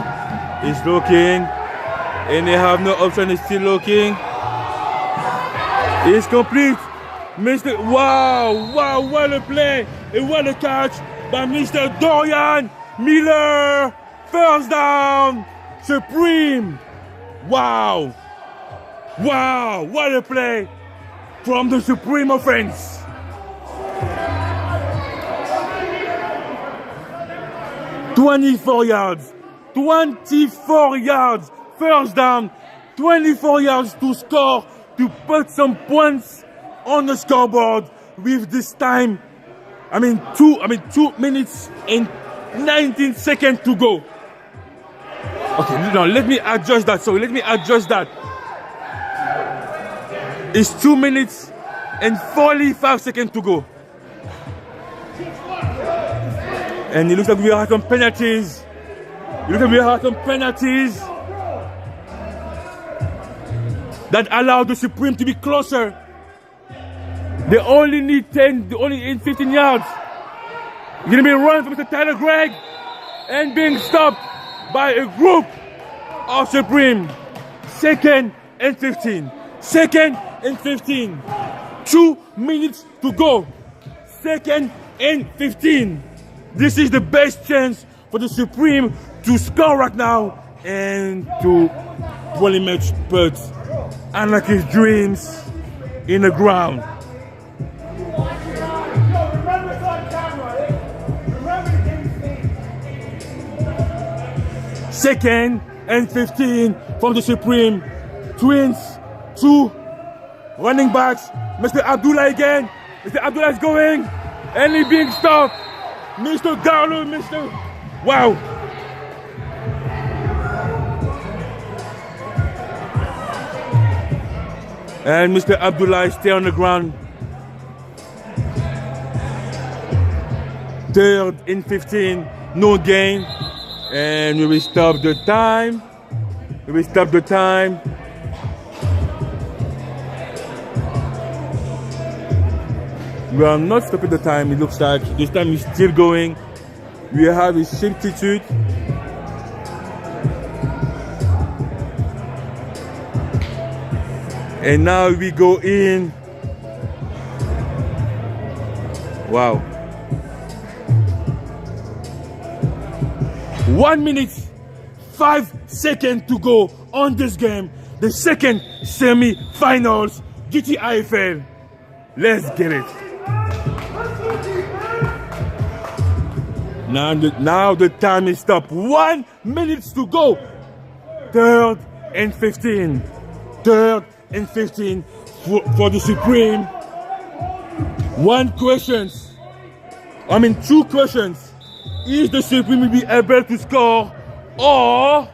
He's looking, and they have no option. He's still looking. It's complete. Wow, what a play and what a catch by Mr. Dorian Miller. First down, Supreme. Wow, what a play from the Supreme offense. 24 yards, 24 yards, first down, 24 yards to score, to put some points on the scoreboard with this time. 2 minutes and 19 seconds to go. Okay, now let me adjust that. It's 2 minutes and 45 seconds to go. And it looks like we have some penalties. That allow the Supreme to be closer. They only need 15 yards. It's gonna be a run from Mr. Tyler Gregg and being stopped by a group of Supreme. 2nd and 15. 2 minutes to go. 2nd and 15. This is the best chance for the Supreme to score right now and to pretty much put Anarchy's dreams in the ground. Second and 15 from the Supreme. Twins, 2 running backs. Mr. Abdullah again. Mr. Abdullah is going. And he being stopped. Mr. Garlo, Mr. Wow. And Mr. Abdullah is still on the ground. 3rd and 15, no gain. And we will stop the time. We will stop the time. We are not stopping the time, it looks like. This time is still going. We have a substitute. And now we go in. Wow. 1 minute, 5 seconds to go on this game. The second semi-finals, GTIFL. Let's get it. Now the time is stopped. 1 minute to go. 3rd and 15. 3rd and 15 for the Supreme. 2 questions. Is the Supreme will be able to score, or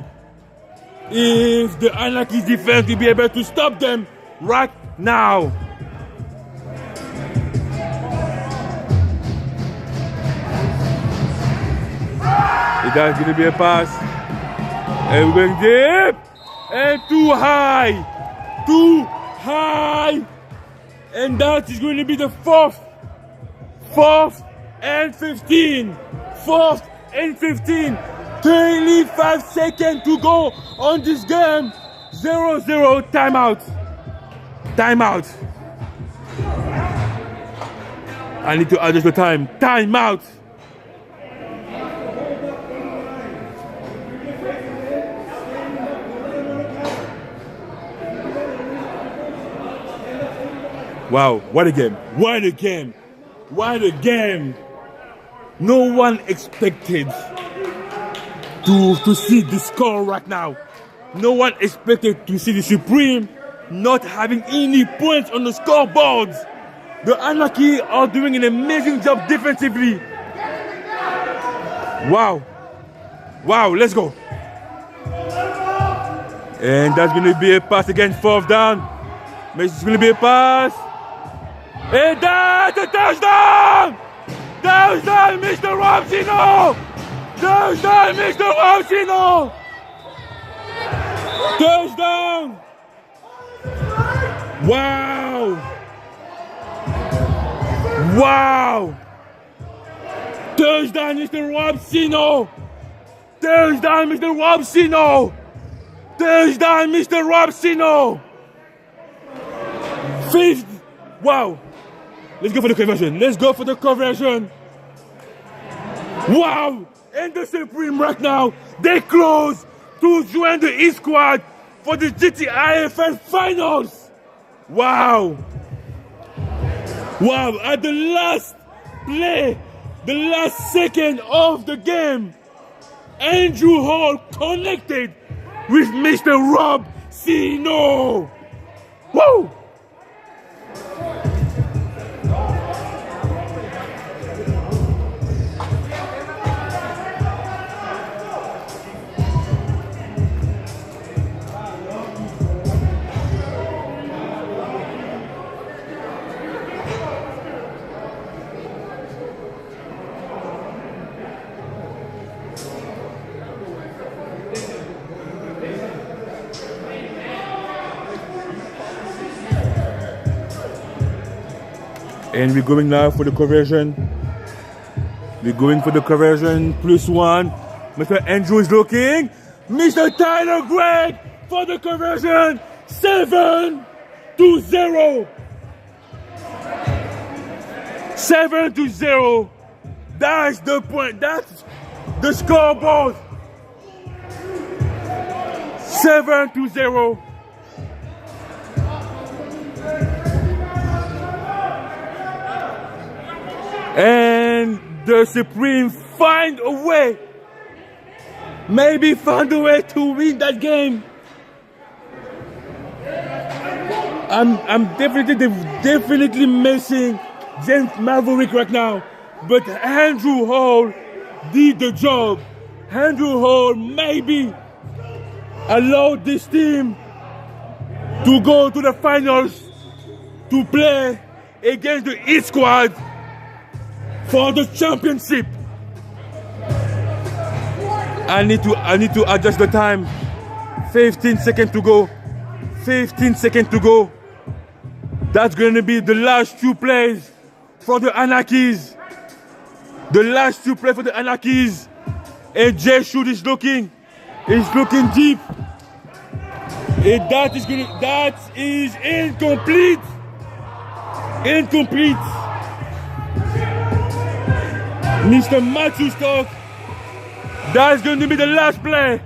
if the Anarchy defense will be able to stop them right now? That's going to be a pass. And we're going deep. And too high. Too high. And that is going to be the 4th. 4th and 15. 4th and 15. 25 seconds to go on this game. 0-0 timeout. Timeout. I need to adjust the time. Timeout. Wow, what a game. What a game. What a game. No one expected to see the score right now. No one expected to see the Supreme not having any points on the scoreboard. The Anarchy are doing an amazing job defensively. Wow. Wow, let's go. And that's going to be a pass again, 4th down. It's going to be a pass. And that's a touchdown! Touchdown, Mr. Ramsino! Touchdown, Mr. Ramsino! Touchdown! Wow! Wow! Touchdown, Mr. Ramsino! Touchdown, Mr. Ramsino! Touchdown, Mr. Ramsino! 5th! Wow! Let's go for the conversion. Let's go for the conversion. Wow! And the Supreme right now, they close to join the E squad for the GTIFL finals. Wow! Wow! At the last play, the last second of the game, Andrew Hall connected with Mr. Rob Sino. Woo! And we're going now for the conversion. We're going for the conversion. +1. Mr. Andrew is looking. Mr. Tyler Gregg for the conversion. 7-0. 7-0. That's the point. That's the scoreboard. 7-0. And the Supreme find a way. Maybe find a way to win that game. I'm definitely missing James Maverick right now. But Andrew Hall did the job. Andrew Hall maybe allowed this team to go to the finals to play against the Heat squad for the championship. I need to adjust the time. 15 seconds to go. 15 seconds to go. That's going to be the last two plays for the Anarchies. The last two plays for the Anarchies. And Jay Shoot is looking deep. And that is incomplete. Incomplete. Mr. Matthew Stock. That's going to be the last play.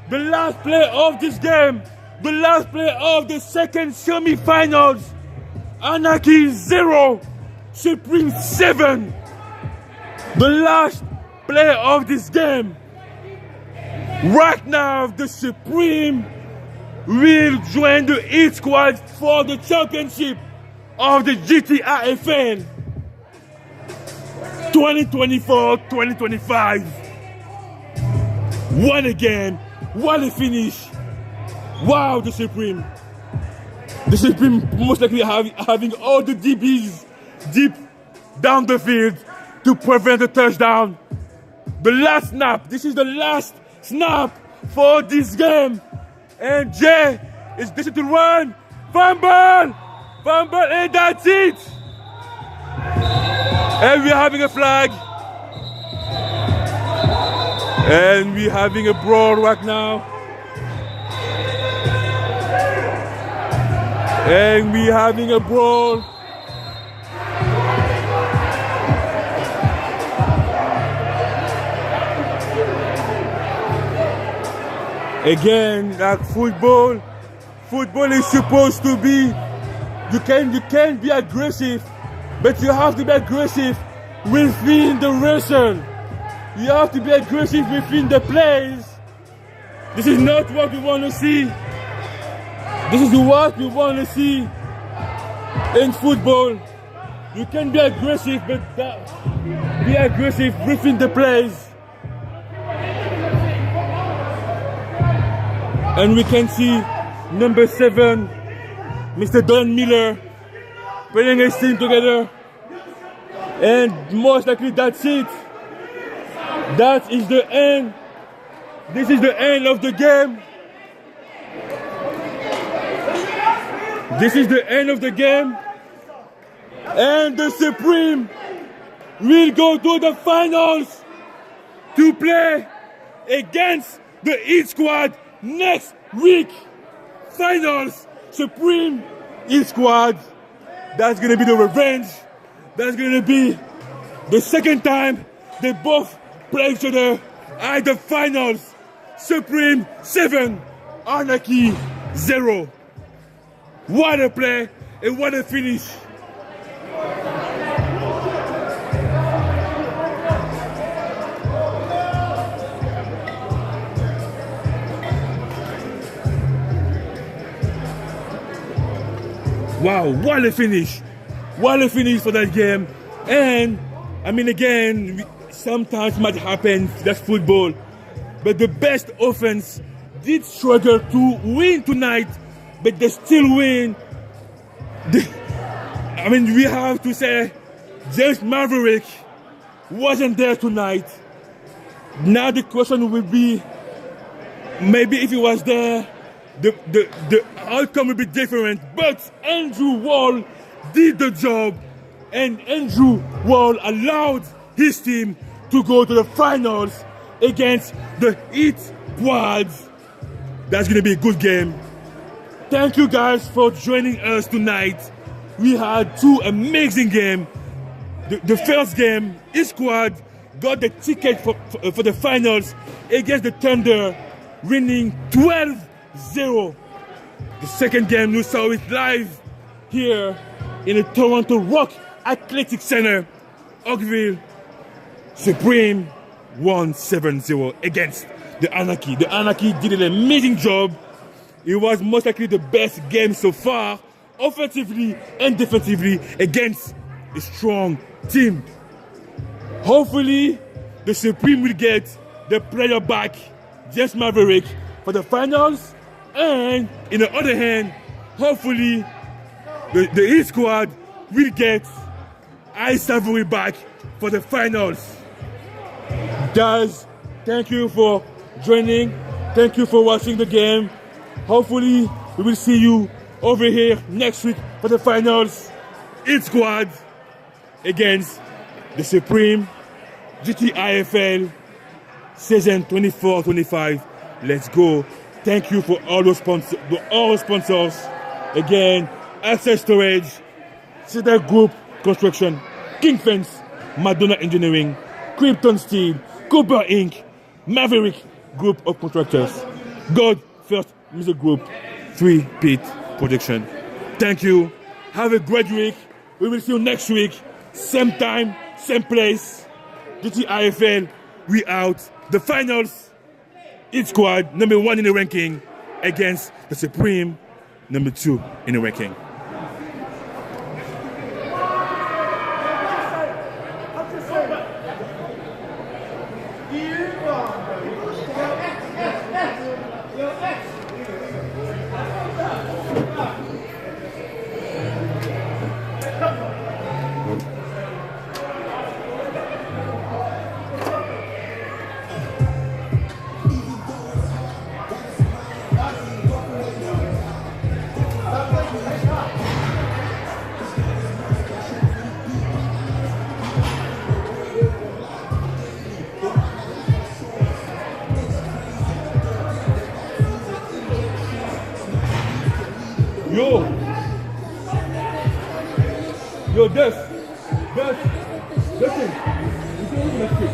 The last play of this game. The last play of the second semi-finals. Anarchy 0. Supreme 7. The last play of this game. Right now, the Supreme will join the Heat squad for the championship of the GTIFL 2024-2025. What a game, what a finish. Wow, the Supreme. The Supreme most likely having all the DBs deep down the field to prevent the touchdown. The last snap, this is the last snap for this game. And Jay is decided to run. Fumble! Fumble, and that's it! And we're having a flag. And we're having a brawl right now. And we're having a brawl. Again, like football is supposed to be, you can be aggressive, but you have to be aggressive within the wrestle. You have to be aggressive within the plays. This is not what we want to see. This is what we want to see in football. You can be aggressive, but be aggressive within the plays. And we can see number 7, Mr. Don Miller, putting his team together. And most likely that's it. That is the end. This is the end of the game. This is the end of the game. And the Supreme will go to the finals to play against the Heat squad next week. Finals, Supreme Heat squad. That's gonna be the revenge. That's gonna be the second time they both play each other at the finals. Supreme 7, Anarchy 0. What a play and what a finish. Wow, what a finish. What a finish for that game. And, I mean, again, sometimes might happen, that's football. But the best offense did struggle to win tonight, but they still win. I mean, we have to say, James Maverick wasn't there tonight. Now the question will be, maybe if he was there, the outcome will be different. But Andrew Wall did the job, and Andrew Wall allowed his team to go to the finals against the Heat squads. That's going to be a good game. Thank you guys for joining us tonight. We had two amazing games. The first game, Heat squad got the ticket for the finals against the Thunder, winning 0. The second game you saw it live here in the Toronto Rock Athletic Center. Oakville Supreme 1-7-0 against the Anarchy. The Anarchy did an amazing job. It was most likely the best game so far, offensively and defensively, against a strong team. Hopefully, the Supreme will get the player back, James Maverick, for the finals. And in the other hand, hopefully, the East squad will get Ice Savory back for the finals. Guys, thank you for joining. Thank you for watching the game. Hopefully, we will see you over here next week for the finals. East squad against the Supreme GTIFL season 24-25. Let's go. Thank you for all those sponsors. Again, Access Storage, Cedar Group Construction, King Fence, Madonna Engineering, Krypton Steel, Cooper Inc., Maverick Group of Contractors, God First Music Group, 3-Pit Production. Thank you. Have a great week. We will see you next week. Same time, same place. GTIFL, we out. The finals, each squad, number 1 in the ranking, against the Supreme, number 2 in the ranking. Yo, Dust, listen, you can open that shit.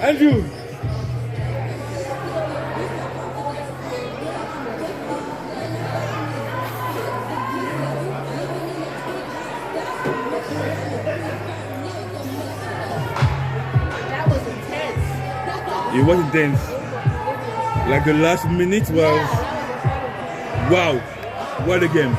Andrew. It was intense. Like the last minute was, wow, what a game.